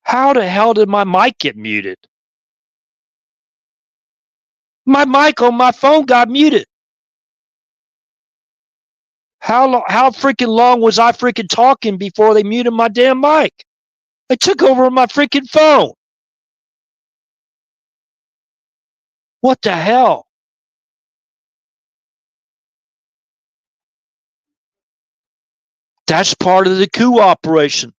How the hell did my mic get muted? My mic on my phone got muted. How freaking long was I freaking talking before they muted my damn mic? They took over my freaking phone. What the hell? That's part of the coup operation.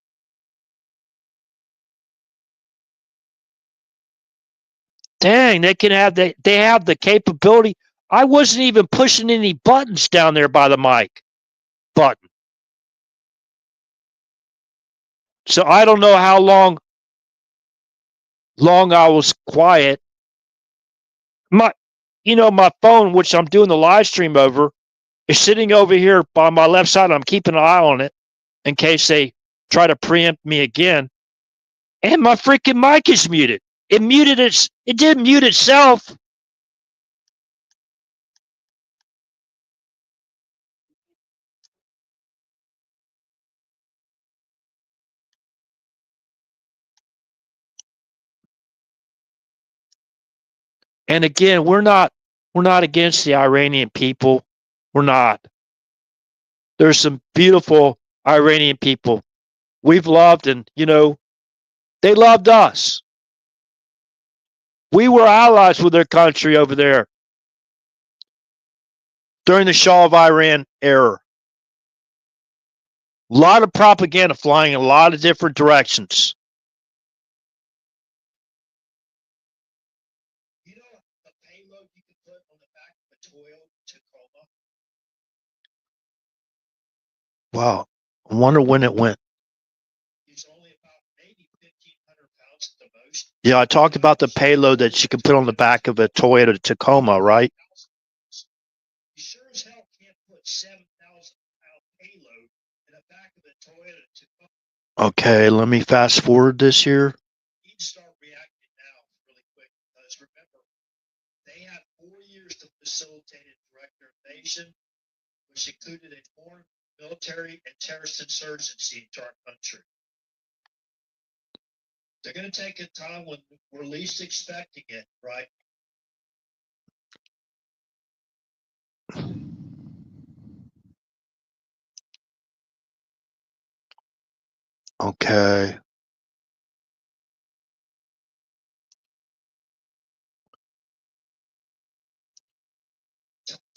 Dang, they have the capability. I wasn't even pushing any buttons down there by the mic button. So I don't know how long I was quiet. My phone, which I'm doing the live stream over, is sitting over here by my left side. I'm keeping an eye on it in case they try to preempt me again. And my freaking mic is muted. It muted it. It didn't mute itself. And again, we're not against the Iranian people. We're not. There's some beautiful Iranian people we've loved, and they loved us. We were allies with their country over there during the Shah of Iran era. A lot of propaganda flying in a lot of different directions. You know the payload you can put on the back of a Toyota Tacoma? Wow. I wonder when it went. It's only about maybe 1,500 pounds at the most. Yeah, I talked about the payload that you can put on the back of a Toyota Tacoma, right? You sure as hell can't put 7,000-pound payload in the back of a Toyota Tacoma. Okay, let me fast forward this here. You can start reacting now really quick because remember, they had 4 years to facilitate a direct invasion, which included a foreign military and terrorist insurgency into our country. They're going to take a time when we're least expecting it, right? Okay.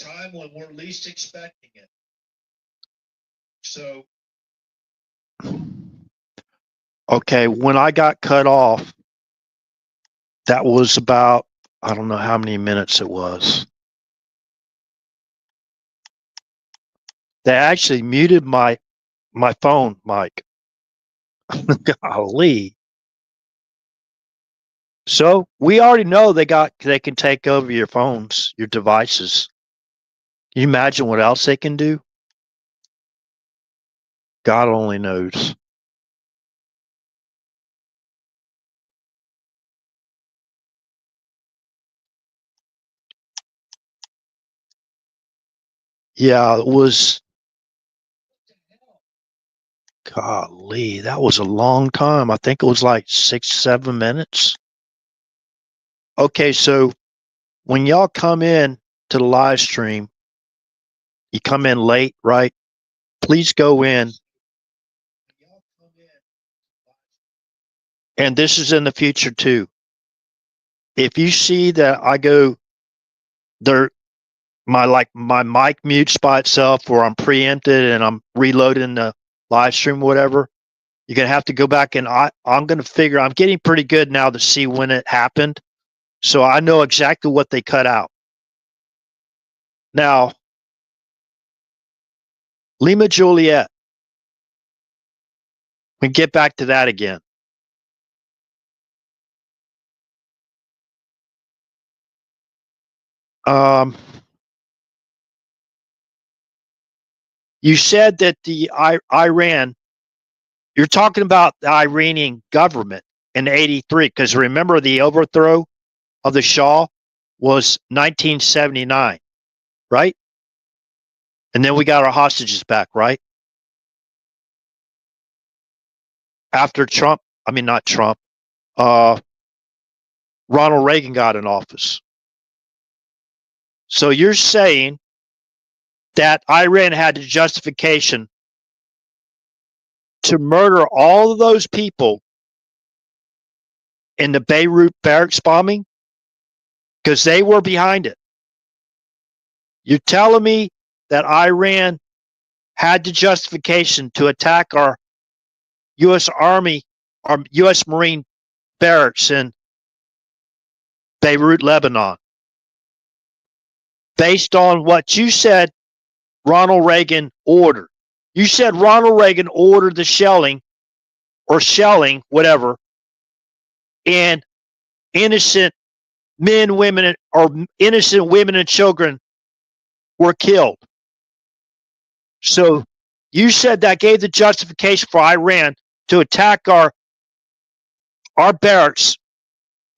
Time when we're least expecting it. So, okay, when I got cut off, that was about, I don't know how many minutes it was. They actually muted my phone mic. Golly. So we already know they can take over your phones, your devices. Can you imagine what else they can do? God only knows. Yeah, it was. Golly, that was a long time. I think it was like 6, 7 minutes. Okay, so when y'all come in to the live stream, you come in late, right? Please go in. And this is in the future too. If you see that I go there, my mic mutes by itself, or I'm preempted and I'm reloading the live stream, whatever, you're gonna have to go back and I'm gonna figure. I'm getting pretty good now to see when it happened, so I know exactly what they cut out. Now, Lima Juliet. We get back to that again. You said that the Iran. You're talking about the Iranian government in '83, because remember the overthrow of the Shah was 1979, right? And then we got our hostages back, right? After Trump, I mean, not Trump, uh, Ronald Reagan got in office. So you're saying that Iran had the justification to murder all of those people in the Beirut barracks bombing because they were behind it. You're telling me that Iran had the justification to attack our U.S. Army, our U.S. Marine barracks in Beirut, Lebanon, based on what you said Ronald Reagan ordered. You said Ronald Reagan ordered the shelling, whatever, and innocent men, women, or innocent women and children were killed. So you said that gave the justification for Iran to attack our barracks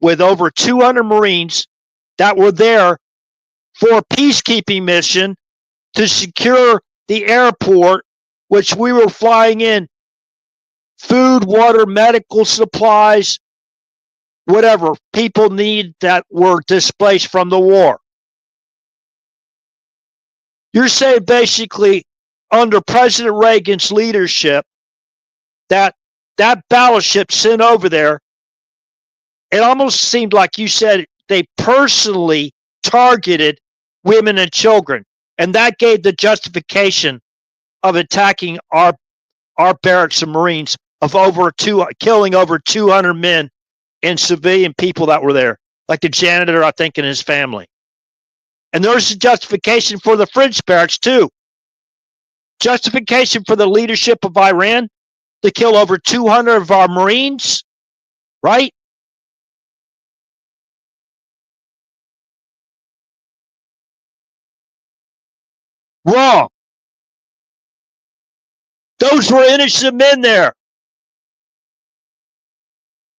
with over 200 Marines that were there for a peacekeeping mission to secure the airport, which we were flying in food, water, medical supplies, whatever people need that were displaced from the war. You're saying basically under President Reagan's leadership that battleship sent over there, it almost seemed like you said they personally targeted women and children, and that gave the justification of attacking our barracks and Marines of killing over 200 men and civilian people that were there, like the janitor, I think, and his family. And there's a justification for the French barracks too. Justification for the leadership of Iran to kill over 200 of our Marines, right? Wrong. Those were innocent men there.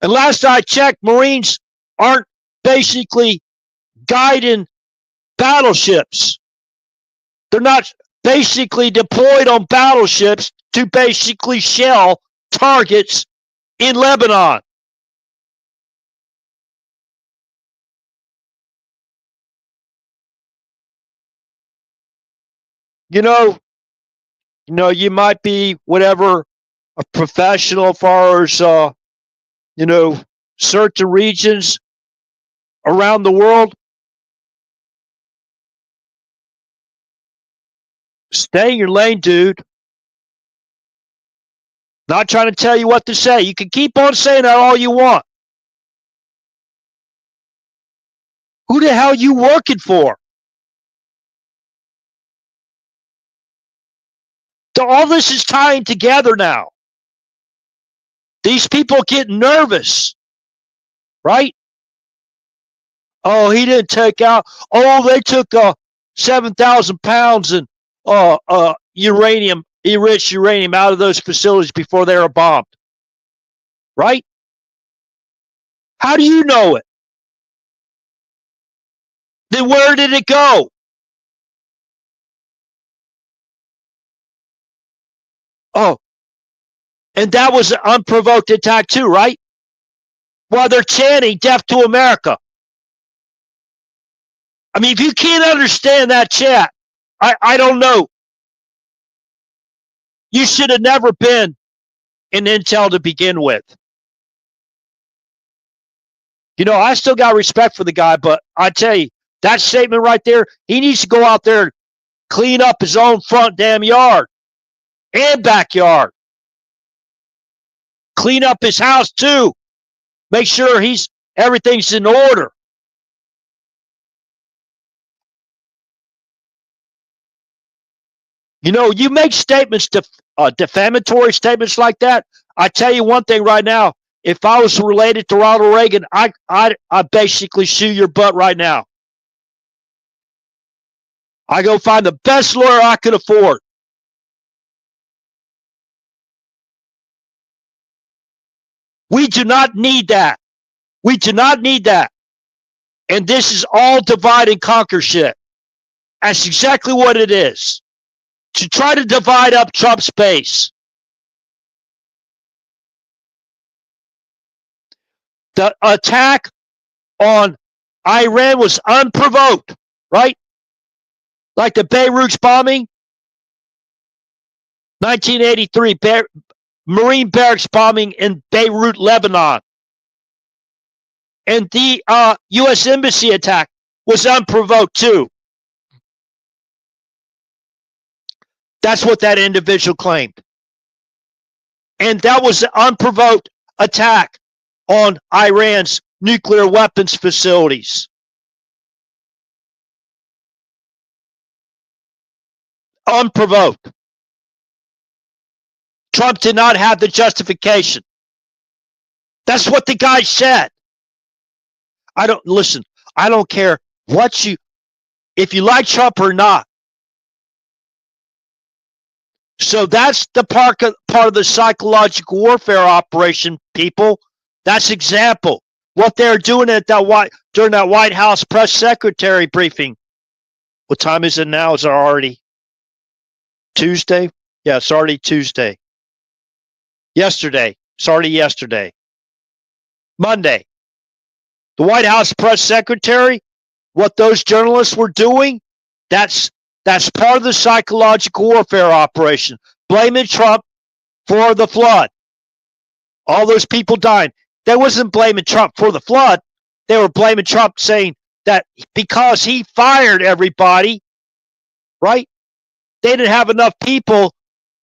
And last I checked, Marines aren't basically guiding battleships. They're not basically deployed on battleships to basically shell targets in Lebanon. You know, you might be whatever a professional as far as certain regions around the world. Stay in your lane, dude. Not trying to tell you what to say. You can keep on saying that all you want. Who the hell are you working for? All this is tying together now. These people get nervous, right? Oh, he didn't take out. Oh, they took 7,000 pounds in uranium, enriched uranium out of those facilities before they were bombed, right? How do you know it? Then where did it go? Oh, and that was an unprovoked attack too, right? While they're chanting "Death to America." I mean, if you can't understand that chat, I don't know. You should have never been in Intel to begin with. I still got respect for the guy, but I tell you, that statement right there, he needs to go out there and clean up his own front damn yard and backyard. Clean up his house too. Make sure everything's in order. You make statements, defamatory statements like that. I tell you one thing right now. If I was related to Ronald Reagan, I basically sue your butt right now. I go find the best lawyer I could afford. We do not need that. We do not need that. And this is all divide and conquer shit. That's exactly what it is. To try to divide up Trump's base. The attack on Iran was unprovoked, right? Like the Beirut bombing, 1983, Marine barracks bombing in Beirut, Lebanon. And the U.S. Embassy attack was unprovoked too. That's what that individual claimed. And that was an unprovoked attack on Iran's nuclear weapons facilities. Unprovoked. Trump did not have the justification. That's what the guy said. I don't care if you like Trump or not. So that's the part of the psychological warfare operation, people. That's example. What they're doing during that White House press secretary briefing. What time is it now? Is it already Tuesday? Yeah, it's already Tuesday. Yesterday. It's already yesterday. Monday. The White House press secretary, what those journalists were doing, that's part of the psychological warfare operation. Blaming Trump for the flood. All those people dying. They wasn't blaming Trump for the flood. They were blaming Trump, saying that because he fired everybody, right? They didn't have enough people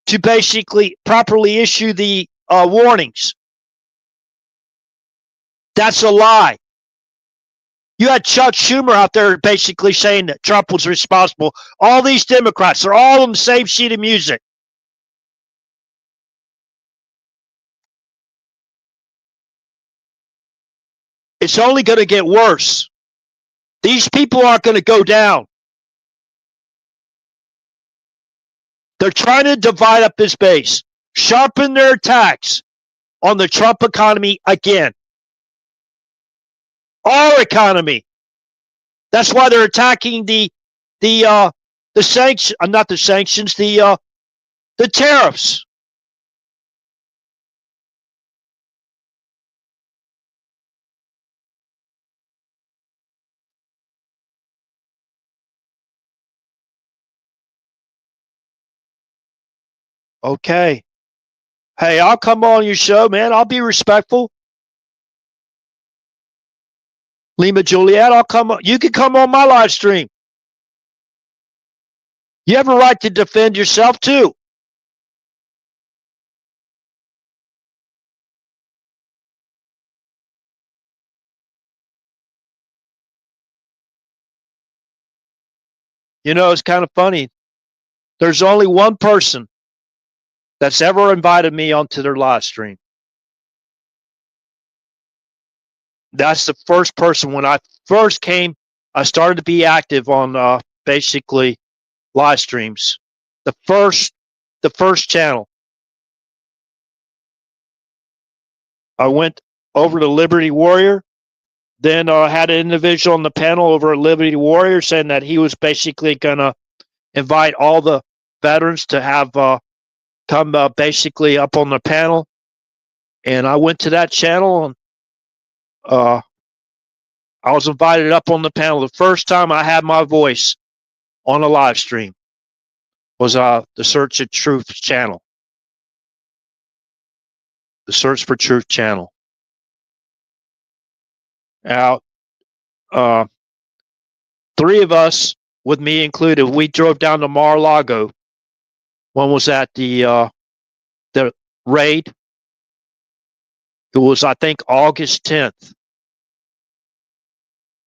to basically properly issue the warnings. That's a lie. You had Chuck Schumer out there basically saying that Trump was responsible. All these Democrats, they're all on the same sheet of music. It's only going to get worse. These people aren't going to go down. They're trying to divide up his base, sharpen their attacks on the Trump economy again. Our economy. That's why they're attacking the sanctions, not the sanctions, the tariffs. Okay. Hey, I'll come on your show, man. I'll be respectful. Lima Juliet, I'll come on. You can come on my live stream. You have a right to defend yourself too. You know, it's kind of funny. There's only one person that's ever invited me onto their live stream. That's the first person. When I first came, I started to be active on basically live streams. The first channel. I went over to Liberty Warrior. Then I had an individual on the panel over at Liberty Warrior saying that he was basically going to invite all the veterans to have come basically up on the panel. And I went to that channel and I was invited up on the panel. The first time I had my voice on a live stream was the Search of Truth channel. The Search for Truth channel. Now, three of us, with me included, we drove down to Mar-a-Lago. One was at the raid. It was, I think, August 10th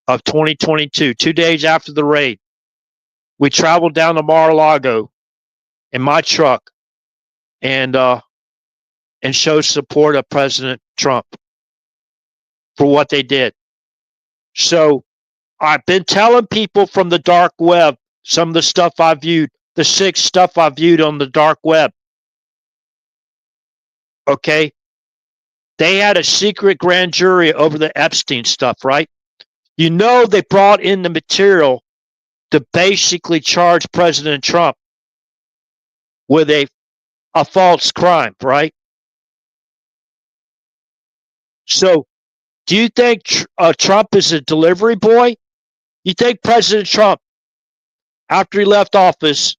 of 2022, 2 days after the raid. We traveled down to Mar-a-Lago in my truck and showed support of President Trump for what they did. So I've been telling people from the dark web some of the stuff I viewed, the sick stuff I viewed on the dark web. Okay? They had a secret grand jury over the Epstein stuff, right? You know, they brought in the material to basically charge President Trump with a false crime, right? So Do you think Trump is a delivery boy? You think President Trump, after he left office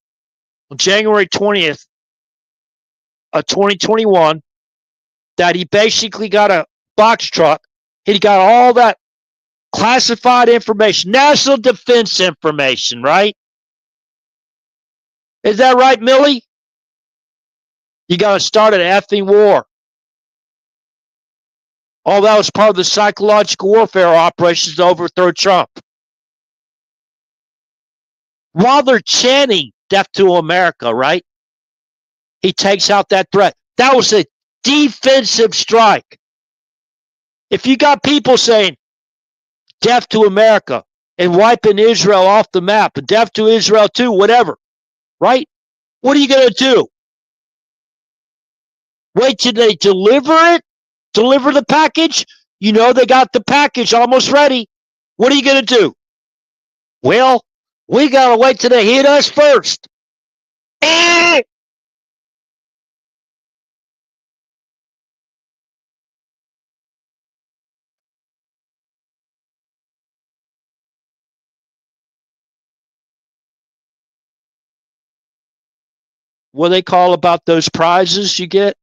on January 20th of 2021, that he basically got a box truck, he got all that classified information, national defense information, right? Is that right, Millie? You got to start an effing war. All that was part of the psychological warfare operations to overthrow Trump. While they're chanting death to America, right? He takes out that threat. That was a defensive strike. If you got people saying death to America and wiping Israel off the map, and death to Israel too, whatever, right? What are you going to do? Wait till they deliver it? Deliver the package? You know they got the package almost ready. What are you going to do? Well, we got to wait till they hit us first. What do they call about those prizes you get?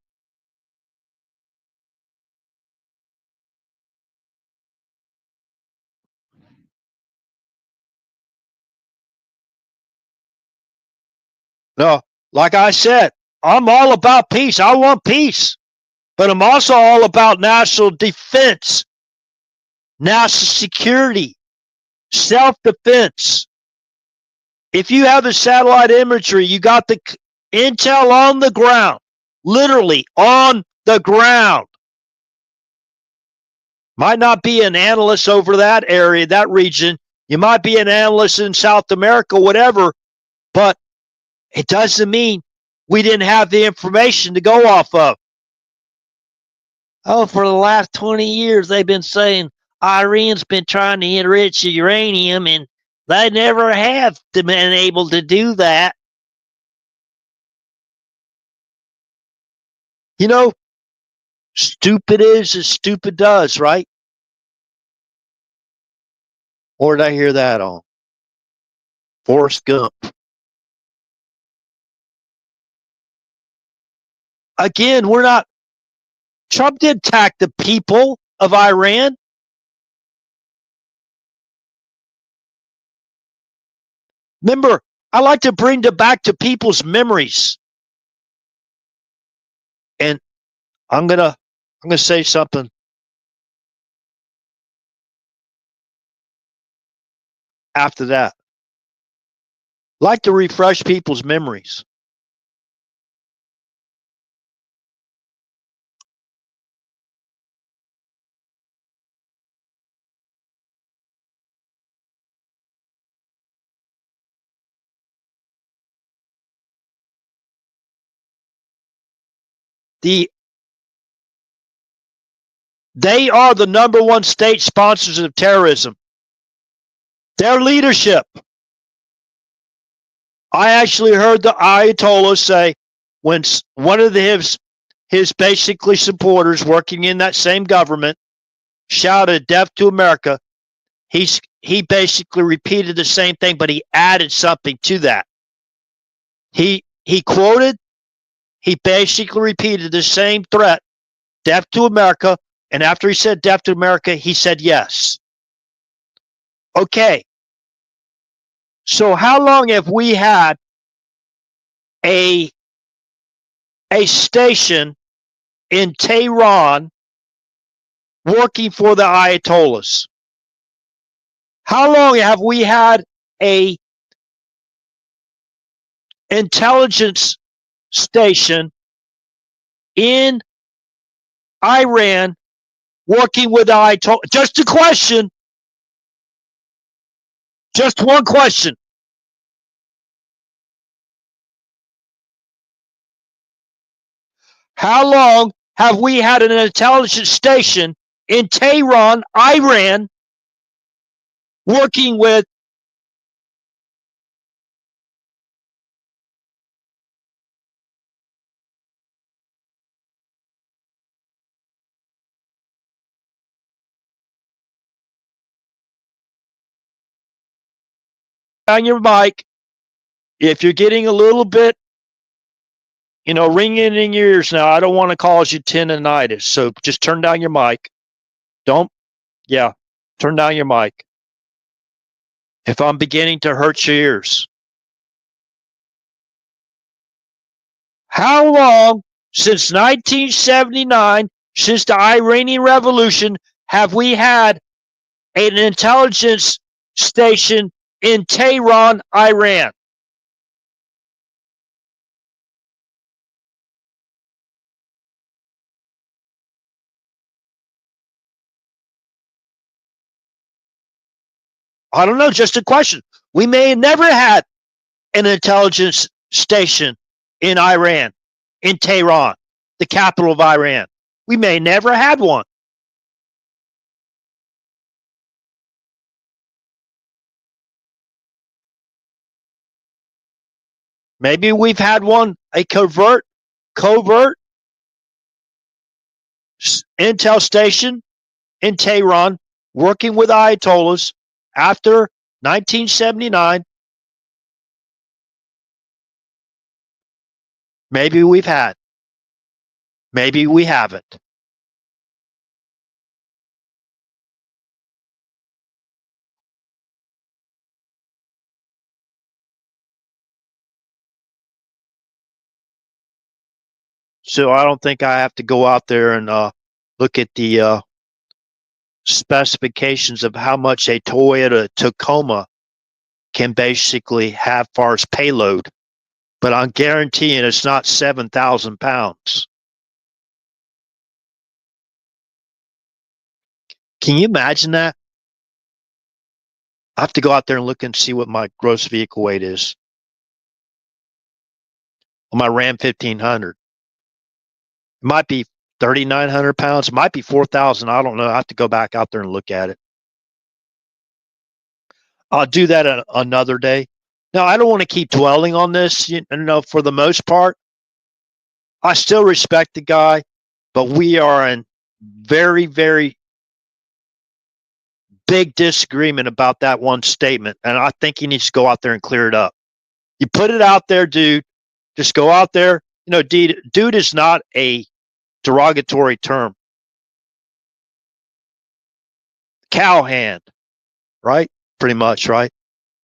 No, like I said, I'm all about peace. I want peace, but I'm also all about national defense, national security, self-defense. If you have the satellite imagery, you got the intel on the ground, literally on the ground. Might not be an analyst over that area, that region. You might be an analyst in South America, whatever, but it doesn't mean we didn't have the information to go off of. Oh, for the last 20 years, they've been saying Iran's been trying to enrich uranium, and they never have been able to do that. You know, stupid is as stupid does, right? Or did I hear that on Forrest Gump? Again, we're not. Trump did attack the people of Iran. Remember, I like to bring back to people's memories. And I'm gonna say something after that. Like to refresh people's memories. They are the number one state sponsors of terrorism. Their leadership. I actually heard the Ayatollah say when one of his basically supporters working in that same government shouted death to America, he basically repeated the same thing, but he added something to that. He quoted, he basically repeated the same threat, death to America, and after he said death to America, he said yes. Okay. So how long have we had a station in Tehran working for the Ayatollahs? How long have we had a intelligence station in Iran working with the Ayatollah? Just a question. Just one question. How long have we had an intelligence station in Tehran, Iran, working with down your mic. If you're getting a little bit, ringing in your ears now, I don't want to cause you tendonitis. So just turn down your mic. Turn down your mic. If I'm beginning to hurt your ears. How long since 1979, since the Iranian Revolution, have we had an intelligence station in Tehran, Iran? I don't know, just a question. We may have never had an intelligence station in Iran, in Tehran, the capital of Iran. We may never had one. Maybe we've had one, a covert intel station in Tehran working with Ayatollahs after 1979. Maybe we've had. Maybe we haven't. So I don't think I have to go out there and look at the specifications of how much a Toyota Tacoma can basically have far as payload. But I'm guaranteeing it's not 7,000 pounds. Can you imagine that? I have to go out there and look and see what my gross vehicle weight is on my Ram 1500. It might be 3,900 pounds. It might be 4,000. I don't know. I have to go back out there and look at it. I'll do that another day. Now, I don't want to keep dwelling on this. For the most part, I still respect the guy, but we are in very, very big disagreement about that one statement. And I think he needs to go out there and clear it up. You put it out there, dude. Just go out there. Dude is not a derogatory term. Cowhand, right? Pretty much, right?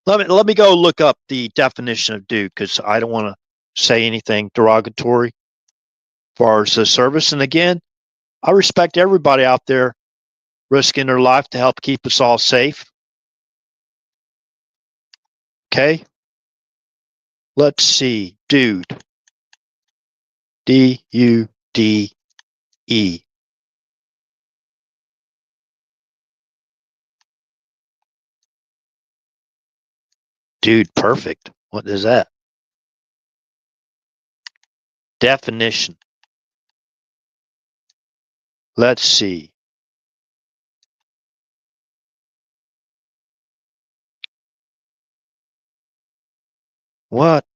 Let me go look up the definition of dude because I don't want to say anything derogatory as far as the service. And again, I respect everybody out there risking their life to help keep us all safe. Okay. Let's see. Dude. D-U-D-E. Dude, perfect. What is that? Definition. Let's see. What?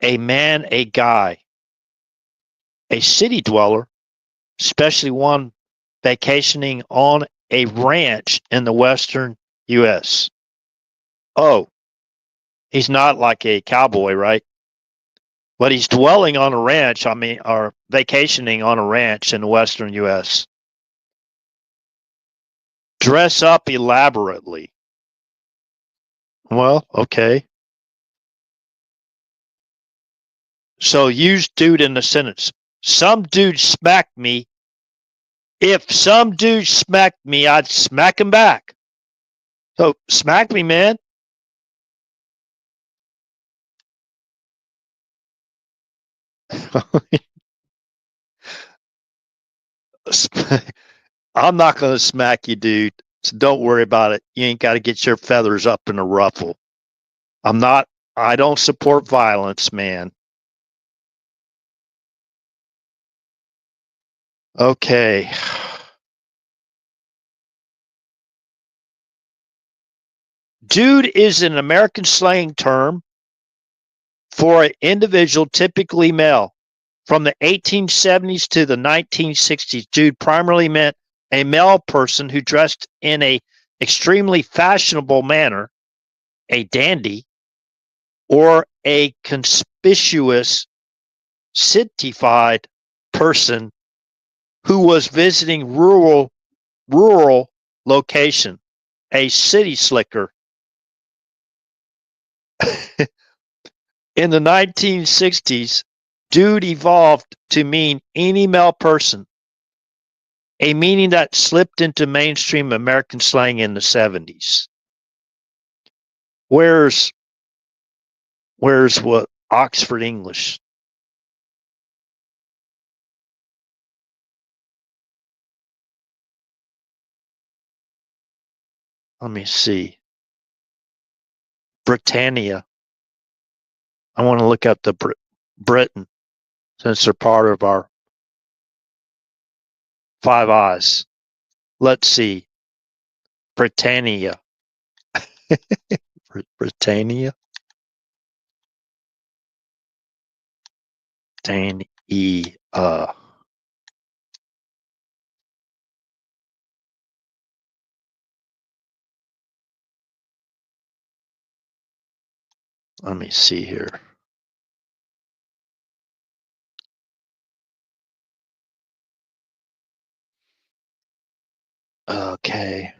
A man, a guy. A city dweller, especially one vacationing on a ranch in the western U.S. Oh, he's not like a cowboy, right? But he's dwelling on a ranch, or vacationing on a ranch in the western U.S. Dress up elaborately. Well, okay. So use dude in the sentence. Some dude smacked me. If some dude smacked me, I'd smack him back. So smack me, man. I'm not going to smack you, dude. So don't worry about it. You ain't got to get your feathers up in a ruffle. I don't support violence, man. Okay. Dude is an American slang term for an individual, typically male. From the 1870s to the 1960s, dude primarily meant a male person who dressed in a extremely fashionable manner, a dandy, or a conspicuous, citified person who was visiting rural location, a city slicker. In the 1960s, dude evolved to mean any male person, a meaning that slipped into mainstream American slang in the 70s. Where's what Oxford English? Let me see. Britannia. I want to look up the Britain since they're part of our Five Eyes. Let's see. Britannia. Britannia. Britannia. Let me see here. Okay.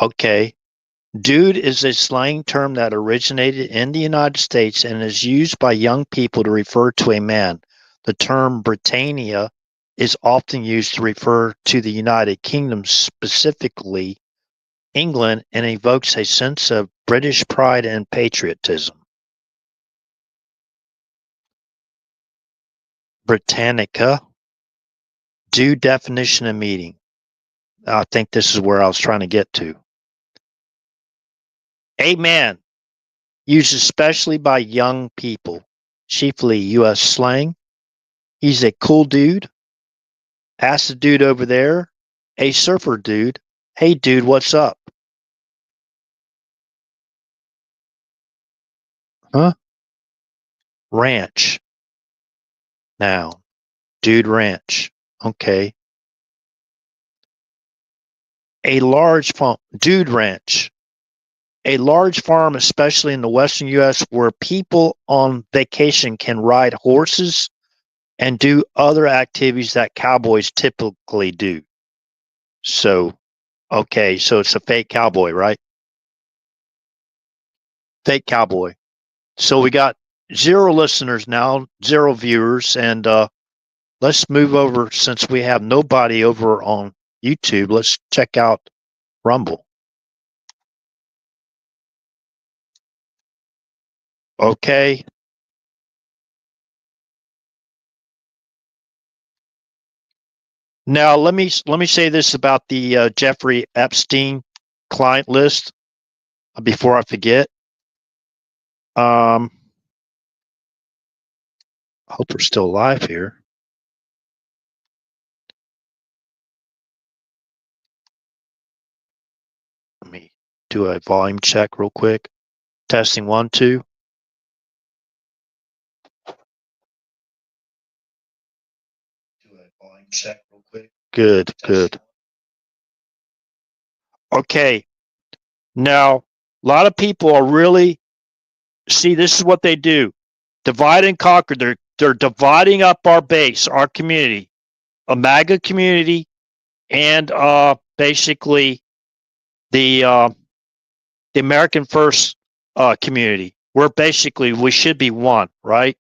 Okay. Dude is a slang term that originated in the United States and is used by young people to refer to a man. The term Britannia is often used to refer to the United Kingdom, specifically England, and evokes a sense of British pride and patriotism. Britannica, due definition of meaning. I think this is where I was trying to get to. A man, used especially by young people, chiefly U.S. slang. He's a cool dude. Ask the dude over there. Hey, surfer dude. Hey, dude, what's up? Huh? Ranch. Now, dude ranch. Okay. A large farm. Dude ranch. A large farm, especially in the western U.S., where people on vacation can ride horses and do other activities that cowboys typically do. So, okay, so it's a fake cowboy, right? Fake cowboy. So we got 0 listeners now, 0 viewers, and let's move over since we have nobody over on YouTube. Let's check out Rumble. Okay. Now let me say this about the Jeffrey Epstein client list before I forget. I hope we're still live here. Let me do a volume check real quick. Testing 1, 2. Do a volume check real quick. Good, good. Okay. Now, a lot of people are really see. This is what they do: divide and conquer. They're dividing up our base, our community, a MAGA community, and basically the American First community. We should be one, right?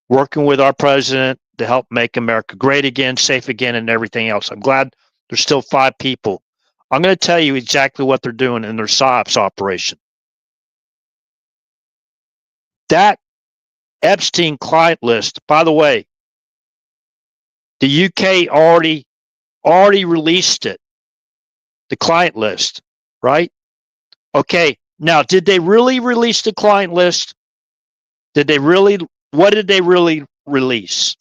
Working with our president to help make America great again, safe again, and everything else. I'm glad There's still 5 people. I'm going to tell you exactly what they're doing in their PSYOPs operation. That Epstein client list, by the way, the UK already released it, the client list, right? Okay, now, did they really release the client list? What did they really release?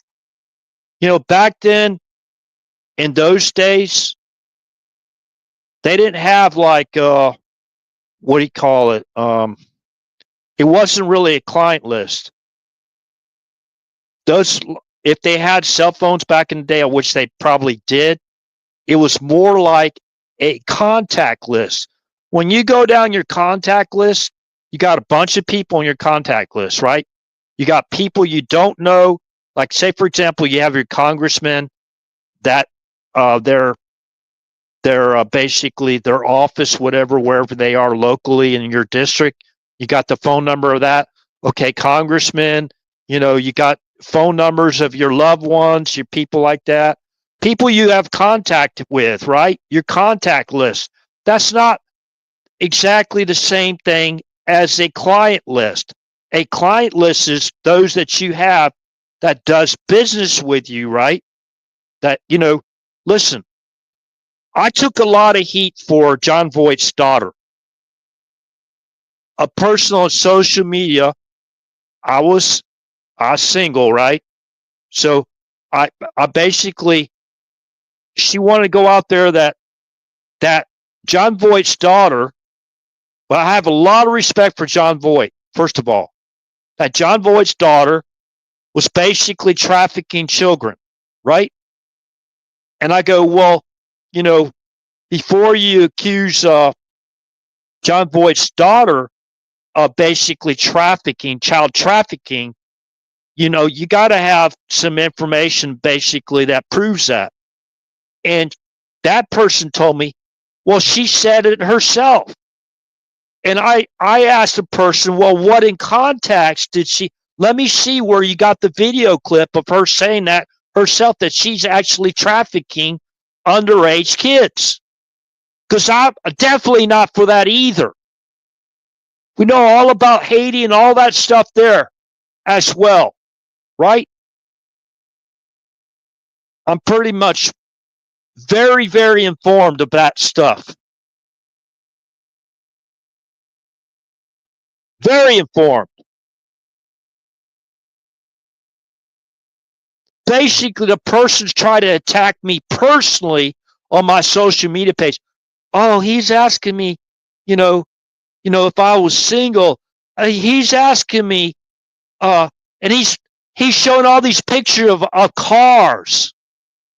Back then, in those days, they didn't have like, what do you call it? It wasn't really a client list. If they had cell phones back in the day, which they probably did, it was more like a contact list. When you go down your contact list, you got a bunch of people on your contact list, right? You got people you don't know. Like, say, for example, you have your congressman that they're basically their office, whatever, wherever they are locally in your district. You got the phone number of that. Okay, congressman, you got phone numbers of your loved ones, your people like that. People you have contact with, right? Your contact list. That's not exactly the same thing as a client list. A client list is those that you have that does business with you, right? That, listen, I took a lot of heat for John Voight's daughter. A person on social media, I was single, right? So I basically, she wanted to go out there that John Voight's daughter, well, I have a lot of respect for John Voight, first of all. That John Voight's daughter was basically trafficking children, right? And I go, well, before you accuse John Voight's daughter of basically child trafficking, you got to have some information basically that proves that. And that person told me, well, she said it herself. And I asked the person, well, what in context did she? Let me see where you got the video clip of her saying that herself, that she's actually trafficking underage kids. Because I'm definitely not for that either. We know all about Haiti and all that stuff there as well, right? I'm pretty much very, very informed of that stuff. Very informed. Basically, the person's trying to attack me personally on my social media page. Oh, he's asking me, if I was single. He's asking me, and he's showing all these pictures of cars,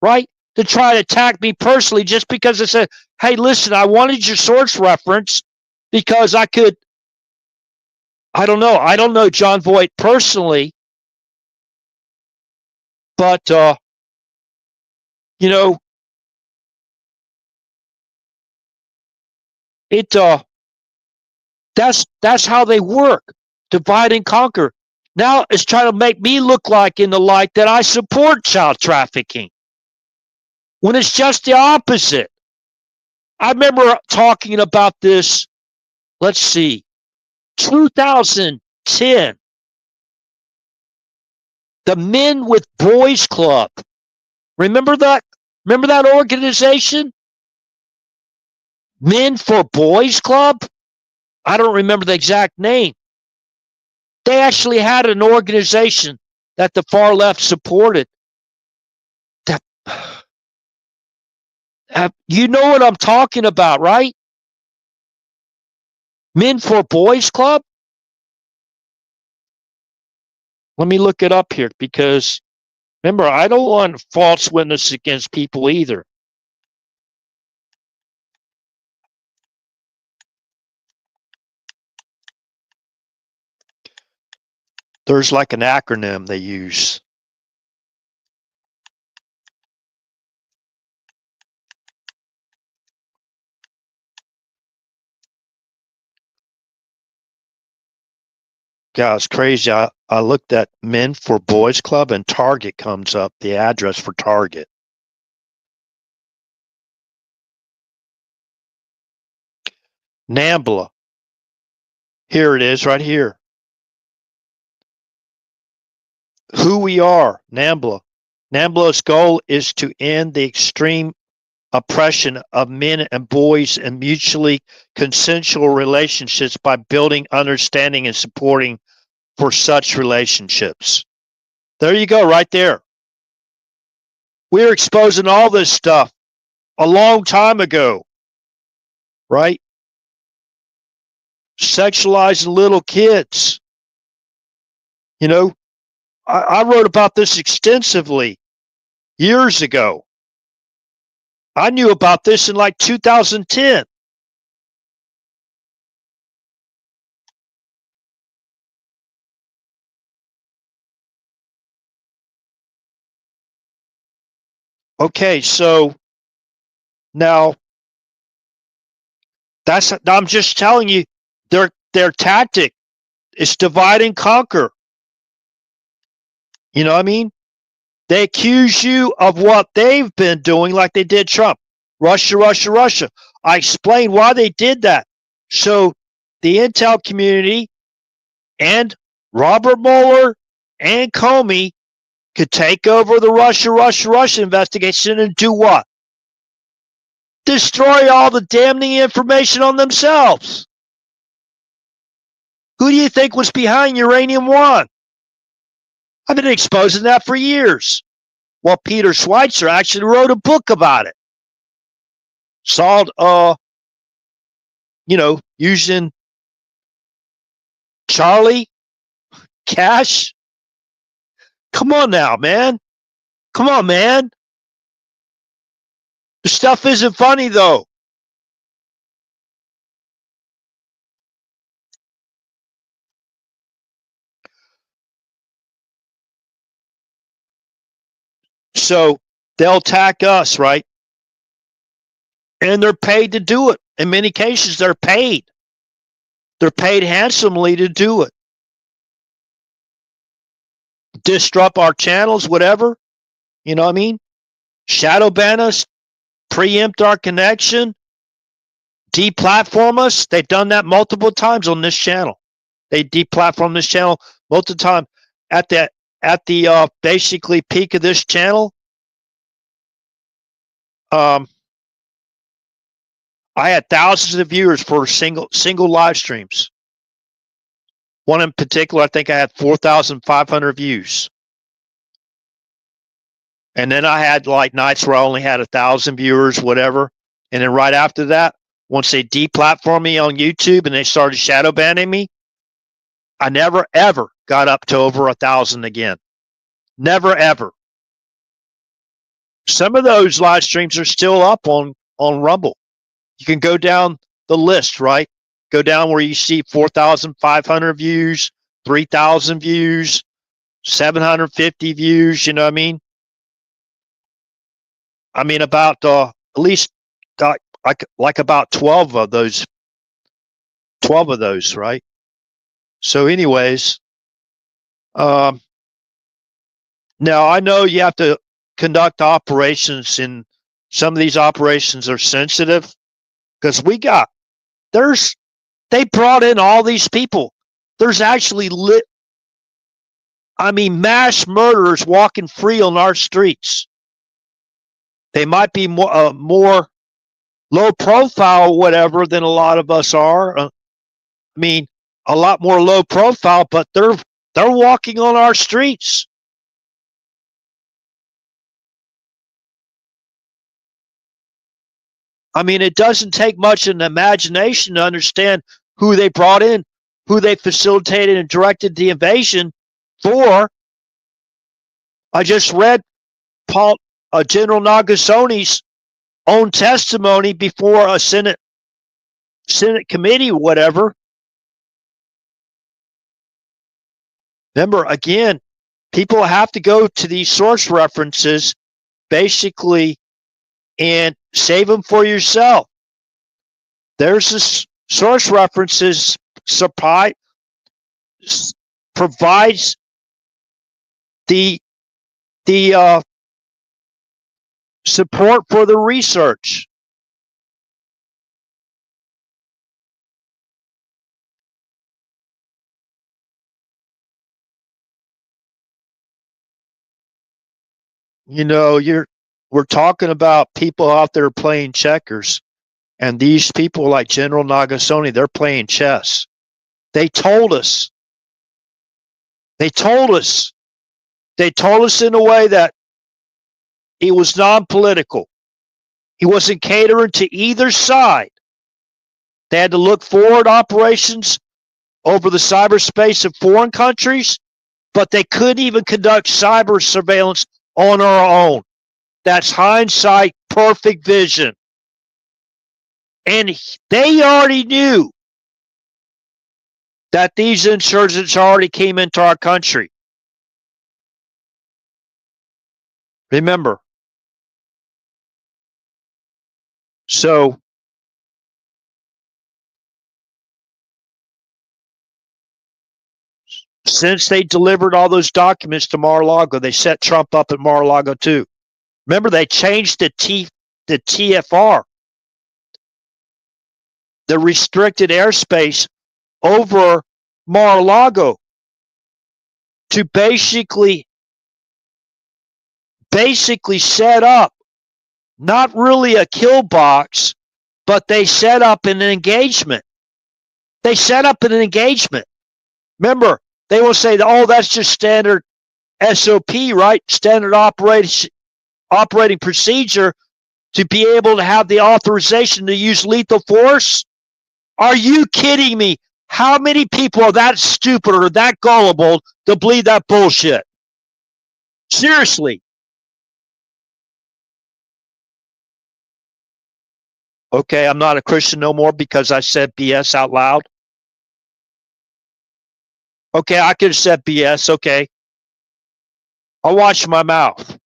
right? To try to attack me personally just because I said, hey, listen, I wanted your source reference because I don't know John Voight personally, but, that's how they work. Divide and conquer. Now it's trying to make me look like in the light that I support child trafficking, when it's just the opposite. I remember talking about this, let's see, 2010, the Men with Boys Club. Remember that? Remember that organization? Men for Boys Club? I don't remember the exact name. They actually had an organization that the far left supported. That, you know what I'm talking about, right? Men for Boys Club? Let me look it up here, because remember, I don't want false witness against people either. There's like an acronym they use. Yeah, it's crazy. I looked at Men for Boys Club and Target comes up, the address for Target. NAMBLA. Here it is, right here. Who we are, NAMBLA. NAMBLA's goal is to end the extreme oppression of men and boys in mutually consensual relationships by building understanding and supporting for such relationships. There you go, right there. We're exposing all this stuff a long time ago, right? Sexualizing little kids. You know, I wrote about this extensively years ago. I knew about this in like 2010. Okay, so now I'm just telling you their tactic is divide and conquer. You know what I mean? They accuse you of what they've been doing, like they did Trump. Russia, Russia, Russia. I explained why they did that. So the intel community and Robert Mueller and Comey could take over the Russia, Russia, Russia investigation and do what? Destroy all the damning information on themselves. Who do you think was behind Uranium One? I've been exposing that for years. Well, Peter Schweitzer actually wrote a book about it. Solved, using Charlie, Cash. Come on now, man. Come on, man. The stuff isn't funny, though. So they'll attack us, right? And they're paid to do it. In many cases, they're paid. They're paid handsomely to do it. Disrupt our channels, whatever. You know what I mean? Shadow ban us, preempt our connection, deplatform us. They've done that multiple times on this channel. They deplatform this channel multiple times. At the basically peak of this channel, I had thousands of viewers for single live streams. One in particular, I think I had 4,500 views. And then I had like nights where I only had 1,000 viewers, whatever. And then right after that, once they deplatformed me on YouTube and they started shadow banning me, I never ever got up to over 1,000 again. Never ever. Some of those live streams are still up on Rumble. You can go down the list, right? Go down where you see 4,500 views, 3,000 views, 750 views. You know what I mean? I mean about at least like about 12 of those. 12 of those, right? So, anyways, now I know you have to conduct operations, and some of these operations are sensitive because they brought in all these people. There's actually mass murderers walking free on our streets. They might be more low profile or whatever than a lot of us are. A lot more low profile, but they're walking on our streets. It doesn't take much of an imagination to understand who they brought in, who they facilitated and directed the invasion for. I just read General Nagasoni's own testimony before a Senate committee or whatever. Remember, again, people have to go to these source references basically and save them for yourself. There's this source references provides the support for the research. You know, we're talking about people out there playing checkers, and these people like General Nagasone, they're playing chess. They told us. They told us. They told us in a way that he was non-political. He wasn't catering to either side. They had to look forward operations over the cyberspace of foreign countries, but they couldn't even conduct cyber surveillance on our own. That's hindsight, perfect vision. And they already knew that these insurgents already came into our country. Remember. So, since they delivered all those documents to Mar-a-Lago, they set Trump up at Mar-a-Lago too. Remember, they changed the TFR, the restricted airspace over Mar-a-Lago, to basically set up not really a kill box, but they set up an engagement. They set up an engagement. Remember, they will say, oh, that's just standard SOP, right? Standard operating procedure to be able to have the authorization to use lethal force? Are you kidding me? How many people are that stupid or that gullible to believe that bullshit? Seriously. Okay, I'm not a Christian no more because I said BS out loud. Okay, I could have said BS. Okay. I'll watch my mouth.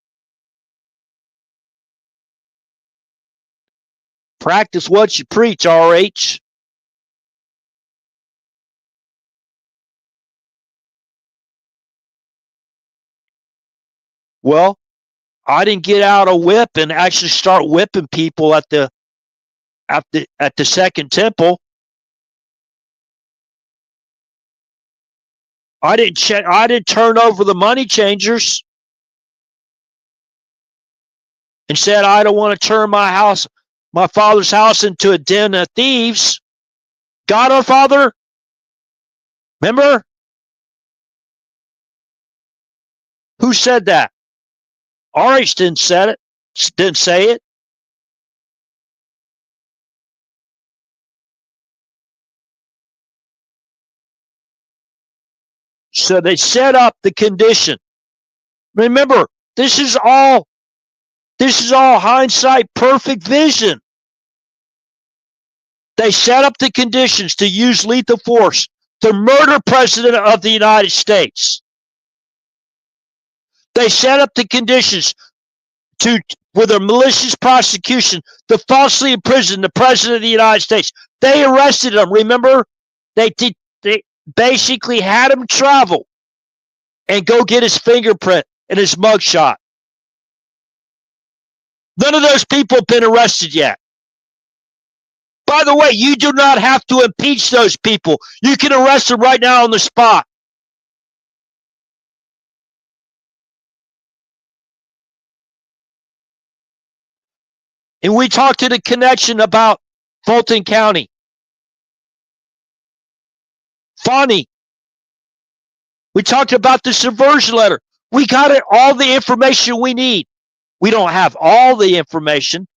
Practice what you preach, RH. Well, I didn't get out a whip and actually start whipping people at the Second Temple. I didn't turn over the money changers and said I don't want to turn my father's house into a den of thieves. God our Father, remember? Who said that? RH didn't say it. So they set up the condition. Remember, this is all hindsight, perfect vision. They set up the conditions to use lethal force to murder President of the United States. They set up the conditions with a malicious prosecution to falsely imprison the President of the United States. They arrested him, remember? They basically had him travel and go get his fingerprint and his mugshot. None of those people have been arrested yet. By the way, you do not have to impeach those people. You can arrest them right now on the spot. And we talked to the connection about Fulton County. Funny. We talked about the subversion letter. We got all the information we need. We don't have all the information,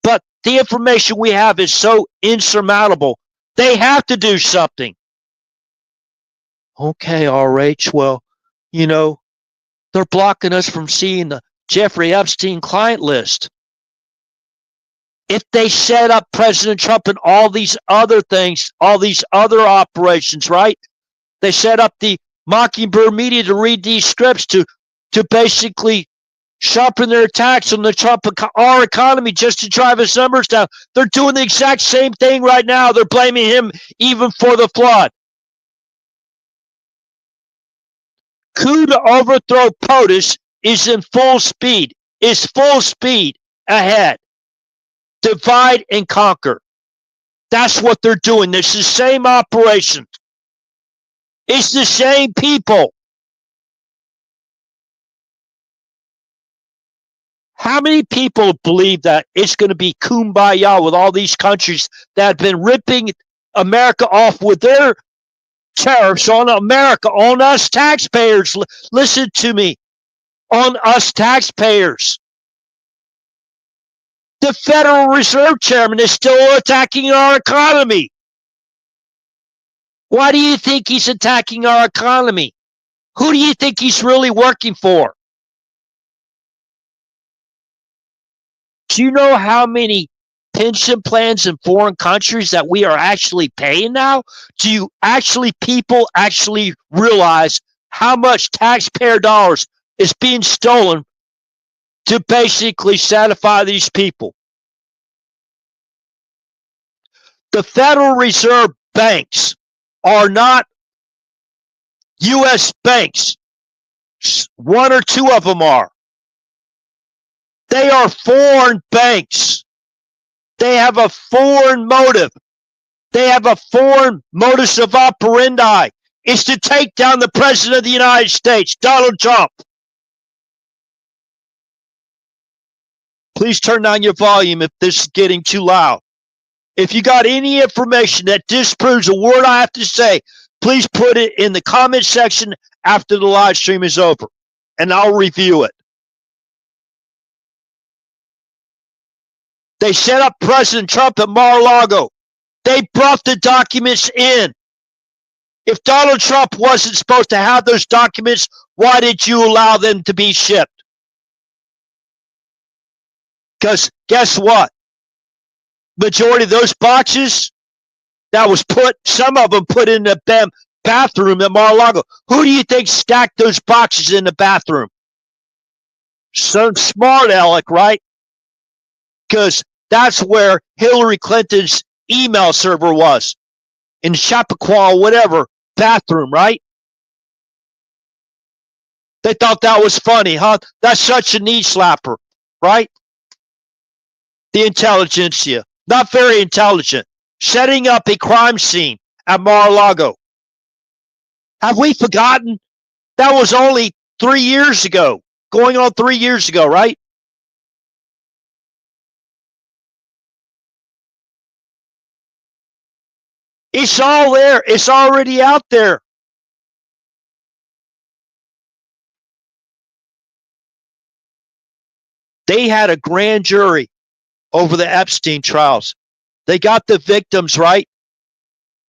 but the information we have is so insurmountable. They have to do something. Okay, RH, well, they're blocking us from seeing the Jeffrey Epstein client list. If they set up President Trump and all these other things, all these other operations, right? They set up the Mockingbird media to read these scripts to basically sharpen their attacks on the Trump, our economy, just to drive his numbers down. They're doing the exact same thing right now. They're blaming him even for the flood. Coup to overthrow POTUS is in full speed ahead. Divide and conquer. That's what they're doing. It's the same operation. It's the same people. How many people believe that it's going to be kumbaya with all these countries that have been ripping America off with their tariffs on America, on us taxpayers? Listen to me, on us taxpayers. The Federal Reserve Chairman is still attacking our economy. Why do you think he's attacking our economy? Who do you think he's really working for? Do you know how many pension plans in foreign countries that we are actually paying now? Do you people actually realize how much taxpayer dollars is being stolen to basically satisfy these people? The Federal Reserve banks are not U.S. banks. One or two of them are. They are foreign banks. They have a foreign motive. They have a foreign modus of operandi. It's to take down the President of the United States, Donald Trump. Please turn down your volume if this is getting too loud. If you got any information that disproves a word I have to say, please put it in the comment section after the live stream is over, and I'll review it. They set up President Trump at Mar-a-Lago. They brought the documents in. If Donald Trump wasn't supposed to have those documents, why did you allow them to be shipped? Because guess what? Majority of those boxes that was put, some of them put in the bathroom at Mar-a-Lago. Who do you think stacked those boxes in the bathroom? Some smart aleck, right? Because that's where Hillary Clinton's email server was, in Chappaqua, whatever, bathroom, right? They thought that was funny, huh? That's such a knee slapper, right? The intelligentsia, not very intelligent, setting up a crime scene at Mar-a-Lago. Have we forgotten? That was only 3 years ago, going on 3 years ago, right? It's all there. It's already out there. They had a grand jury over the Epstein trials. They got the victims, right?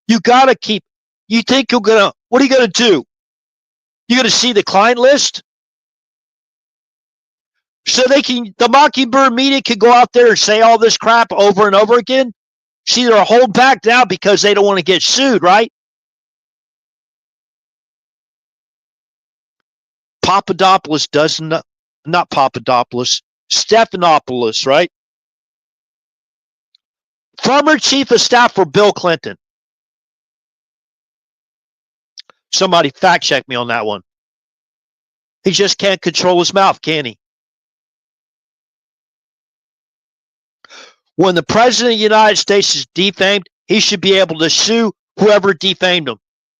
You got to keep, you think you're going to, what are you going to do? You're going to see the client list? So they can, the Mockingbird media can go out there and say all this crap over and over again? See, they're holding back now because they don't want to get sued, right? Papadopoulos doesn't, not Papadopoulos, Stephanopoulos, right? Former chief of staff for Bill Clinton. Somebody fact check me on that one. He just can't control his mouth, can he? When the president of the United States is defamed, he should be able to sue whoever defamed him,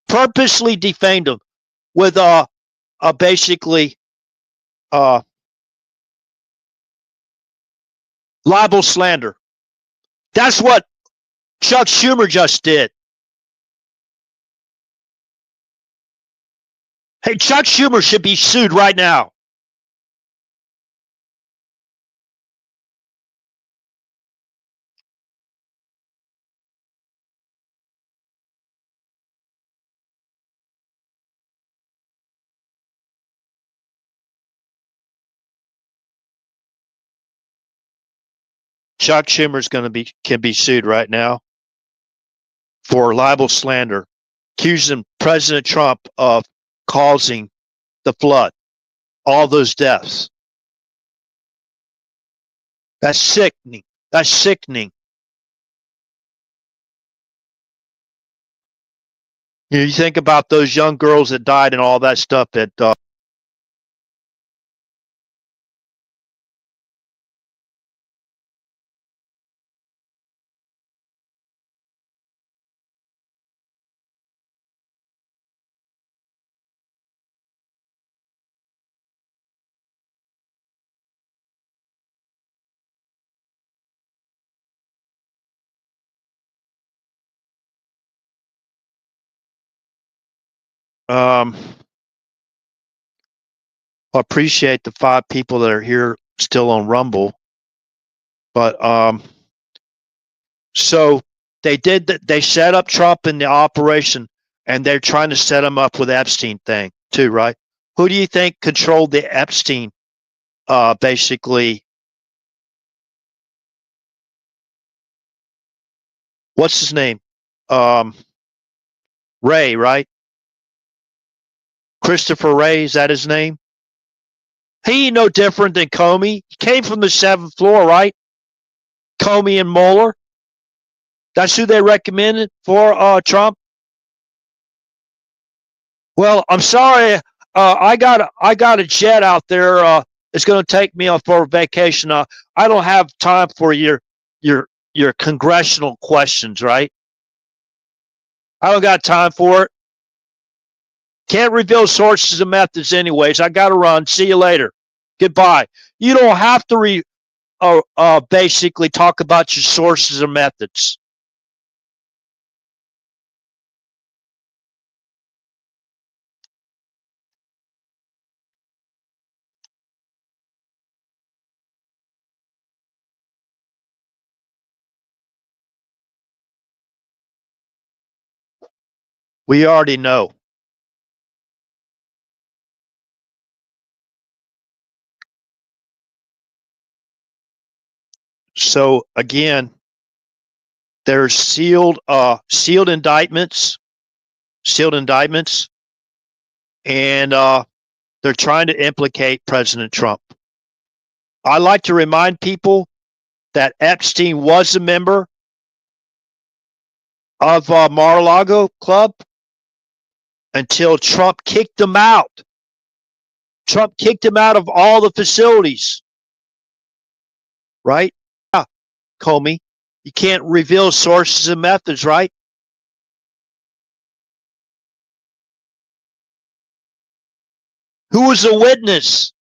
purposely defamed him with basically libel slander. That's what Chuck Schumer just did. Hey, Chuck Schumer should be sued right now. Chuck Schumer's can be sued right now for libel slander, accusing President Trump of causing the flood, all those deaths. That's sickening. That's sickening. You think about those young girls that died and all that stuff at I appreciate the 5 people that are here still on Rumble, but so they set up Trump in the operation, and they're trying to set him up with Epstein thing too, right? Who do you think controlled the Epstein? Basically, what's his name? Ray, right? Christopher Ray, is that his name? He ain't no different than Comey. He came from the 7th floor, right? Comey and Mueller. That's who they recommended for Trump. Well, I'm sorry. I got a jet out there. It's going to take me off for a vacation. I don't have time for your congressional questions, right? I don't got time for it. Can't reveal sources and methods, anyways. I got to run. See you later. Goodbye. You don't have to basically talk about your sources and methods. We already know. So again, there's sealed indictments, and they're trying to implicate President Trump. I like to remind people that Epstein was a member of Mar-a-Lago Club until Trump kicked him out. Trump kicked him out of all the facilities, right? Yeah, Comey, you can't reveal sources and methods, right? Who was a witness?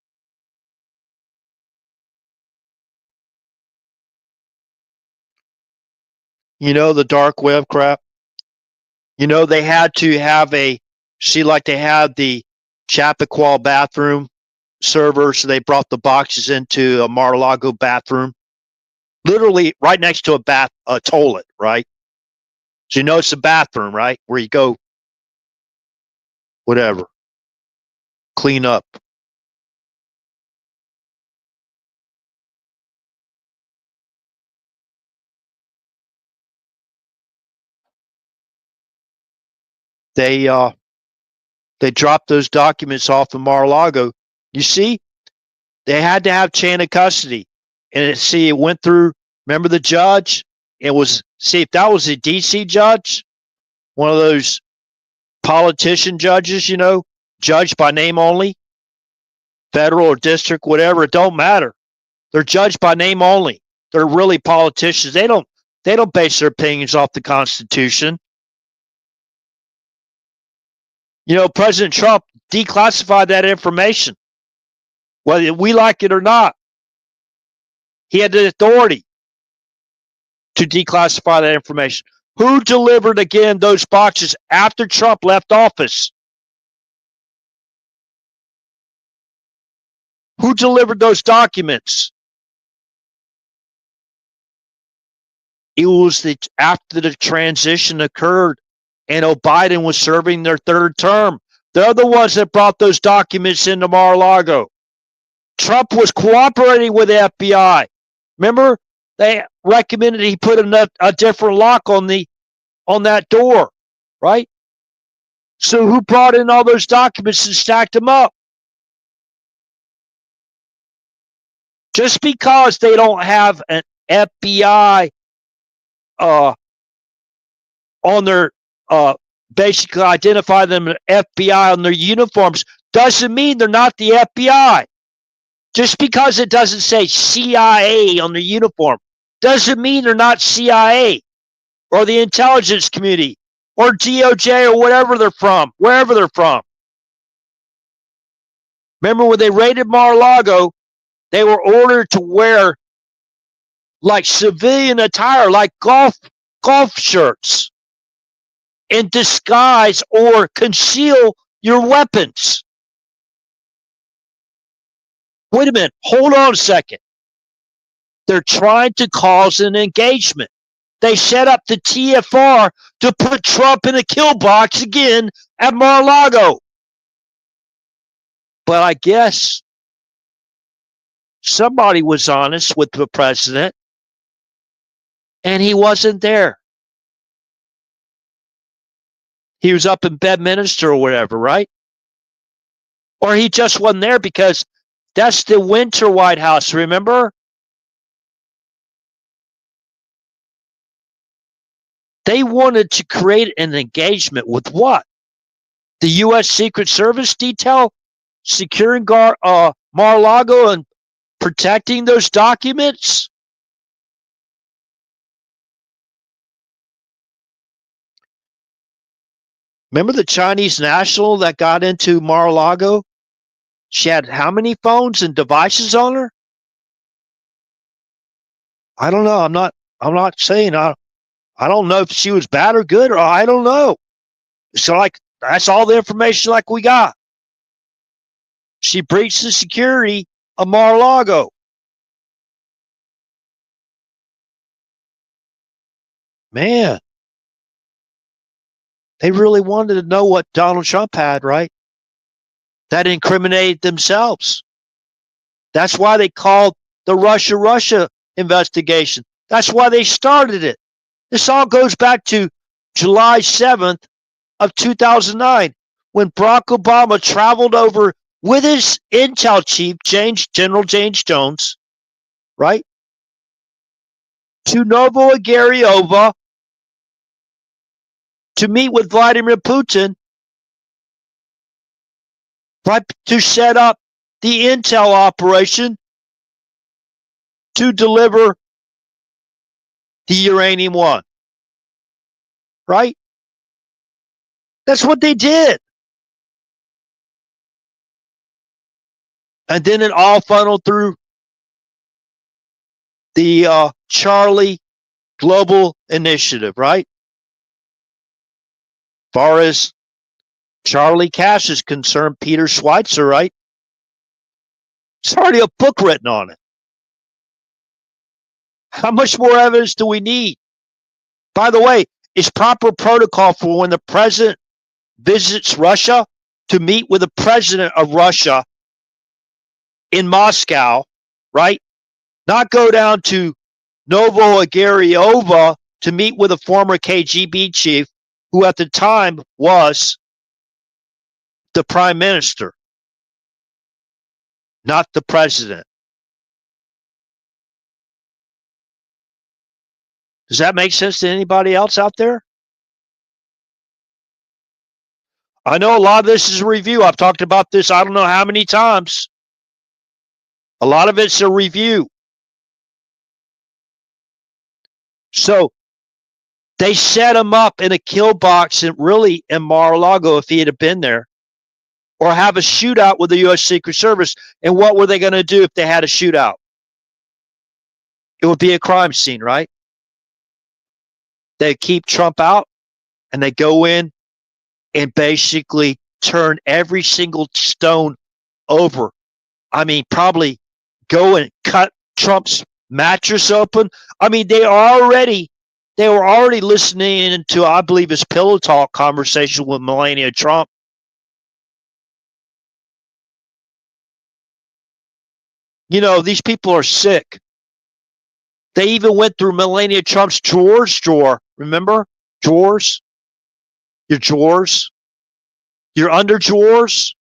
You know, the dark web crap. You know, they had to have like they had the Chappaqua bathroom server, so they brought the boxes into a Mar-a-Lago bathroom, literally right next to a toilet, right? So you know it's a bathroom, right? Where you go, whatever, clean up. They dropped those documents off of Mar-a-Lago. You see, they had to have chain of custody, and it went through. Remember the judge? It was see if that was a DC judge, one of those politician judges, you know, judged by name only, federal or district, whatever. It don't matter. They're judged by name only. They're really politicians. They don't base their opinions off the Constitution. You know, President Trump declassified that information, whether we like it or not. He had the authority to declassify that information. Who delivered again those boxes after Trump left office? Who delivered those documents? It was after the transition occurred and Biden was serving their 3rd term. They're the ones that brought those documents into Mar-a-Lago. Trump was cooperating with the FBI. Remember, they recommended he put a different lock on that door, right? So who brought in all those documents and stacked them up? Just because they don't have an FBI on their basically identify them as FBI on their uniforms doesn't mean they're not the FBI. Just because it doesn't say CIA on their uniform doesn't mean they're not CIA or the intelligence community or DOJ or whatever they're from, wherever they're from. Remember when they raided Mar-a-Lago, they were ordered to wear like civilian attire, like golf shirts, and disguise or conceal your weapons. Wait a minute. Hold on a second. They're trying to cause an engagement. They set up the TFR to put Trump in a kill box again at Mar-a-Lago. But I guess somebody was honest with the president, and he wasn't there. He was up in Bedminster or whatever, right? Or he just wasn't there because that's the winter White House, remember? They wanted to create an engagement with what? The U.S. Secret Service detail securing Mar-a-Lago and protecting those documents? Remember the Chinese national that got into Mar-a-Lago? She had how many phones and devices on her? I don't know. I'm not saying I don't know if she was bad or good, or I don't know. So like that's all the information like we got. She breached the security of Mar-a-Lago. Man, they really wanted to know what Donald Trump had, right? That incriminated themselves. That's why they called the Russia investigation. That's why they started it. This all goes back to July 7th of 2009 when Barack Obama traveled over with his intel chief, General James Jones, right, to Novo-Agariova to meet with Vladimir Putin, right, to set up the intel operation to deliver the uranium one, right? That's what they did. And then it all funneled through the Charlie Global Initiative, right? As far as Charlie Cash is concerned, Peter Schweitzer, right? There's already a book written on it. How much more evidence do we need? By the way, it's proper protocol for when the president visits Russia to meet with the president of Russia in Moscow, right? Not go down to Novo-Agariova to meet with a former KGB chief who at the time was the prime minister, not the president. Does that make sense to anybody else out there? I know a lot of this is a review. I've talked about this I don't know how many times. A lot of it's a review. So they set him up in a kill box and really in Mar-a-Lago if he had been there, or have a shootout with the U.S. Secret Service. And what were they going to do if they had a shootout? It would be a crime scene, right? They keep Trump out and they go in and basically turn every single stone over. I mean, probably go and cut Trump's mattress open. I mean, they were already listening to, I believe, his pillow talk conversation with Melania Trump. You know, these people are sick. They even went through Melania Trump's drawer. Remember? Drawers? Your drawers? Your under drawers?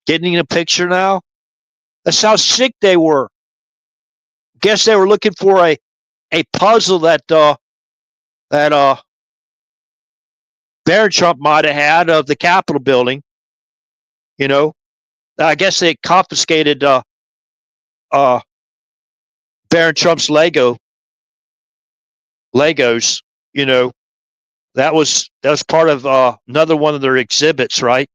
Getting a picture now? That's how sick they were. Guess they were looking for a puzzle that Barron Trump might have had of the Capitol building. You know, I guess they confiscated Barron Trump's Legos. You know, that was part of another one of their exhibits, right?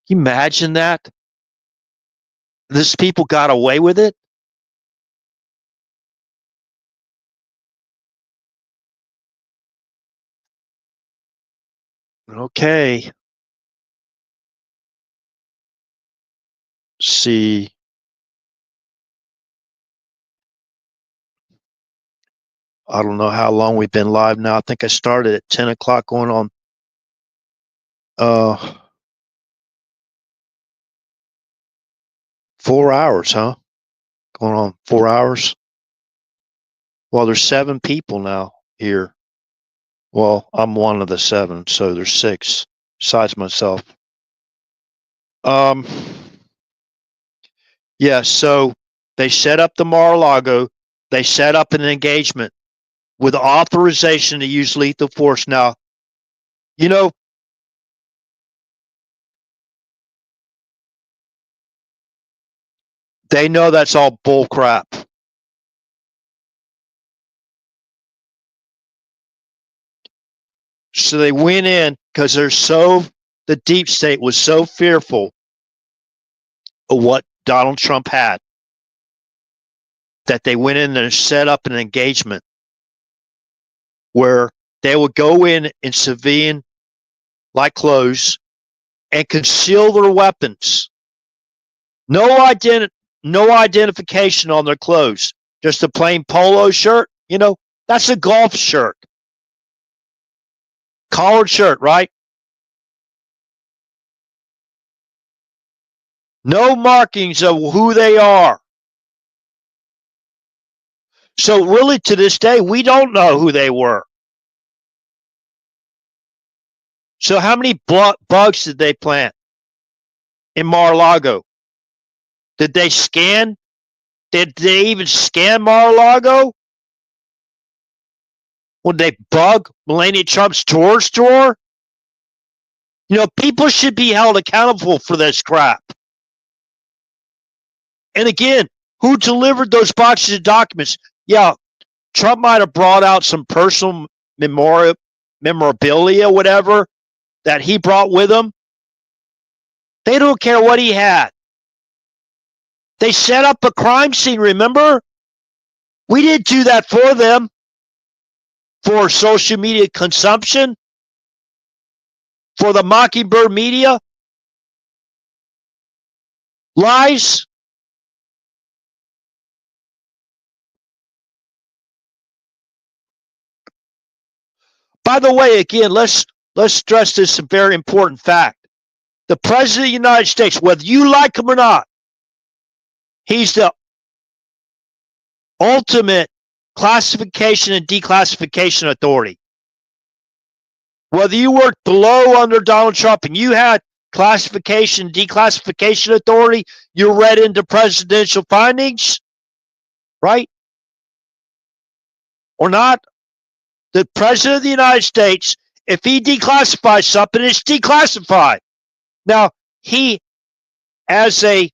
Can you imagine that? These people got away with it. Okay. See. I don't know how long we've been live now. I think I started at 10 o'clock going on. 4 hours, huh? Going on 4 hours. Well, there's 7 people now here. Well, I'm one of the 7, so there's 6 besides myself. Yeah, so they set up the Mar-a-Lago. They set up an engagement with authorization to use lethal force. Now, you know, they know that's all bull crap. So they went in because the deep state was so fearful of what Donald Trump had that they went in and set up an engagement where they would go in civilian like clothes and conceal their weapons. No identification on their clothes. Just a plain polo shirt. That's a golf shirt. Collared shirt, right? No markings of who they are. So really to this day, we don't know who they were. So how many bugs did they plant in Mar-a-Lago? Did they scan? Did they even scan Mar-a-Lago? Would they bug Melania Trump's storage drawer? People should be held accountable for this crap. And again, who delivered those boxes of documents? Yeah, Trump might have brought out some personal memorabilia, whatever, that he brought with him. They don't care what he had. They set up a crime scene, remember? We didn't do that for them, for social media consumption, for the Mockingbird media. Lies. By the way, again, let's stress this very important fact. The President of the United States, whether you like him or not, he's the ultimate classification and declassification authority. Whether you worked below under Donald Trump and you had classification, declassification authority, you read into presidential findings, right? Or not, the President of the United States, if he declassifies something, it's declassified. Now, he, as a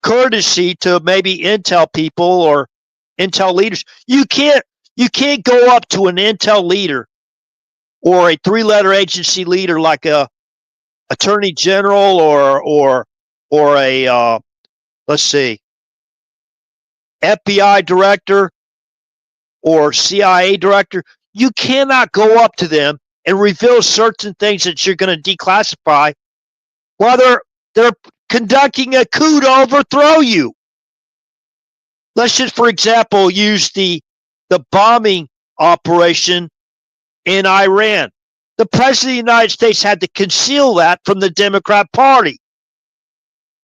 courtesy to maybe Intel people or Intel leaders, you can't go up to an Intel leader or a 3-letter agency leader like a attorney general or a let's see, FBI director or CIA director. You cannot go up to them and reveal certain things that you're going to declassify while they're conducting a coup to overthrow you. Let's just, for example, use the bombing operation in Iran. The President of the United States had to conceal that from the Democrat Party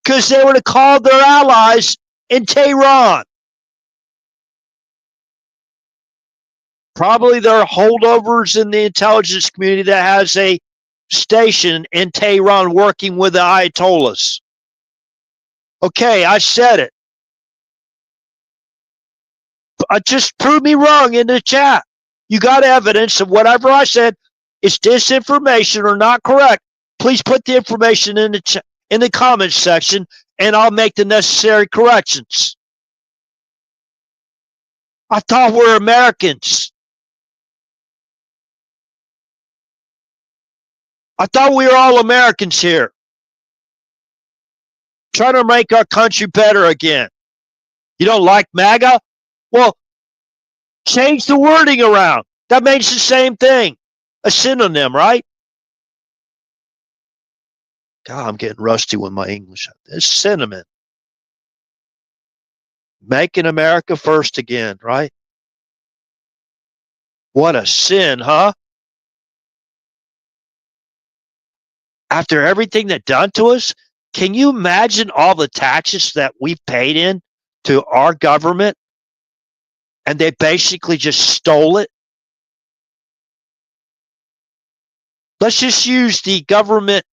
because they were to call their allies in Tehran. Probably there are holdovers in the intelligence community that has a station in Tehran working with the Ayatollahs. Okay, I said it. Just prove me wrong in the chat. You got evidence of whatever I said is disinformation or not correct. Please put the information in the comments section, and I'll make the necessary corrections. I thought we're Americans. I thought we were all Americans here. Trying to make our country better again. You don't like MAGA? Well, change the wording around. That makes the same thing. A synonym, right? God, I'm getting rusty with my English. It's sentiment. Making America first again, right? What a sin, huh? After everything that done to us, can you imagine all the taxes that we've paid in to our government? And they basically just stole it. Let's just use the government,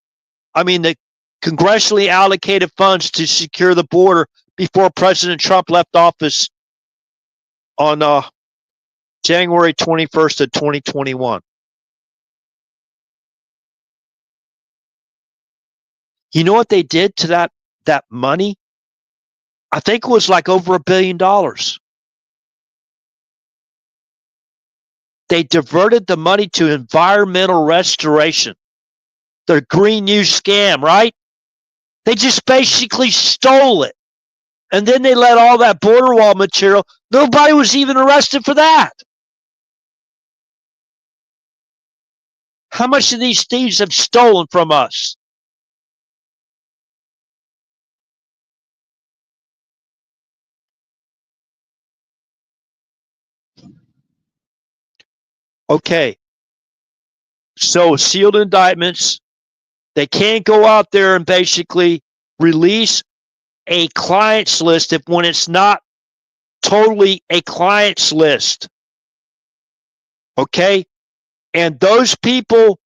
the congressionally allocated funds to secure the border before President Trump left office on January 21st of 2021. You know what they did to that money? I think it was like over $1 billion. They diverted the money to environmental restoration. The Green New scam, right? They just basically stole it. And then they let all that border wall material. Nobody was even arrested for that. How much of these thieves have stolen from us? Okay. So sealed indictments, they can't go out there and basically release a clients list if when it's not totally a clients list. Okay? And those people,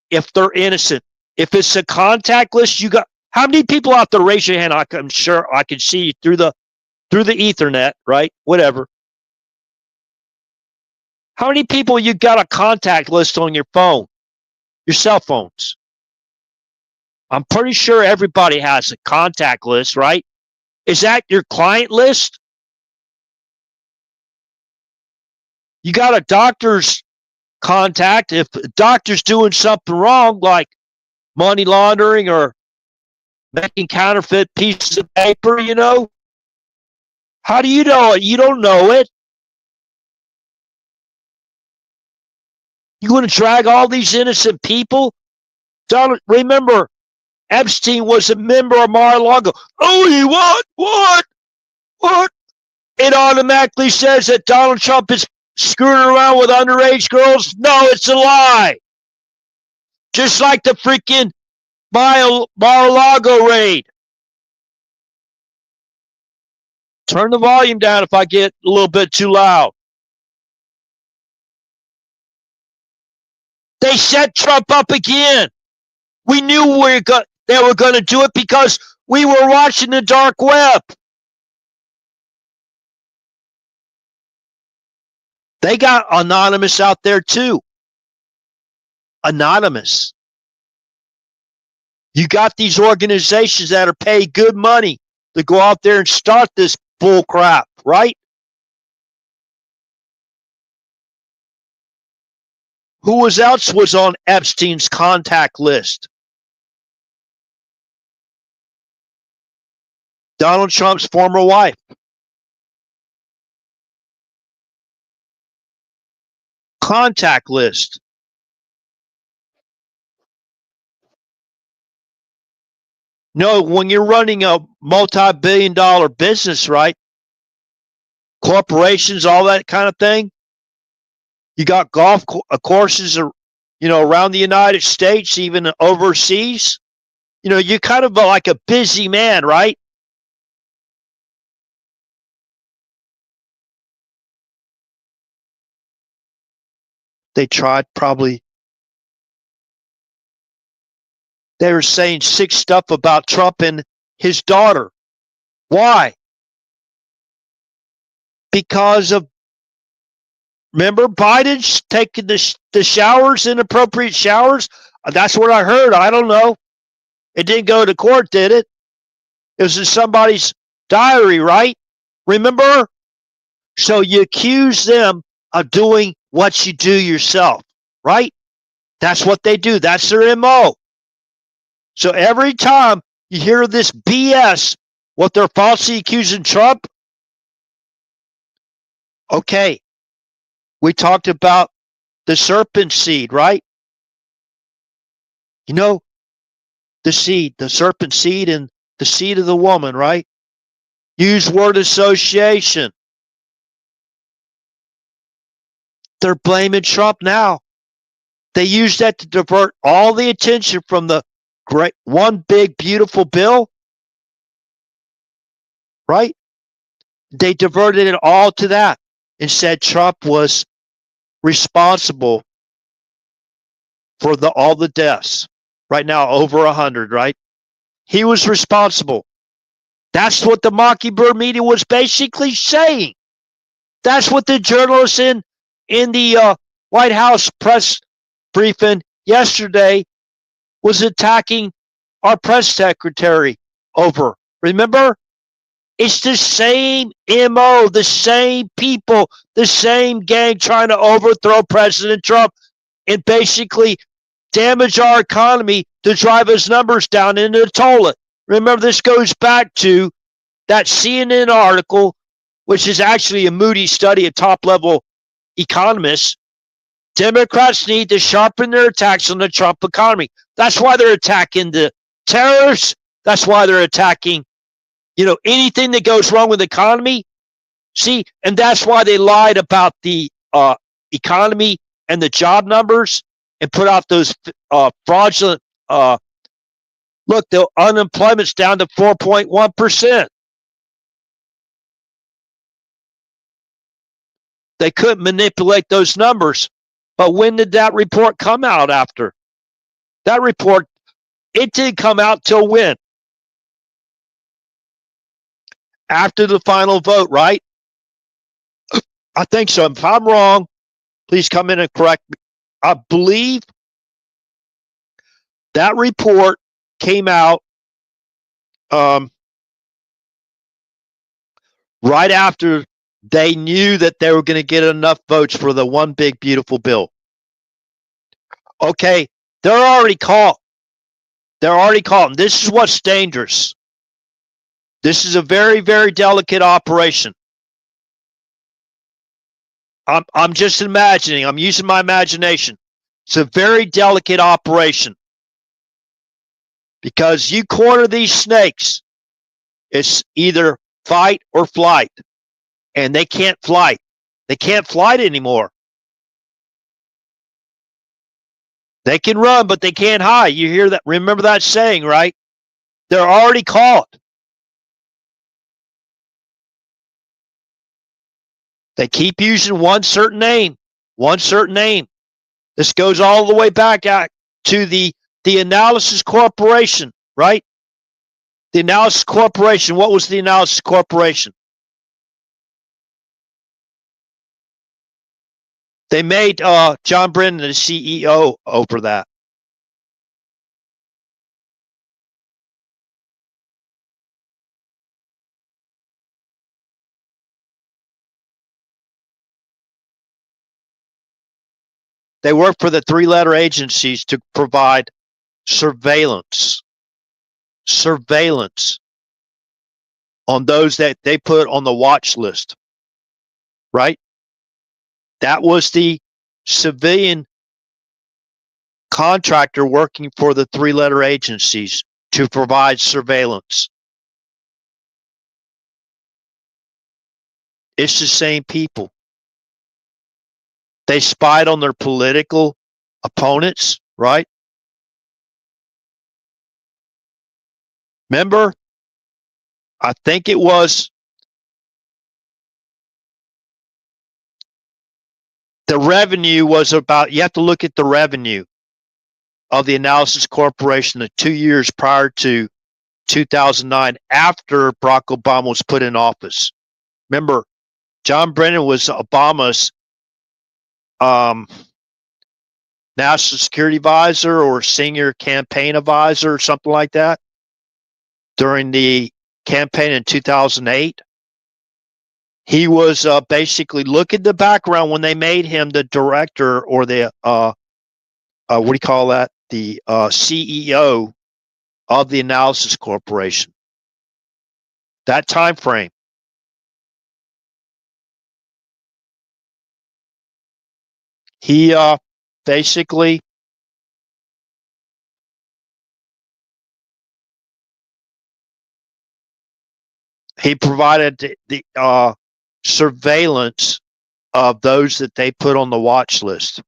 if they're innocent, if it's a contact list, you got how many people out there? Raise your hand. I'm sure I can see you through the Ethernet, right? Whatever. How many people you got a contact list on your phone, your cell phones? I'm pretty sure everybody has a contact list, right? Is that your client list? You got a doctor's contact. If a doctor's doing something wrong, like money laundering or making counterfeit pieces of paper, how do you know it? You don't know it. You want to drag all these innocent people? Remember, Epstein was a member of Mar-a-Lago. Oh, he what? What? What? It automatically says that Donald Trump is screwing around with underage girls? No, it's a lie. Just like the freaking Mar-a-Lago raid. Turn the volume down if I get a little bit too loud. They set Trump up again. We knew they were going to do it because we were watching the dark web. They got anonymous out there too. Anonymous. You got these organizations that are paid good money to go out there and start this bull crap, right? Who else was on Epstein's contact list? Donald Trump's former wife. Contact list. No, when you're running a multi-billion-dollar business, right? Corporations, all that kind of thing. You got golf courses, around the United States, even overseas. You're kind of like a busy man, right? They tried probably. They were saying sick stuff about Trump and his daughter. Why? Because of, remember Biden's taking the showers, inappropriate showers? That's what I heard. I don't know. It didn't go to court, did it? It was in somebody's diary, right? Remember? So you accuse them of doing what you do yourself, right? That's what they do. That's their MO. So every time you hear this BS, what they're falsely accusing Trump, okay, we talked about the serpent seed, right? the seed, the serpent seed and the seed of the woman, right? Use word association. They're blaming Trump now. They use that to divert all the attention from the great one big beautiful bill, right? They diverted it all to that and said Trump was responsible for all the deaths. Right now, over 100, right? He was responsible. That's what the Mockingbird media was basically saying. That's what the journalists in the White House press briefing yesterday was attacking our press secretary over. Remember? It's the same MO, the same people, the same gang trying to overthrow President Trump and basically damage our economy to drive his numbers down into the toilet. Remember, this goes back to that CNN article, which is actually a Moody study of top-level economists. Democrats need to sharpen their attacks on the Trump economy. That's why they're attacking the terrorists. That's why they're attacking, anything that goes wrong with the economy. See, and that's why they lied about the economy and the job numbers and put out those fraudulent. Look, the unemployment's down to 4.1%. They couldn't manipulate those numbers. But when did that report come out after? That report, it didn't come out till when? After the final vote, right? I think so. If I'm wrong, please come in and correct me. I believe that report came out right after they knew that they were going to get enough votes for the one big beautiful bill. Okay, they're already caught. They're already caught. And this is what's dangerous. This is a very, very delicate operation. I'm just imagining. I'm using my imagination. It's a very delicate operation because you corner these snakes. It's either fight or flight, and they can't flight. They can't flight anymore. They can run, but they can't hide. You hear that? Remember that saying, right? They're already caught. They keep using one certain name. This goes all the way back to the Analysis Corporation, right? The Analysis Corporation. What was the Analysis Corporation? They made John Brennan the CEO over that. They work for the three-letter agencies to provide surveillance on those that they put on the watch list, right? That was the civilian contractor working for the three-letter agencies to provide surveillance. It's the same people. They spied on their political opponents, right? Remember, I think it was the revenue was about, you have to look at the revenue of the Analysis Corporation the 2 years prior to 2009, after Barack Obama was put in office. Remember, John Brennan was Obama's national security advisor or senior campaign advisor or something like that during the campaign in 2008. He was basically, look at the background when they made him the director or the what do you call that? The CEO of the Analysis Corporation. That time frame. He basically He provided the surveillance of those that they put on the watch list.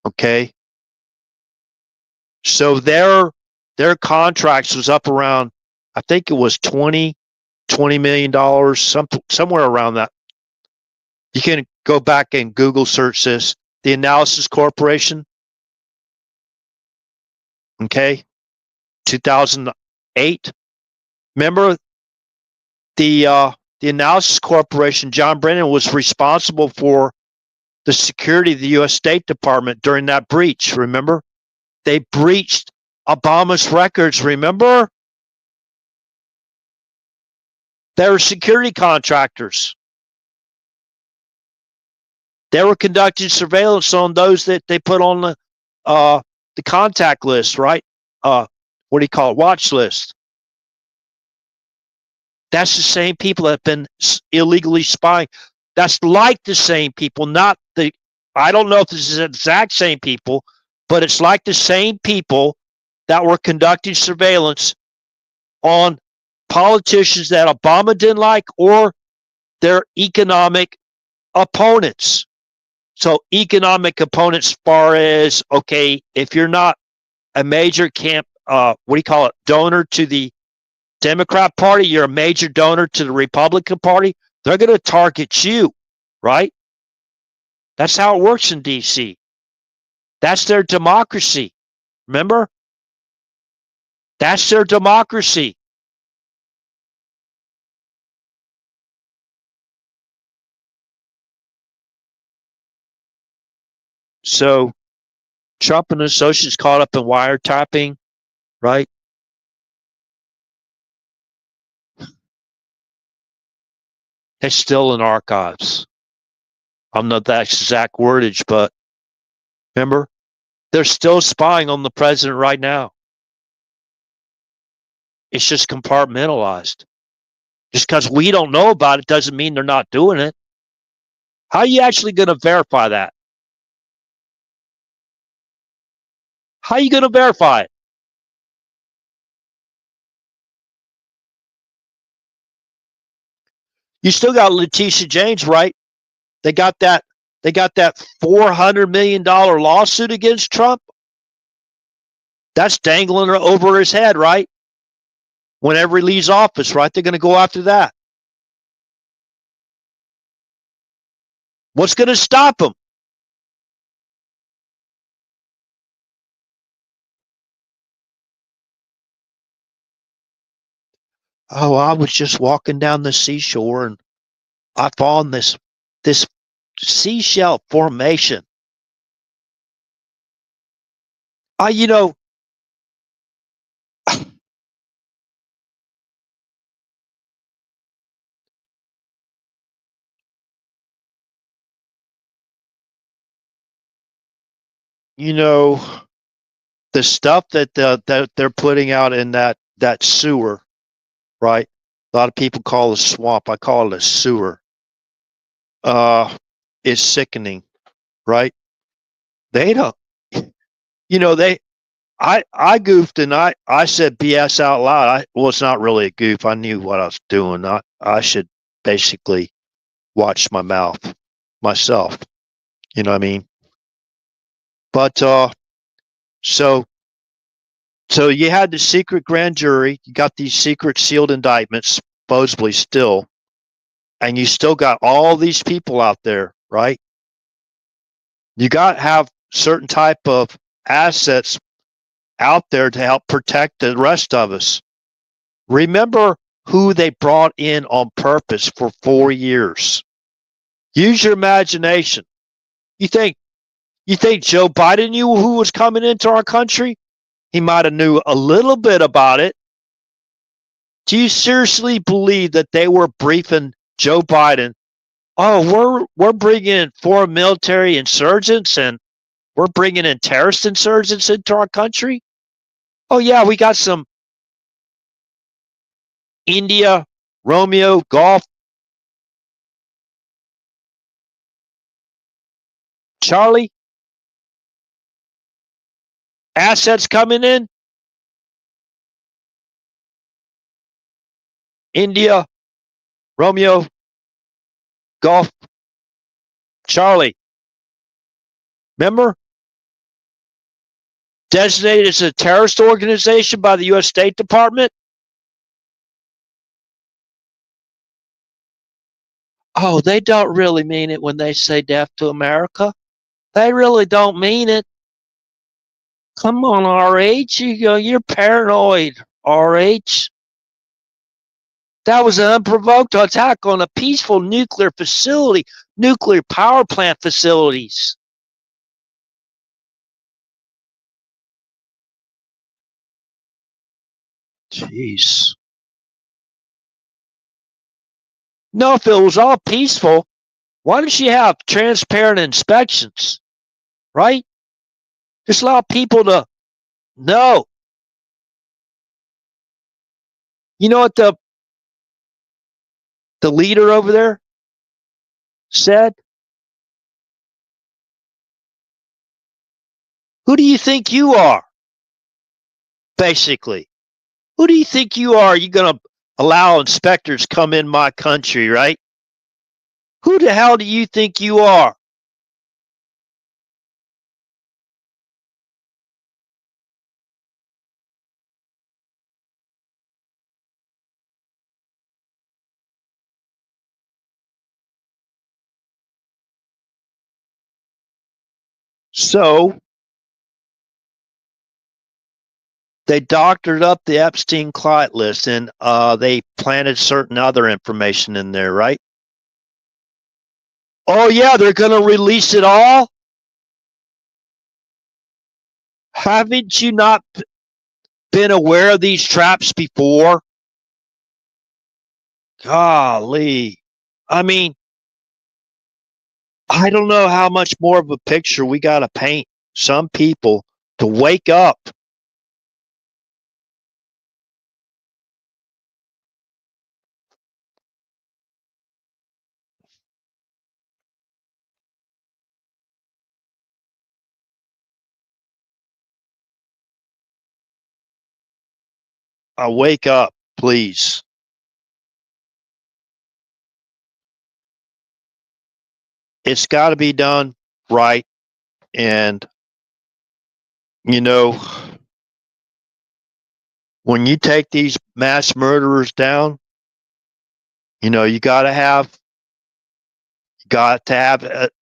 Okay. So their contracts was up around, I think it was $20 million, somewhere around that. You can go back and Google search this. The Analysis Corporation. Okay. 2008. Remember the Analysis Corporation, John Brennan was responsible for the security of the U.S. State Department during that breach. Remember? They breached Obama's records. Remember? They were security contractors. They were conducting surveillance on those that they put on the contact list, right? What do you call it? Watch list. That's the same people that have been illegally spying. That's like the same people, not the. I don't know if this is the exact same people, but it's like the same people that were conducting surveillance on politicians that Obama didn't like or their economic opponents. So economic opponents, as far as, okay, if you're not a major donor to the Democrat Party, you're a major donor to the Republican Party, they're going to target you, right? That's how it works in D.C. That's their democracy. Remember? That's their democracy. So Trump and associates caught up in wiretapping, right? It's still in archives. I'm not that exact wordage, but remember, they're still spying on the president right now. It's just compartmentalized. Just because we don't know about it doesn't mean they're not doing it. How are you actually going to verify that? How are you going to verify it? You still got Letitia James, right? They got that $400 million lawsuit against Trump. That's dangling over his head, right? Whenever he leaves office, right? They're going to go after that. What's going to stop him? Oh, I was just walking down the seashore and I found this seashell formation. You know, you know the stuff that they're putting out in that sewer, right? A lot of people call it a swamp. I call it a sewer. Is sickening, right? They don't, they. I goofed and I said BS out loud. Well, it's not really a goof. I knew what I was doing. I should basically watch my mouth myself. You know what I mean? But so you had the secret grand jury. You got these secret sealed indictments, supposedly still, and you still got all these people out there, right? You got to have certain type of assets out there to help protect the rest of us. Remember who they brought in on purpose for 4 years. Use your imagination. You think Joe Biden knew who was coming into our country? He might have knew a little bit about it. Do you seriously believe that they were briefing Joe Biden? Oh, we're bringing in foreign military insurgents and we're bringing in terrorist insurgents into our country. Oh yeah, we got some India, Romeo, Golf, Charlie assets coming in. India, Romeo, Golf, Charlie. Remember? Designated as a terrorist organization by the U.S. State Department? Oh, they don't really mean it when they say death to America. They really don't mean it. Come on, RH. You're paranoid, RH. That was an unprovoked attack on a peaceful nuclear facility, nuclear power plant facilities. Jeez. No, if it was all peaceful, why don't you have transparent inspections, right? Just allow people to know. You know what the leader over there said? Who do you think you are? Basically, who do you think you are? You're going to allow inspectors come in my country, right? Who the hell do you think you are? So they doctored up the Epstein client list and they planted certain other information in there, right? Oh, yeah, they're going to release it all? Haven't you not been aware of these traps before? Golly. I mean, I don't know how much more of a picture we got to paint some people to wake up. Wake up, please. It's got to be done right. And, you know, when you take these mass murderers down, you got to have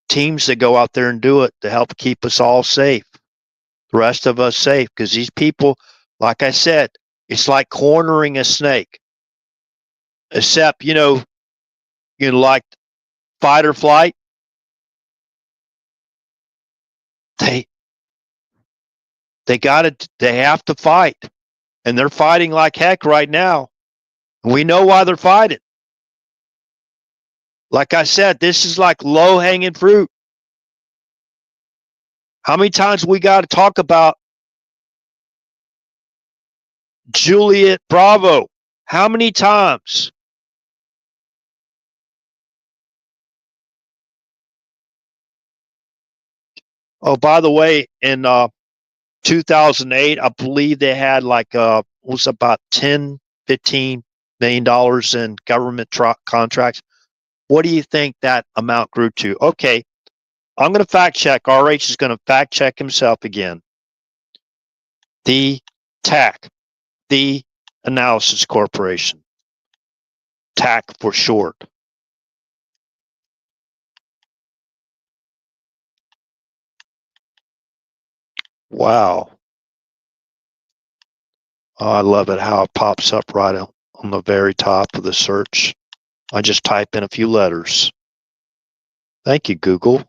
teams that go out there and do it to help keep us all safe, the rest of us safe, because these people, like I said, it's like cornering a snake. Except, like fight or flight, they they have to fight, and they're fighting like heck right now. We know why they're fighting. Like I said, this is like low hanging fruit. How many times we got to talk about Juliet Bravo? How many times? Oh, by the way, in 2008, I believe they had like was about 10, $15 million in government contracts. What do you think that amount grew to? Okay, I'm going to fact check. RH is going to fact check himself again. The TAC, the Analysis Corporation, TAC for short. Wow. Oh, I love it how it pops up right on the very top of the search. I just type in a few letters. Thank you, Google.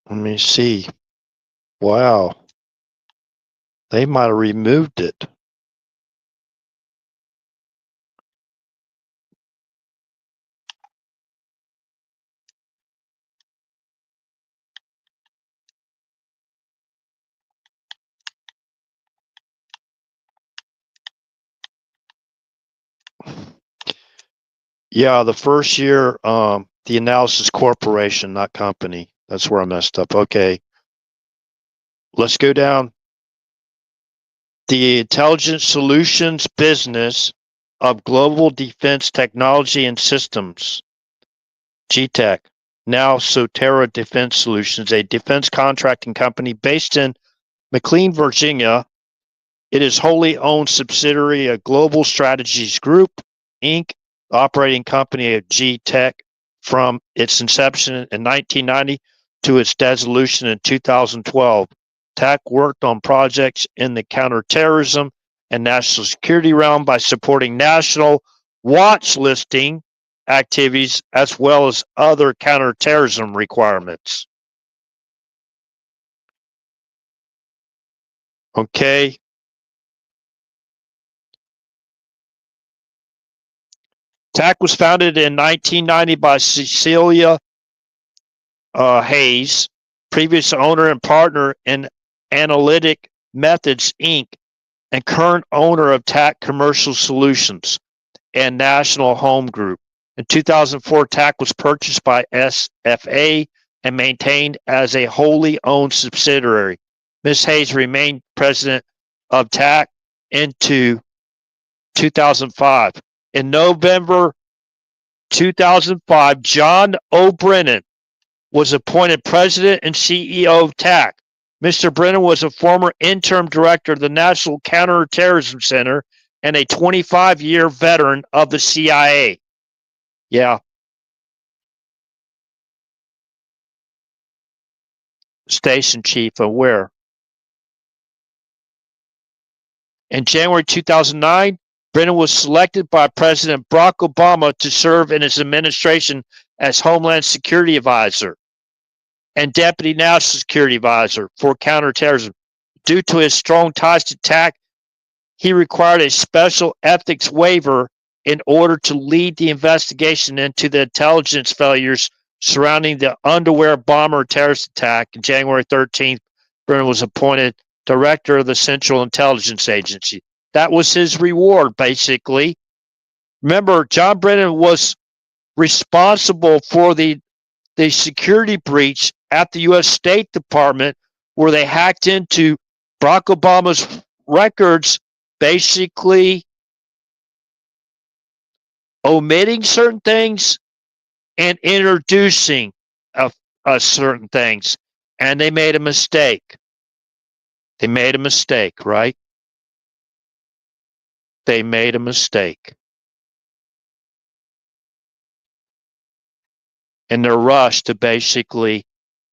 Let me see. Wow. They might have removed it. Yeah, the first year, the Analysis Corporation, not company. That's where I messed up. Okay. Let's go down. The Intelligence Solutions business of Global Defense Technology and Systems, GTEC, now Sotera Defense Solutions, a defense contracting company based in McLean, Virginia. It is wholly owned subsidiary of Global Strategies Group, Inc., operating company of GTEC from its inception in 1990 to its dissolution in 2012. TAC worked on projects in the counterterrorism and national security realm by supporting national watch listing activities as well as other counterterrorism requirements. Okay. TAC was founded in 1990 by Cecilia Hayes, previous owner and partner in Analytic Methods, Inc., and current owner of TAC Commercial Solutions and National Home Group. In 2004, TAC was purchased by SFA and maintained as a wholly owned subsidiary. Ms. Hayes remained president of TAC into 2005. In November 2005, John O'Brien was appointed president and CEO of TAC. Mr. Brennan was a former interim director of the National Counterterrorism Center and a 25-year veteran of the CIA. Yeah. Station chief of where? In January 2009, Brennan was selected by President Barack Obama to serve in his administration as Homeland Security Advisor and Deputy National Security Advisor for Counterterrorism. Due to his strong ties to TAC, he required a special ethics waiver in order to lead the investigation into the intelligence failures surrounding the underwear bomber terrorist attack. On January 13th, Brennan was appointed director of the Central Intelligence Agency. That was his reward, basically. Remember, John Brennan was responsible for the security breach at the U.S. State Department where they hacked into Barack Obama's records, basically omitting certain things and introducing certain things. And they made a mistake. They made a mistake, right? They made a mistake. In their rush to basically,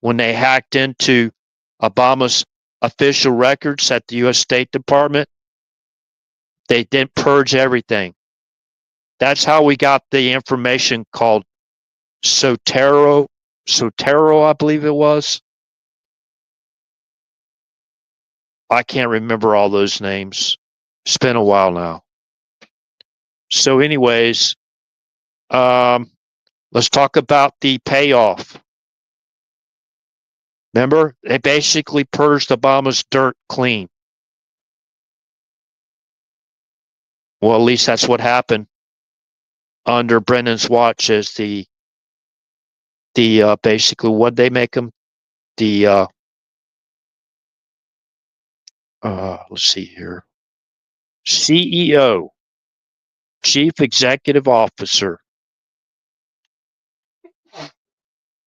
when they hacked into Obama's official records at the U.S. State Department, they didn't purge everything. That's how we got the information called Sotero, I believe it was. I can't remember all those names. It's been a while now. So anyways, let's talk about the payoff. Remember, they basically purged Obama's dirt clean. Well, at least that's what happened under Brennan's watch as the basically what they make him the let's see here, CEO, Chief Executive Officer.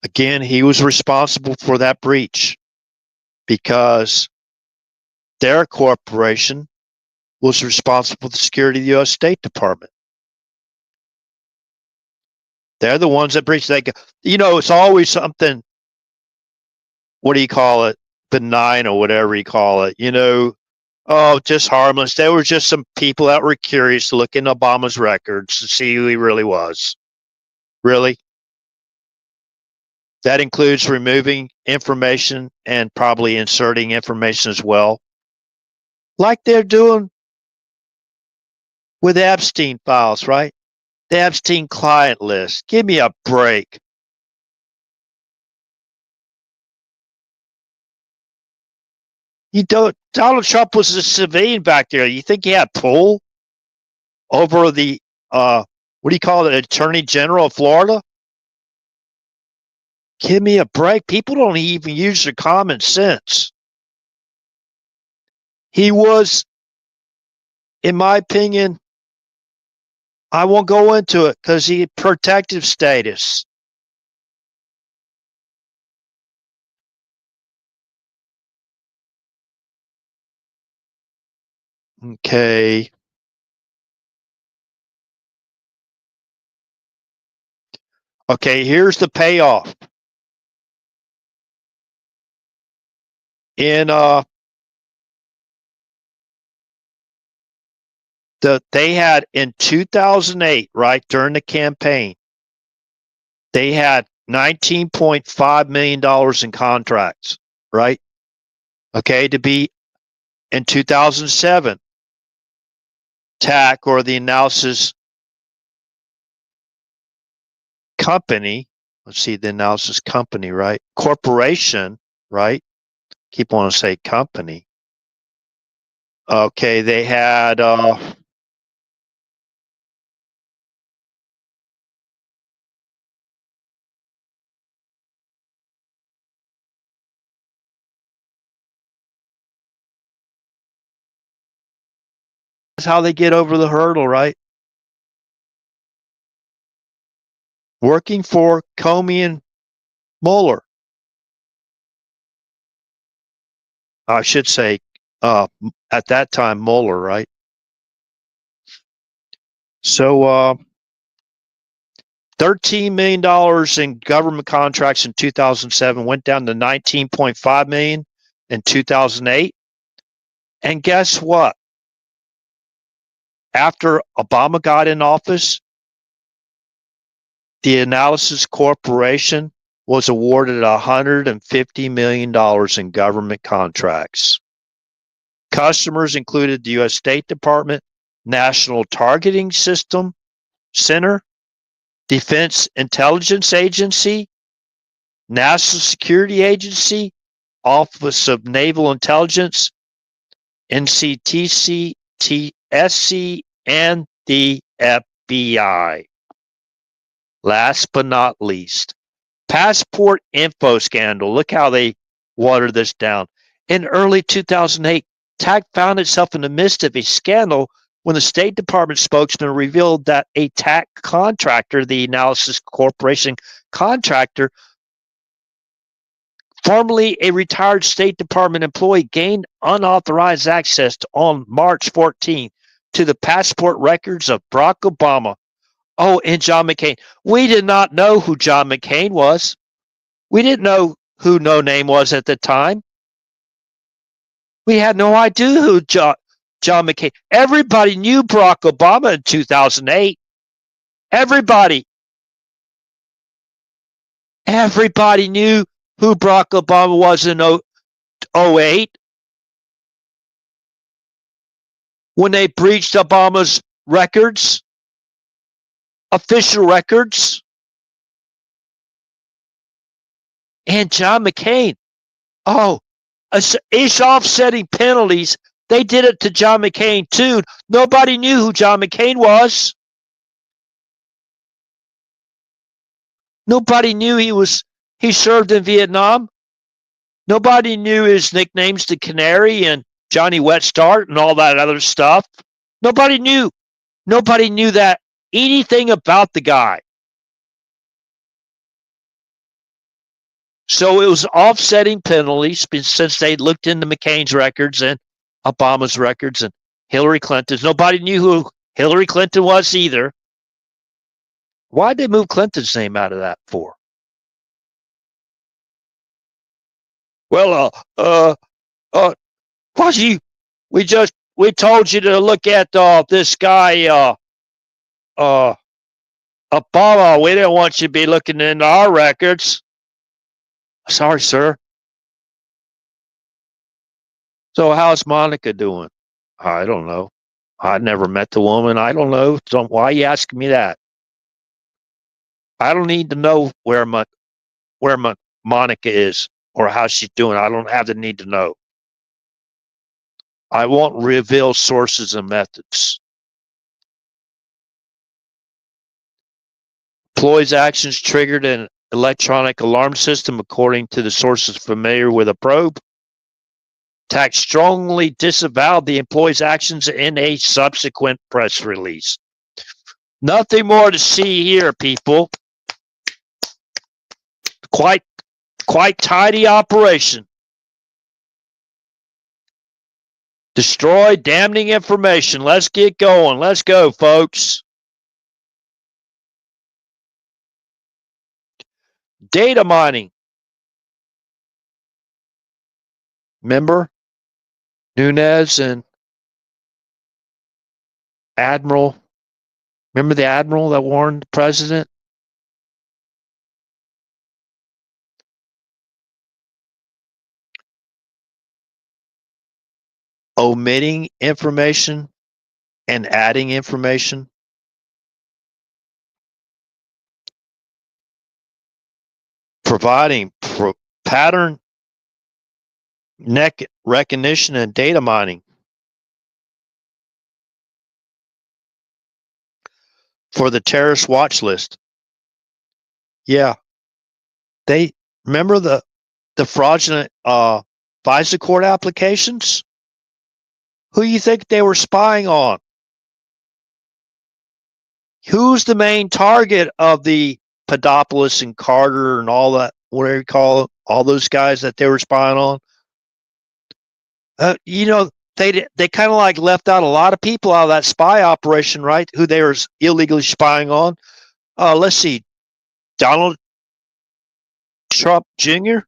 Again, he was responsible for that breach because their corporation was responsible for the security of the U.S. State Department. They're the ones that breached. It's always something, what do you call it, benign or whatever you call it, just harmless. There were just some people that were curious to look in Obama's records to see who he really was. Really? That includes removing information and probably inserting information as well. like they're doing with Epstein files, right? The Epstein client list. Give me a break. Donald Trump was a civilian back there. You think he had pull over the what do you call it, Attorney General of Florida? Give me a break. People don't even use their common sense. He was, in my opinion, I won't go into it because he had protective status. Okay. Okay, here's the payoff. In they had in 2008, right, during the campaign, they had $19.5 million in contracts, right? Okay, to be in 2007. TAC, or the analysis company, let's see, the analysis company, right? Corporation, right? Keep on to say company. Okay, they had that's how they get over the hurdle, right? Working for Comey and Mueller. I should say at that time Mueller, right? So $13 million in government contracts in 2007 went down to 19.5 million in 2008. And guess what? After Obama got in office, the Analysis Corporation was awarded $150 million in government contracts. Customers included the U.S. State Department, National Targeting System Center, Defense Intelligence Agency, National Security Agency, Office of Naval Intelligence, NCTC, TSC, and the FBI. Last but not least, passport info scandal. Look how they watered this down. In early 2008, TAC found itself in the midst of a scandal when the State Department spokesman revealed that a TAC contractor, the Analysis Corporation contractor, formerly a retired State Department employee, gained unauthorized access on March 14th to the passport records of Barack Obama. Oh, and John McCain. We did not know who John McCain was. We didn't know who No Name was at the time. We had no idea who John McCain. Everybody knew Barack Obama in 2008. Everybody. Everybody knew who Barack Obama was in 2008 when they breached Obama's records, official records. And John McCain. Oh, it's offsetting penalties. They did it to John McCain too. Nobody knew who John McCain was. Nobody knew he served in Vietnam. Nobody knew his nicknames, the Canary and Johnny Wet Start and all that other stuff. Nobody knew. Nobody knew that anything about the guy. So it was offsetting penalties since they looked into McCain's records and Obama's records and Hillary Clinton's. Nobody knew who Hillary Clinton was either. Why'd they move Clinton's name out of that for? Well, we told you to look at this guy, Obama. We didn't want you to be looking into our records. Sorry, sir. So how's Monica doing? I don't know. I never met the woman. I don't know. So why are you asking me that? I don't need to know where Monica is or how she's doing. I don't have the need to know. I won't reveal sources and methods. Employees' actions triggered an electronic alarm system, according to the sources familiar with a probe. TAC strongly disavowed the employee's actions in a subsequent press release. Nothing more to see here, people. Quite tidy operation. Destroy damning information. Let's get going. Let's go, folks. Data mining. Remember Nunez and Admiral? Remember the Admiral that warned the president? Omitting information and adding information. Providing pattern recognition and data mining. For the terrorist watch list. Yeah. They remember the fraudulent FISA court applications? Who you think they were spying on? Who's the main target of the Podopoulos and Carter and all that, whatever you call it, all those guys that they were spying on? They kind of like left out a lot of people out of that spy operation, right? Who they were illegally spying on. Let's see. Donald Trump Jr.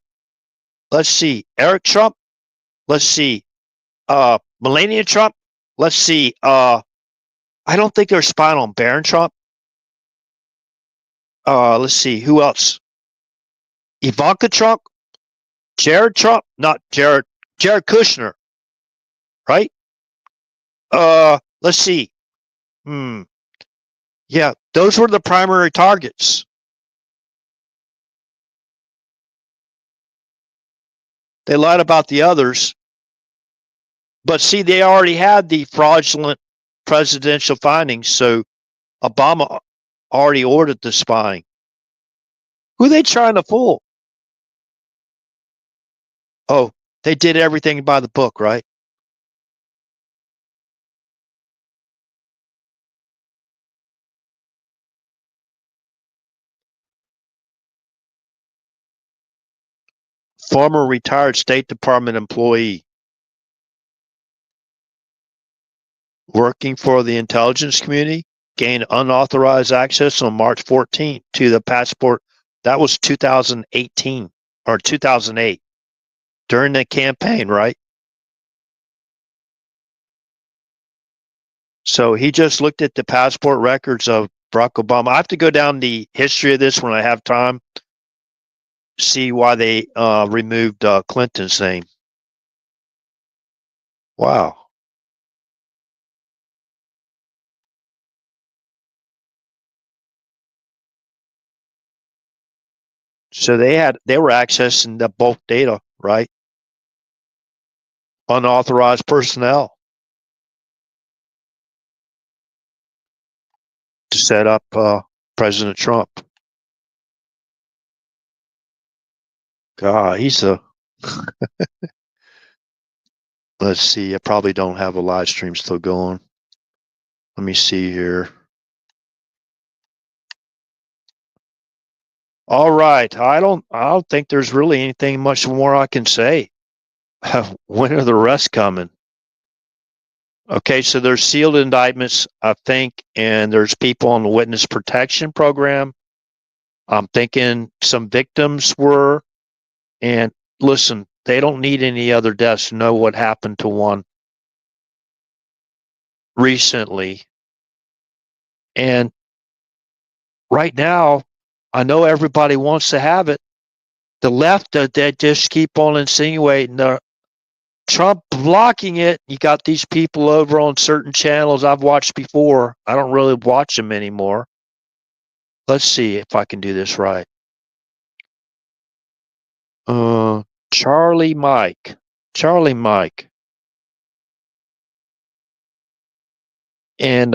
Let's see. Eric Trump. Let's see. Melania Trump. Let's see. I don't think they're spying on Barron Trump. Let's see. Who else? Ivanka Trump. Jared Trump. Not Jared. Jared Kushner. Right? Let's see. Yeah, those were the primary targets. They lied about the others. But see, they already had the fraudulent presidential findings, so Obama already ordered the spying. Who are they trying to fool? Oh, they did everything by the book, right? Former retired State Department employee working for the intelligence community gained unauthorized access on March 14th to the passport. That was 2018 or 2008 during the campaign, right? So he just looked at the passport records of Barack Obama. I have to go down the history of this when I have time. See why they removed Clinton's name. Wow. So they were accessing the bulk data, right? Unauthorized personnel to set up President Trump. God, he's a. Let's see. I probably don't have a live stream still going. Let me see here. All right. I don't think there's really anything much more I can say. When are the rest coming? Okay, so there's sealed indictments, I think, and there's people on the witness protection program. I'm thinking some victims were, and listen, they don't need any other deaths to know what happened to one recently. And right now, I know everybody wants to have it. The left, they just keep on insinuating Trump blocking it. You got these people over on certain channels I've watched before. I don't really watch them anymore. Let's see if I can do this right. Charlie Mike. Charlie Mike. And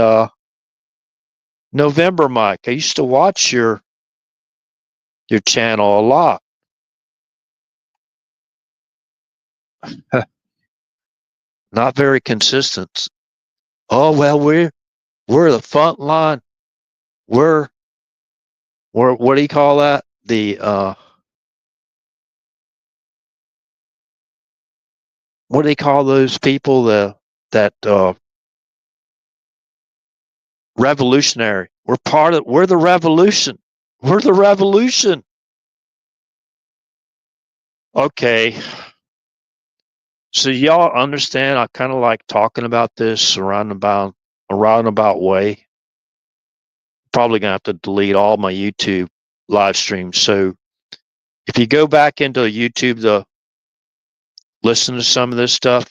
November Mike. I used to watch your channel a lot. Not very consistent. Oh well, we're the front line. We're what do you call that? The what do they call those people? That revolutionary. We're the revolution. We're the revolution. Okay. So y'all understand I kind of like talking about this a roundabout way. Probably gonna have to delete all my YouTube live streams. So if you go back into YouTube to listen to some of this stuff,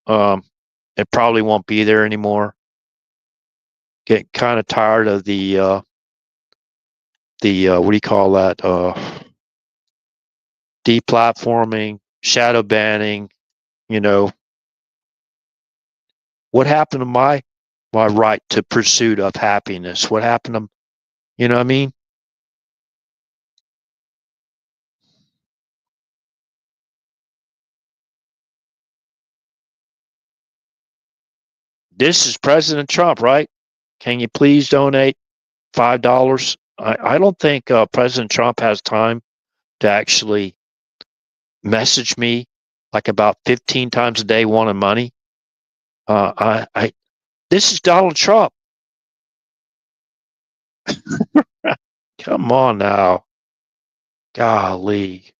it probably won't be there anymore. Getting kind of tired of the what do you call that? Deplatforming, shadow banning. You know what happened to my right to pursuit of happiness? What happened to, you know what I mean? This is President Trump, right? Can you please donate $5? I don't think President Trump has time to actually message me like about 15 times a day wanting money. This is Donald Trump. Come on now. Golly.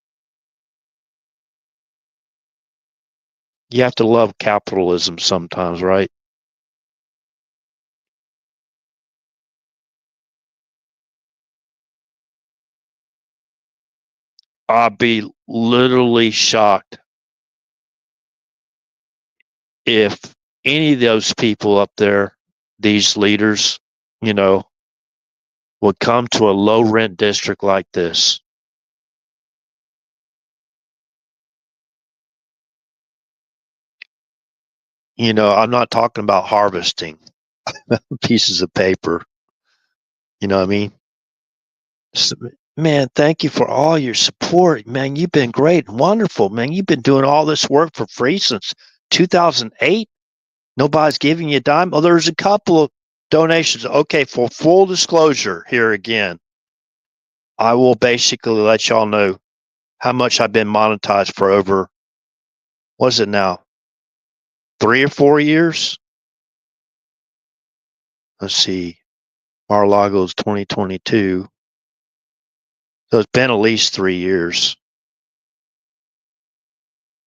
You have to love capitalism sometimes, right? I'd be literally shocked if any of those people up there, these leaders, you know, would come to a low rent district like this. You know, I'm not talking about harvesting pieces of paper. You know what I mean? So, man, thank you for all your support. Man, you've been great and wonderful. Man, you've been doing all this work for free since 2008. Nobody's giving you a dime. Oh, there's a couple of donations. Okay, for full disclosure here again, I will basically let y'all know how much I've been monetized for over, what is it now, 3 or 4 years? Let's see. Mar-a-Lago's 2022. So it's been at least 3 years.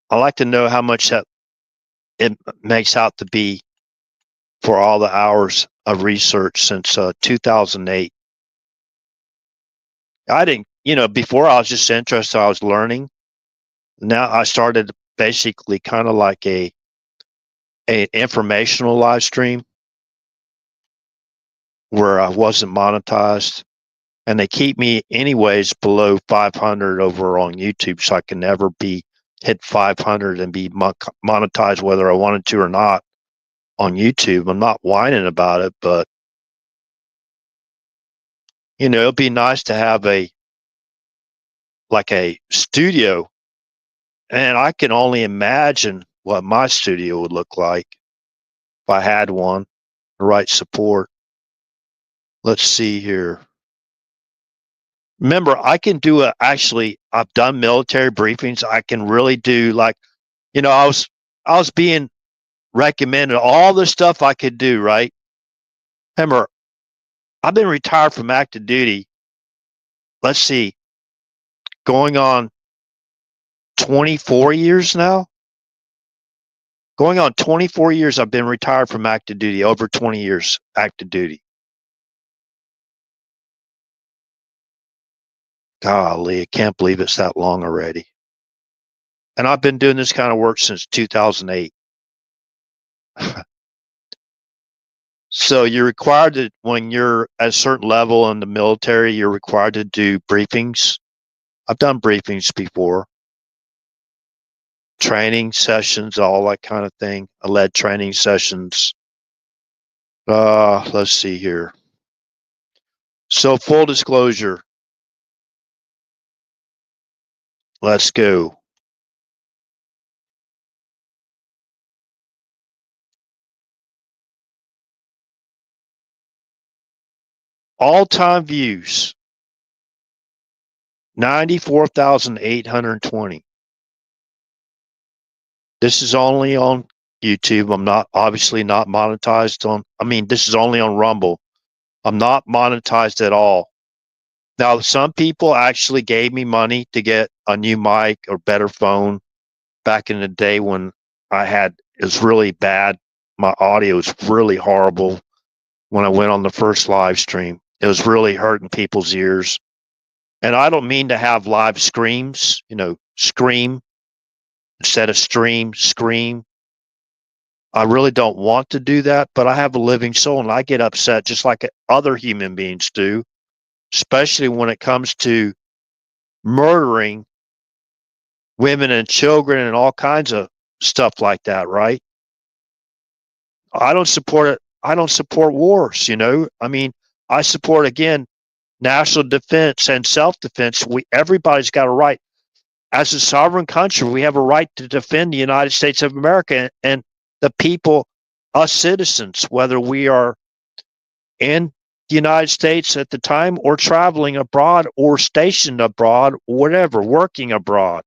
I like to know how much that it makes out to be for all the hours of research since 2008. I didn't, before I was just interested, I was learning. Now I started basically kind of like a informational live stream where I wasn't monetized, and they keep me anyways below 500 over on YouTube, so I can never be hit 500 and be monetized whether I wanted to or not on YouTube. I'm not whining about it, but it'd be nice to have a studio, and I can only imagine what my studio would look like if I had one, the right support. Let's see here. Remember, I can do I've done military briefings. I can really do I was being recommended all the stuff I could do, right? Remember, I've been retired from active duty. Let's see, going on 24 years now. Going on 24 years, I've been retired from active duty, over 20 years active duty. Golly, I can't believe it's that long already. And I've been doing this kind of work since 2008. So you're required to, when you're at a certain level in the military, you're required to do briefings. I've done briefings before, training sessions, all that kind of thing. I led training sessions. Let's see here. So full disclosure, let's go. All-time views, 94,820. This is only on YouTube. I'm not obviously not monetized on, this is only on Rumble. I'm not monetized at all. Now, some people actually gave me money to get a new mic or better phone back in the day when it was really bad. My audio was really horrible when I went on the first live stream. It was really hurting people's ears. And I don't mean to have live screams, scream instead of stream, scream. I really don't want to do that, but I have a living soul and I get upset just like other human beings do, especially when it comes to murdering women and children and all kinds of stuff like that, right? I don't support it. I don't support wars, I support, again, national defense and self-defense. Everybody's got a right. As a sovereign country, we have a right to defend the United States of America and the people, us citizens, whether we are in the United States at the time or traveling abroad or stationed abroad, or whatever, working abroad.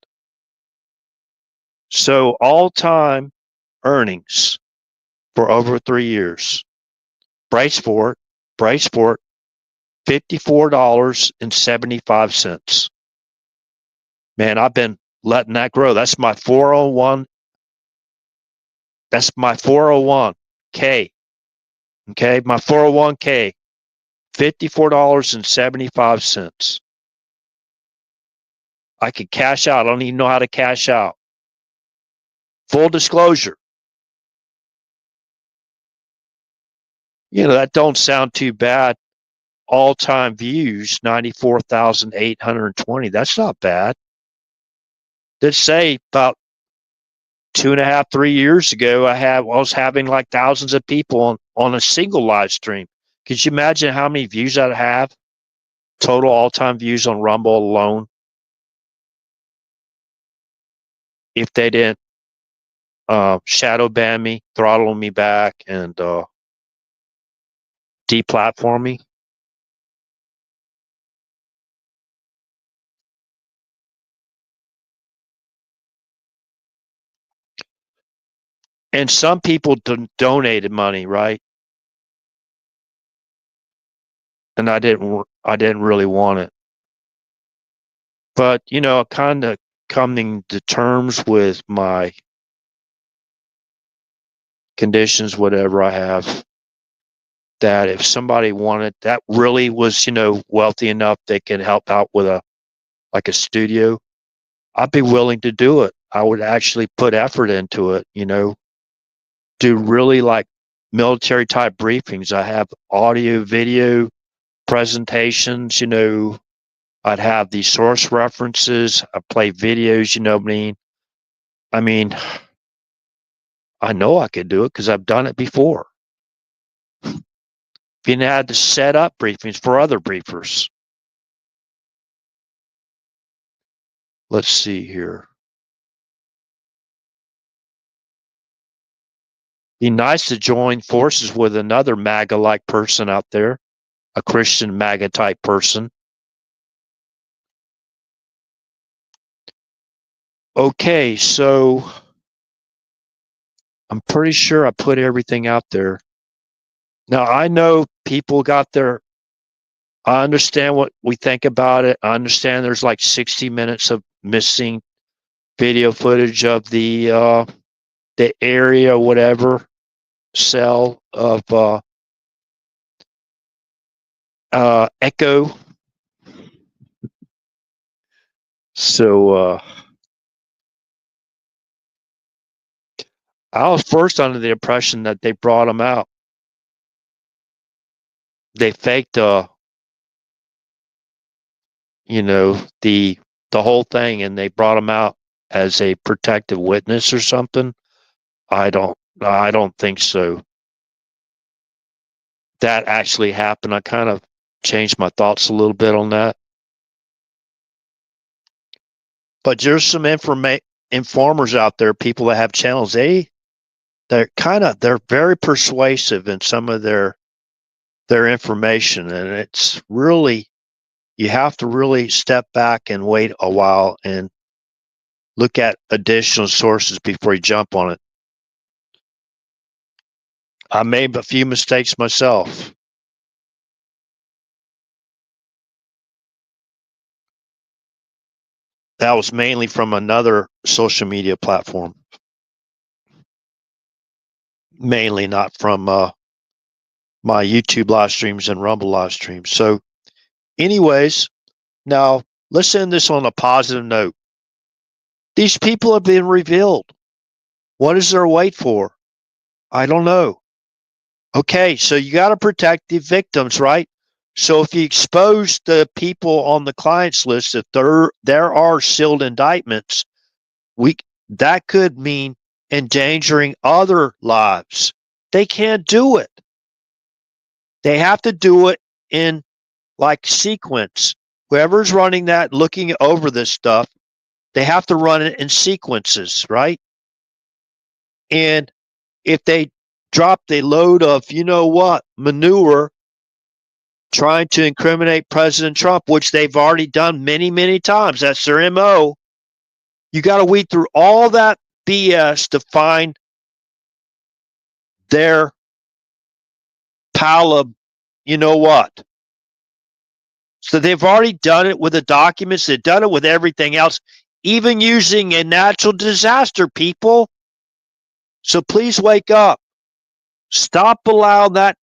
So all-time earnings for over 3 years. Brace for it. Brace for it. $54.75. Man, I've been letting that grow. That's my 401. That's my 401k. Okay, my 401k. $54.75. I could cash out. I don't even know how to cash out. Full disclosure. That don't sound too bad. All-time views, 94,820. That's not bad. Let's say about 2.5, 3 years ago, I was having like thousands of people on a single live stream. Could you imagine how many views I'd have? Total all-time views on Rumble alone. If they didn't shadow ban me, throttle me back, and deplatform me. And some people donated money, right? And I didn't really want it. But, kind of coming to terms with my conditions, whatever I have, that if somebody wanted, that really was, wealthy enough, they could help out with a studio, I'd be willing to do it. I would actually put effort into it, do really like military type briefings. I have audio, video presentations, I'd have the source references. I play videos, I mean, I know I could do it because I've done it before. Being had to set up briefings for other briefers. Let's see here. Be nice to join forces with another MAGA-like person out there, a Christian MAGA type person. Okay, so I'm pretty sure I put everything out there. Now, I know people got I understand what we think about it. I understand there's like 60 minutes of missing video footage of the area, whatever, cell of echo. So I was first under the impression that they brought them out. They faked the whole thing, and they brought him out as a protective witness or something. I don't think so. That actually happened. I kind of changed my thoughts a little bit on that. But there's some informers out there, people that have channels. They're very persuasive in some of their information, and it's really, you have to really step back and wait a while and look at additional sources before you jump on it. I made a few mistakes myself. That was mainly from another social media platform. Mainly not from my YouTube live streams and Rumble live streams. So, anyways, now let's end this on a positive note. These people have been revealed. What is there to wait for? I don't know. Okay, so you got to protect the victims, right? So if you expose the people on the clients list, if there are sealed indictments, that could mean endangering other lives. They can't do it. They have to do it in like sequence. Whoever's running that, looking over this stuff, they have to run it in sequences, right? And if they drop the load of, manure trying to incriminate President Trump, which they've already done many, many times, that's their MO, you got to weed through all that BS to find their pile of, what. So they've already done it with the documents. They've done it with everything else, even using a natural disaster, people. So please wake up. Stop allowing that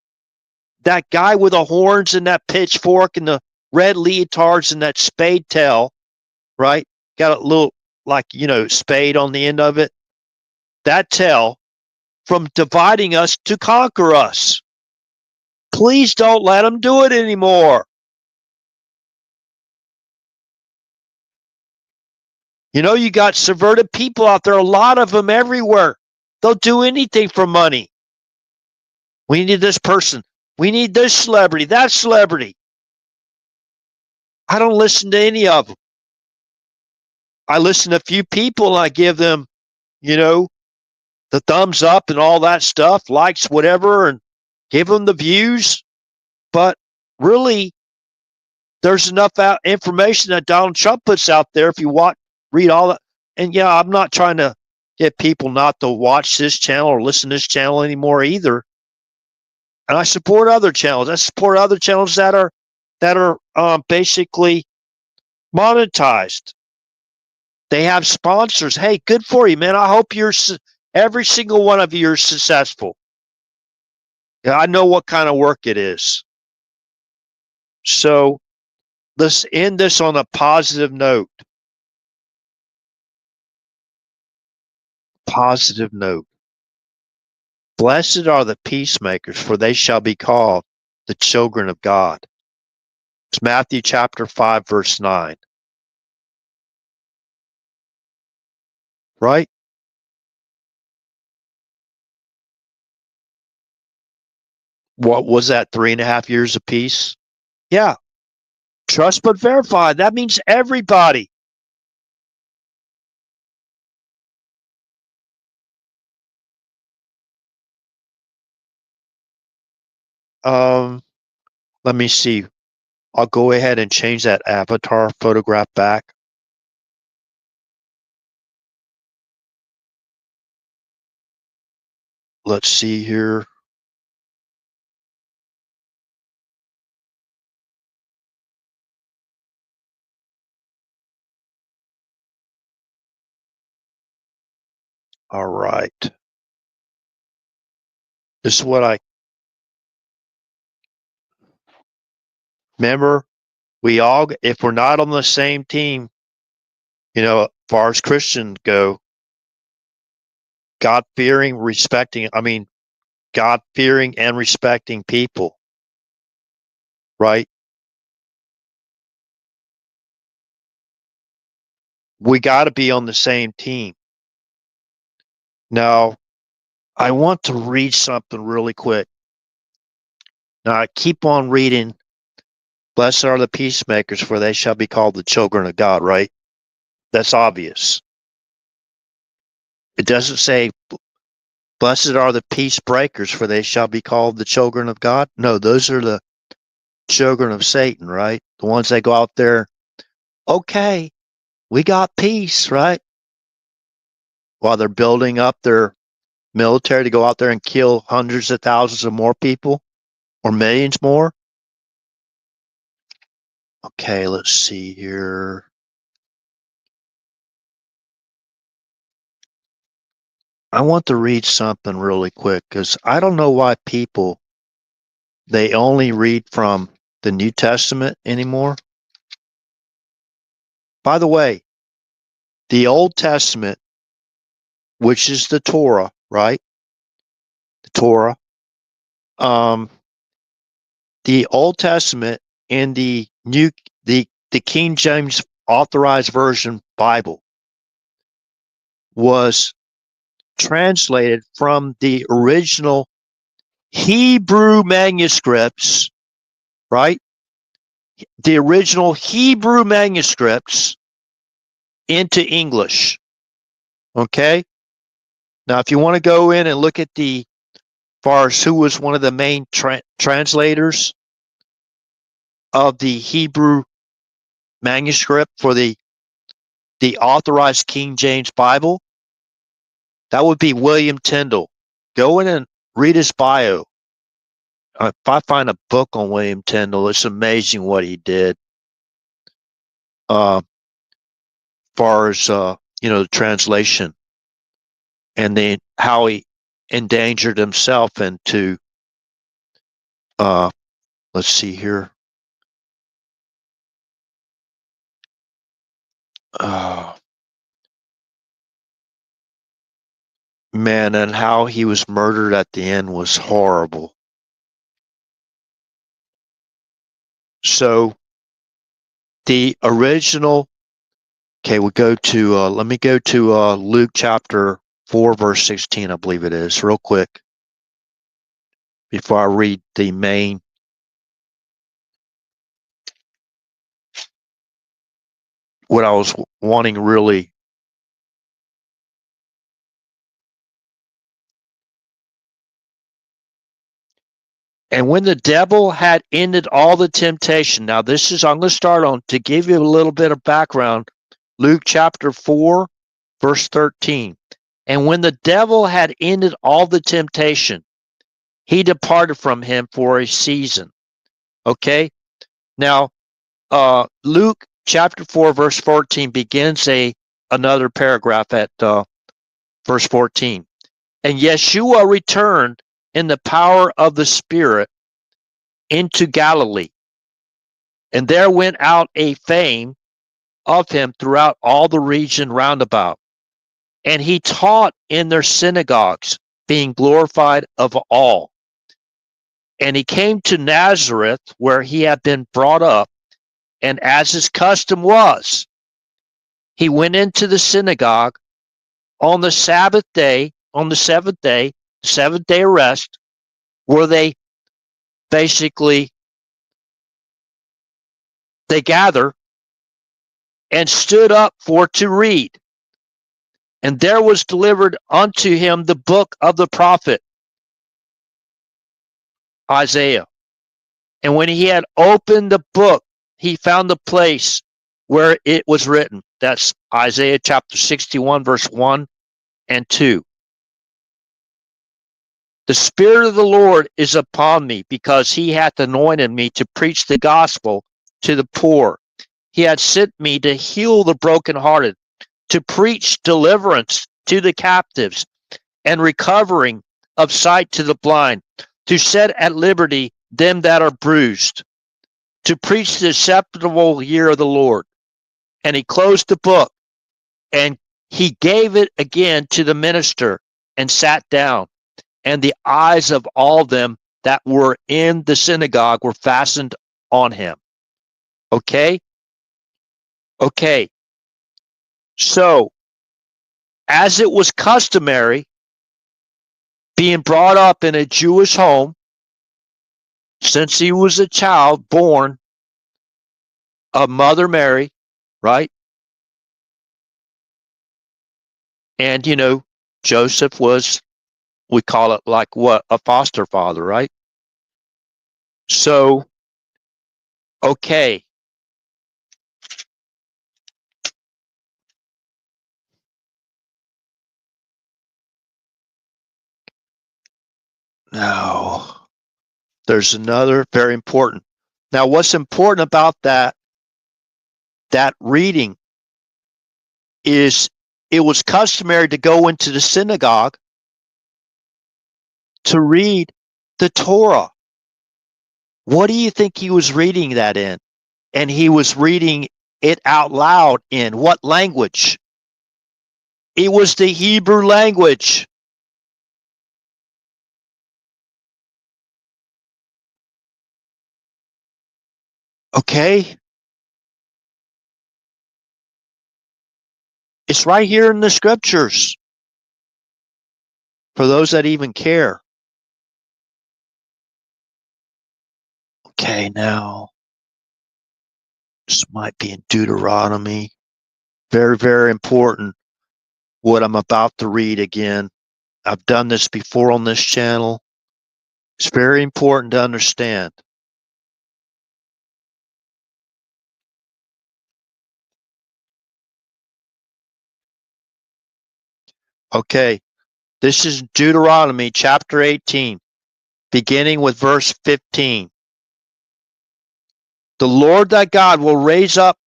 guy with the horns and that pitchfork and the red leotards and that spade tail, right? Got a little, spade on the end of it. That tail from dividing us to conquer us. Please don't let them do it anymore. You got subverted people out there, a lot of them everywhere. They'll do anything for money. We need this person. We need this celebrity, that celebrity. I don't listen to any of them. I listen to a few people and I give them, the thumbs up and all that stuff, likes, whatever, and give them the views. But really, there's enough information that Donald Trump puts out there if you read all that. And yeah, I'm not trying to get people not to watch this channel or listen to this channel anymore either. And I support other channels. I support other channels that are basically monetized. They have sponsors. Hey, good for you, man. I hope every single one of you are successful. Yeah, I know what kind of work it is. So let's end this on a positive note. Positive note. Blessed are the peacemakers, for they shall be called the children of God. It's Matthew chapter 5, verse 9. Right? What was that, 3.5 years of peace? Yeah. Trust but verify. That means everybody. Let me see. I'll go ahead and change that avatar photograph back. Let's see here. All right. This is what I remember. If we're not on the same team, as far as Christians go, God-fearing, God-fearing and respecting people, right? We got to be on the same team. Now, I want to read something really quick. Now, I keep on reading, blessed are the peacemakers, for they shall be called the children of God, right? That's obvious. It doesn't say, blessed are the peace breakers, for they shall be called the children of God. No, those are the children of Satan, right? The ones that go out there, okay, we got peace, right? While they're building up their military to go out there and kill hundreds of thousands of more people or millions more. Okay, let's see here. I want to read something really quick because I don't know why people, they only read from the New Testament anymore. By the way, the Old Testament, which is the Torah, right? The Torah. The Old Testament and the King James Authorized Version Bible was translated from the original Hebrew manuscripts, right? The original Hebrew manuscripts into English. Okay? Now, if you want to go in and look at the far as who was one of the main translators of the Hebrew manuscript for the authorized King James Bible, that would be William Tyndale. Go in and read his bio. If I find a book on William Tyndale, it's amazing what he did. Far as the translation, and then how he endangered himself into. Let's see here. Man, and how he was murdered at the end was horrible. So the original. Okay, we go to. Let me go to Luke chapter 4, verse 16. I believe it is, real quick, before I read the main. What I was wanting really. And when the devil had ended all the temptation, now this is, I'm going to start on, to give you a little bit of background, Luke chapter 4, verse 13. And when the devil had ended all the temptation, he departed from him for a season. Okay? Now, Luke chapter 4, verse 14 begins another paragraph at verse 14. And Yeshua returned in the power of the Spirit into Galilee. And there went out a fame of him throughout all the region round about. And he taught in their synagogues, being glorified of all. And he came to Nazareth, where he had been brought up, and as his custom was, he went into the synagogue on the Sabbath day, on the seventh day of rest, where they gather and stood up for to read. And there was delivered unto him the book of the prophet Isaiah. And when he had opened the book, he found the place where it was written. That's Isaiah chapter 61, verse 1 and 2. The Spirit of the Lord is upon me, because he hath anointed me to preach the gospel to the poor. He hath sent me to heal the brokenhearted, to preach deliverance to the captives, and recovering of sight to the blind, to set at liberty them that are bruised, to preach the acceptable year of the Lord. And he closed the book, and he gave it again to the minister, and sat down, and the eyes of all them that were in the synagogue were fastened on him. Okay? Okay. So, as it was customary, being brought up in a Jewish home, since he was a child born of Mother Mary, right? And, Joseph was, we call it like what? A foster father, right? So, okay. Now, there's another very important. Now, what's important about that reading is it was customary to go into the synagogue to read the Torah. What do you think he was reading that in? And he was reading it out loud in what language? It was the Hebrew language. Okay? It's right here in the scriptures. For those that even care. Okay, now, this might be in Deuteronomy. Very, very important what I'm about to read again. I've done this before on this channel. It's very important to understand. Okay, this is Deuteronomy chapter 18, beginning with verse 15. The Lord thy God will raise up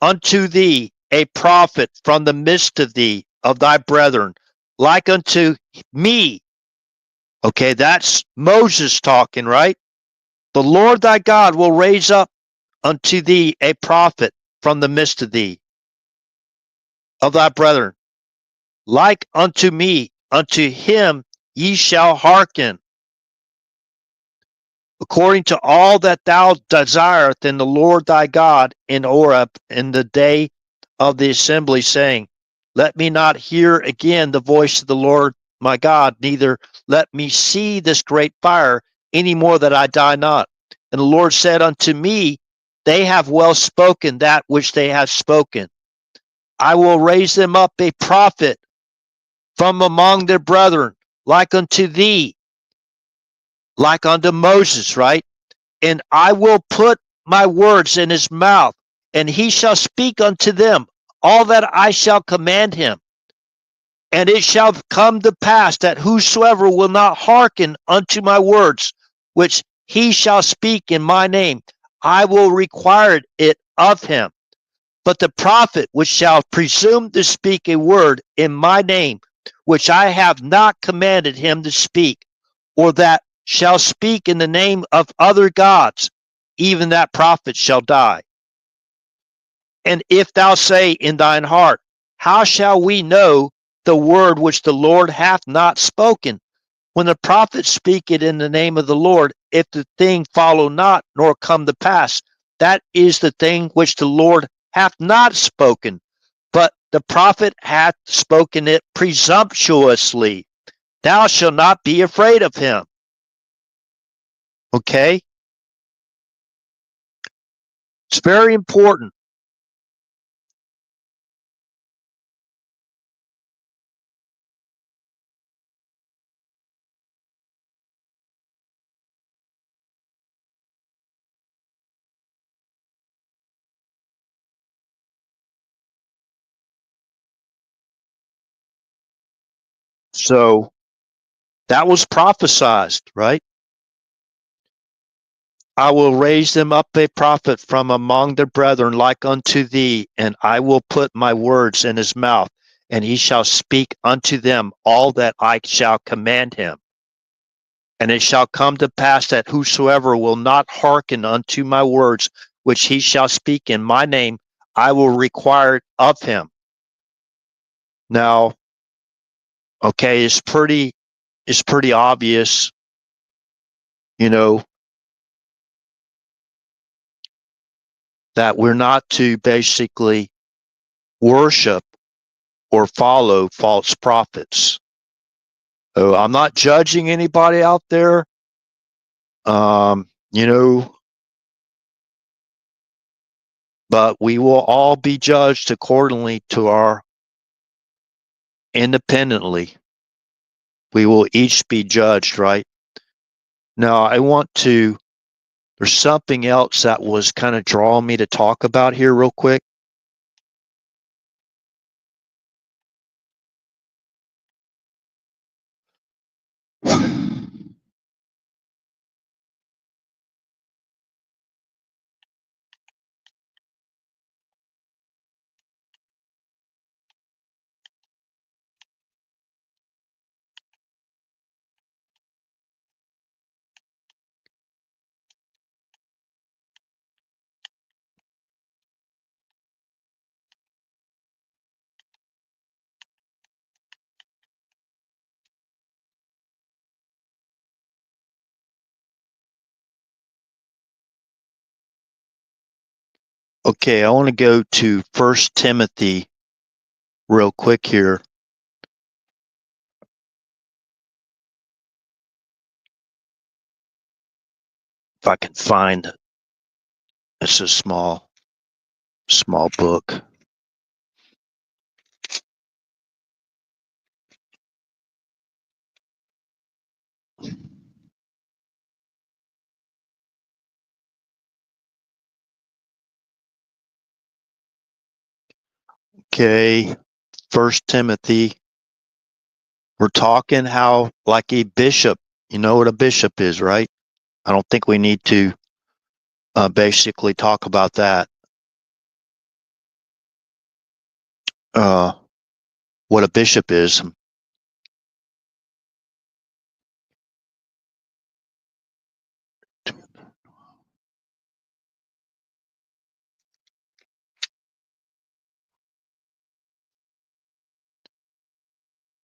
unto thee a prophet from the midst of thee, of thy brethren, like unto me. Okay, that's Moses talking, right? The Lord thy God will raise up unto thee a prophet from the midst of thee, of thy brethren, like unto me. Unto him ye shall hearken, according to all that thou desirest in the Lord thy God in Horeb in the day of the assembly, saying, let me not hear again the voice of the Lord my God, neither let me see this great fire any more, that I die not. And the Lord said unto me, they have well spoken that which they have spoken. I will raise them up a prophet from among their brethren, like unto thee, like unto Moses, right? And I will put my words in his mouth, and he shall speak unto them all that I shall command him. And it shall come to pass that whosoever will not hearken unto my words, which he shall speak in my name, I will require it of him. But the prophet which shall presume to speak a word in my name, which I have not commanded him to speak, or that shall speak in the name of other gods, even that prophet shall die. And if thou say in thine heart, how shall we know the word which the Lord hath not spoken? When the prophet speaketh in the name of the Lord, if the thing follow not, nor come to pass, that is the thing which the Lord hath not spoken, but the prophet hath spoken it presumptuously. Thou shalt not be afraid of him. Okay? It's very important. So that was prophesied, right? I will raise them up a prophet from among their brethren like unto thee, and I will put my words in his mouth, and he shall speak unto them all that I shall command him. And it shall come to pass that whosoever will not hearken unto my words, which he shall speak in my name, I will require it of him. Now, Okay, it's pretty obvious, you know, that we're not to basically worship or follow false prophets. So I'm not judging anybody out there. You know, but we will all be judged accordingly to our independently. We will each be judged, right? Now, there's something else that was kind of drawing me to talk about here real quick. Okay, I want to go to 1 Timothy real quick here. If I can find, it's a small book. Okay, 1 Timothy. We're talking how, like a bishop, you know what a bishop is, right? I don't think we need to basically talk about that. What a bishop is.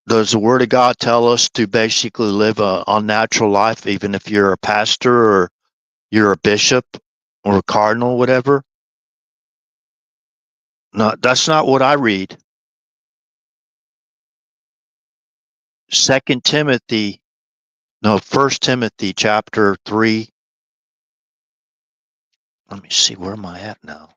Does the Word of God tell us to basically live a unnatural life, even if you're a pastor or you're a bishop or a cardinal, whatever? No, that's not what I read. 1 Timothy chapter 3. Let me see, where am I at now?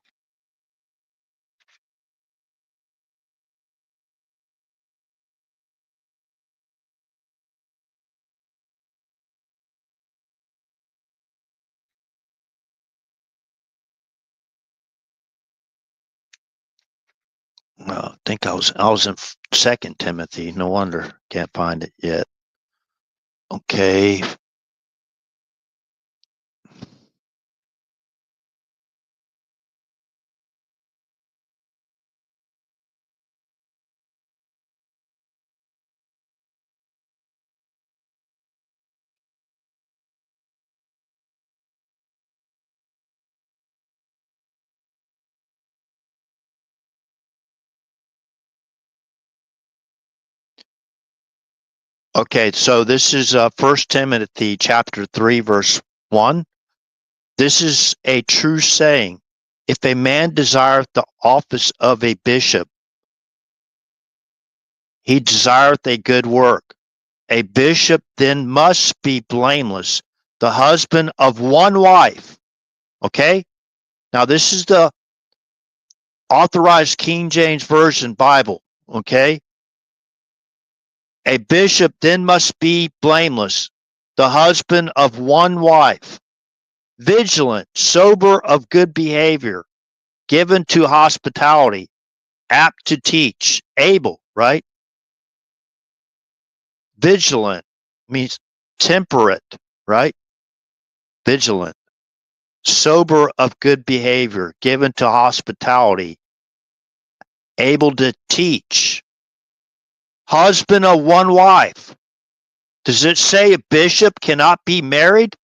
I think I was in 2 Timothy. No wonder can't find it yet. Okay. Okay, so this is 1 Timothy chapter 3, verse 1. This is a true saying. If a man desireth the office of a bishop, he desireth a good work. A bishop then must be blameless, the husband of one wife. Okay? Now, this is the authorized King James Version Bible. Okay? A bishop then must be blameless, the husband of one wife, vigilant, sober, of good behavior, given to hospitality, apt to teach, able, right? Vigilant means temperate, right? Vigilant, sober, of good behavior, given to hospitality, able to teach, husband of one wife. Does it say a bishop cannot be married?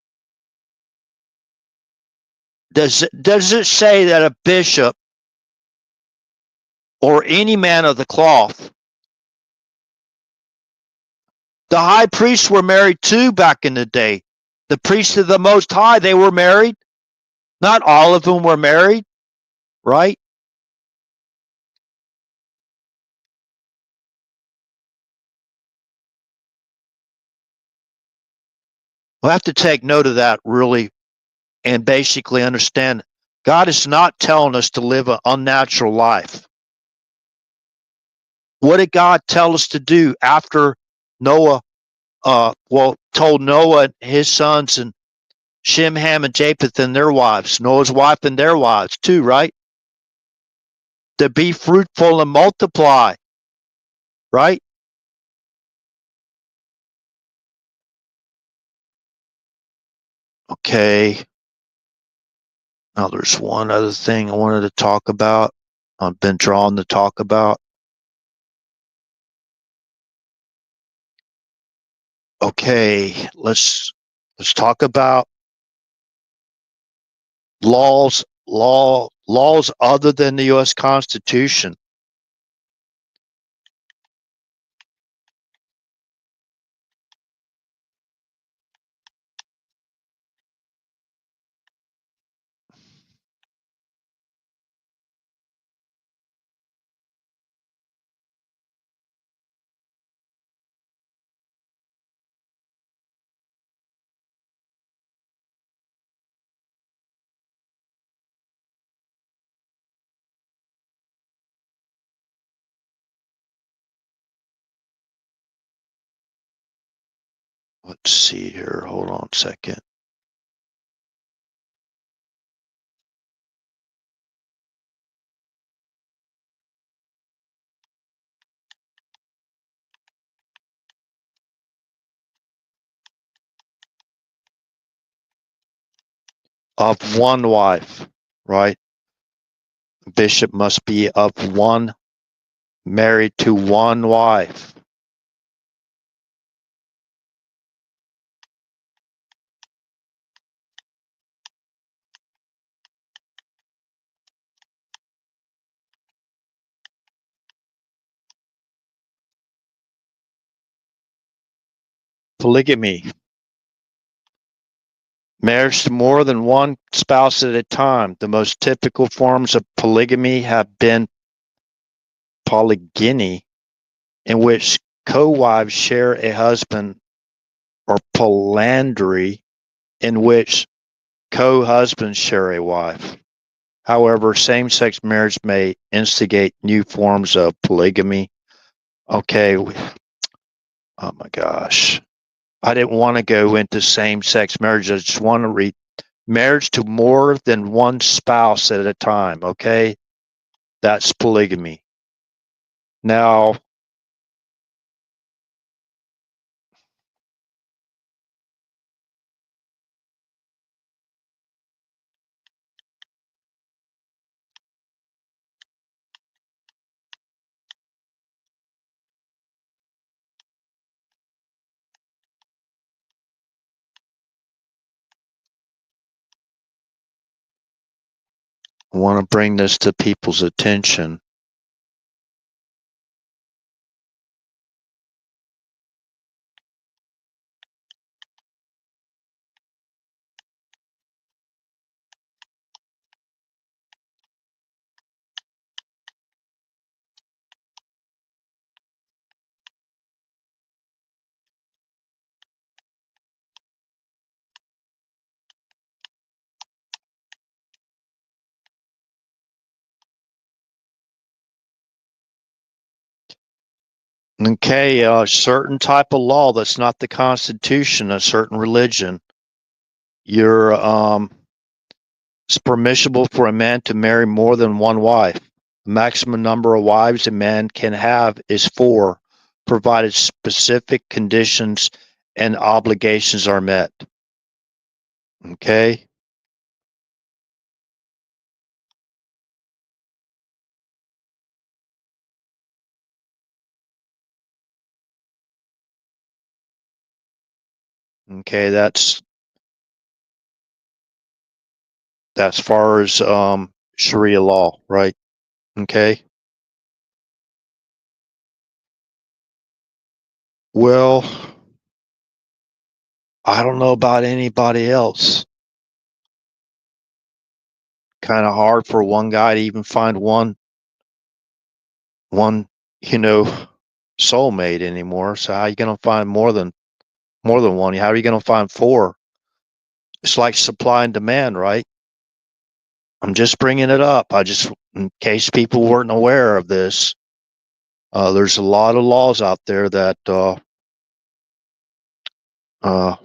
Does it say that a bishop or any man of the cloth The high priests were married too back in the day. The priests of the Most High, they were married. Not all of them were married, right? We'll have to take note of that really and basically understand God is not telling us to live an unnatural life. What did God tell us to do after Noah, told Noah and his sons and Shem, Ham, and Japheth and their wives, Noah's wife and their wives too, right? To be fruitful and multiply, right? Okay. Now there's one other thing I wanted to talk about. I've been drawn to talk about. Okay, let's talk about laws other than the U.S. Constitution. Let's see here. Hold on a second. Of one wife, right? Bishop must be of one, married to one wife. Polygamy. Marriage to more than one spouse at a time. The most typical forms of polygamy have been polygyny, in which co-wives share a husband, or polyandry, in which co-husbands share a wife. However, same-sex marriage may instigate new forms of polygamy. Okay, oh my gosh. I didn't want to go into same-sex marriage. I just want to read marriage to more than one spouse at a time, okay? That's polygamy. Now, I want to bring this to people's attention. Okay, a certain type of law that's not the Constitution, a certain religion, you're it's permissible for a man to marry more than one wife. The maximum number of wives a man can have is 4, provided specific conditions and obligations are met. Okay? Okay, that's as far as Sharia law, right? Okay. Well, I don't know about anybody else. Kind of hard for one guy to even find one, you know, soulmate anymore. So how are you going to find more than one? How are you going to find four? It's like supply and demand, right? I'm just bringing it up. In case people weren't aware of this, there's a lot of laws out there that, uh,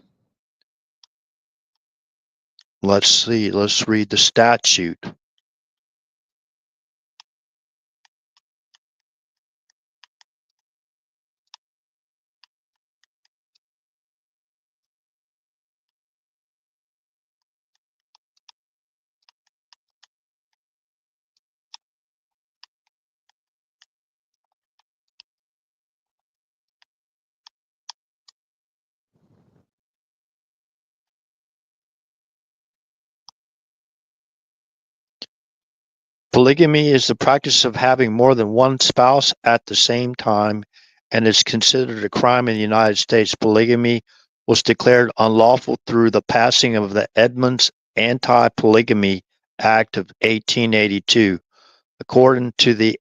let's see, let's read the statute. Polygamy is the practice of having more than one spouse at the same time and is considered a crime in the United States. Polygamy was declared unlawful through the passing of the Edmunds Anti-Polygamy Act of 1882. According to the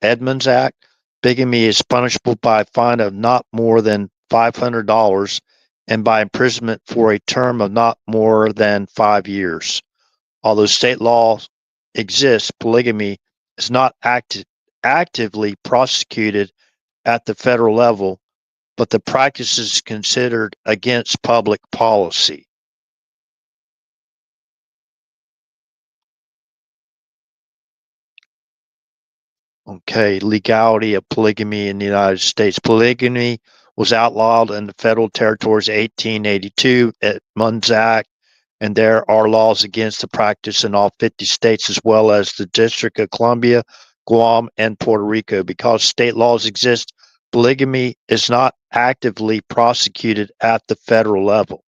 Edmunds Act, bigamy is punishable by a fine of not more than $500 and by imprisonment for a term of not more than 5 years. Although state law exists, polygamy is not actively prosecuted at the federal level, but the practice is considered against public policy. Okay, legality of polygamy in the United States. Polygamy was outlawed in the federal territories 1882 at Munns Act, and there are laws against the practice in all 50 states as well as the District of Columbia, Guam, and Puerto Rico. Because state laws exist, polygamy is not actively prosecuted at the federal level.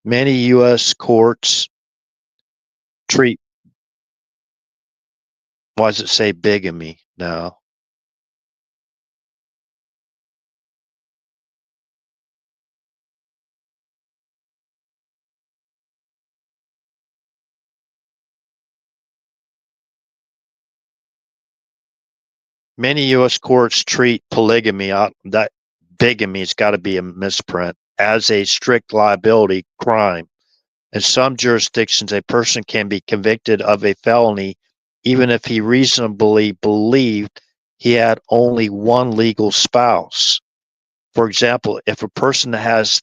Many U.S. courts treat, why does it say bigamy now? Many U.S. courts treat polygamy, that bigamy's got to be a misprint, as a strict liability crime. In some jurisdictions, a person can be convicted of a felony even if he reasonably believed he had only one legal spouse. For example, if a person has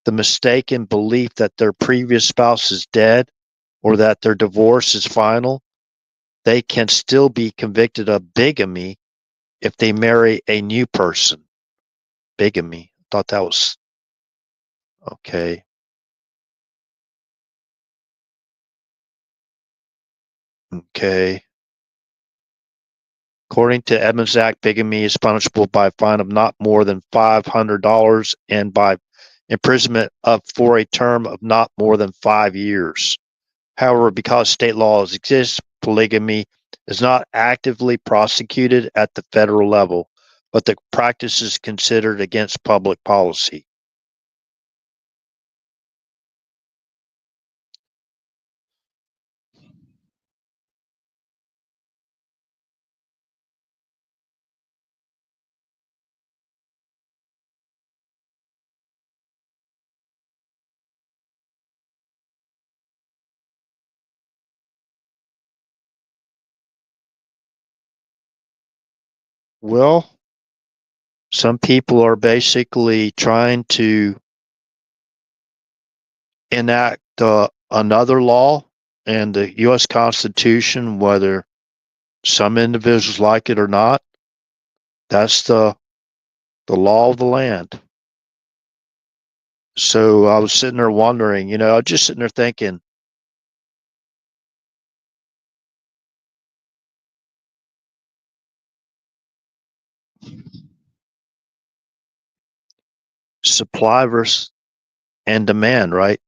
the mistaken belief that their previous spouse is dead or that their divorce is final, they can still be convicted of bigamy if they marry a new person. Bigamy. I thought that was okay. Okay. According to Edmunds Act, bigamy is punishable by a fine of not more than $500 and by imprisonment for a term of not more than 5 years. However, because state laws exist, polygamy is not actively prosecuted at the federal level, but the practice is considered against public policy. Well, some people are basically trying to enact another law and the U.S. Constitution, whether some individuals like it or not. That's the law of the land. So I was sitting there wondering, I was just sitting there thinking, supply versus and demand, right?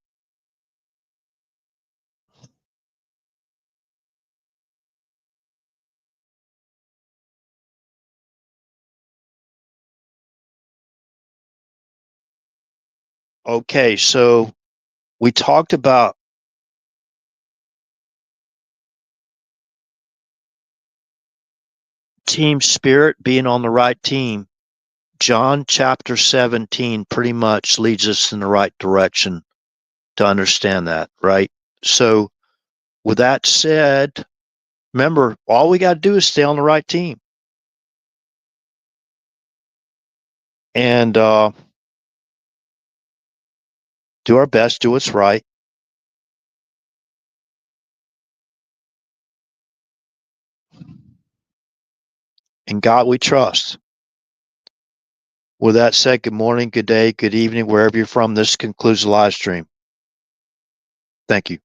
Okay, so we talked about team spirit, being on the right team. John chapter 17 pretty much leads us in the right direction to understand that, right? So, with that said, remember, all we got to do is stay on the right team. And do our best, do what's right. In God we trust. With that said, good morning, good day, good evening, wherever you're from. This concludes the live stream. Thank you.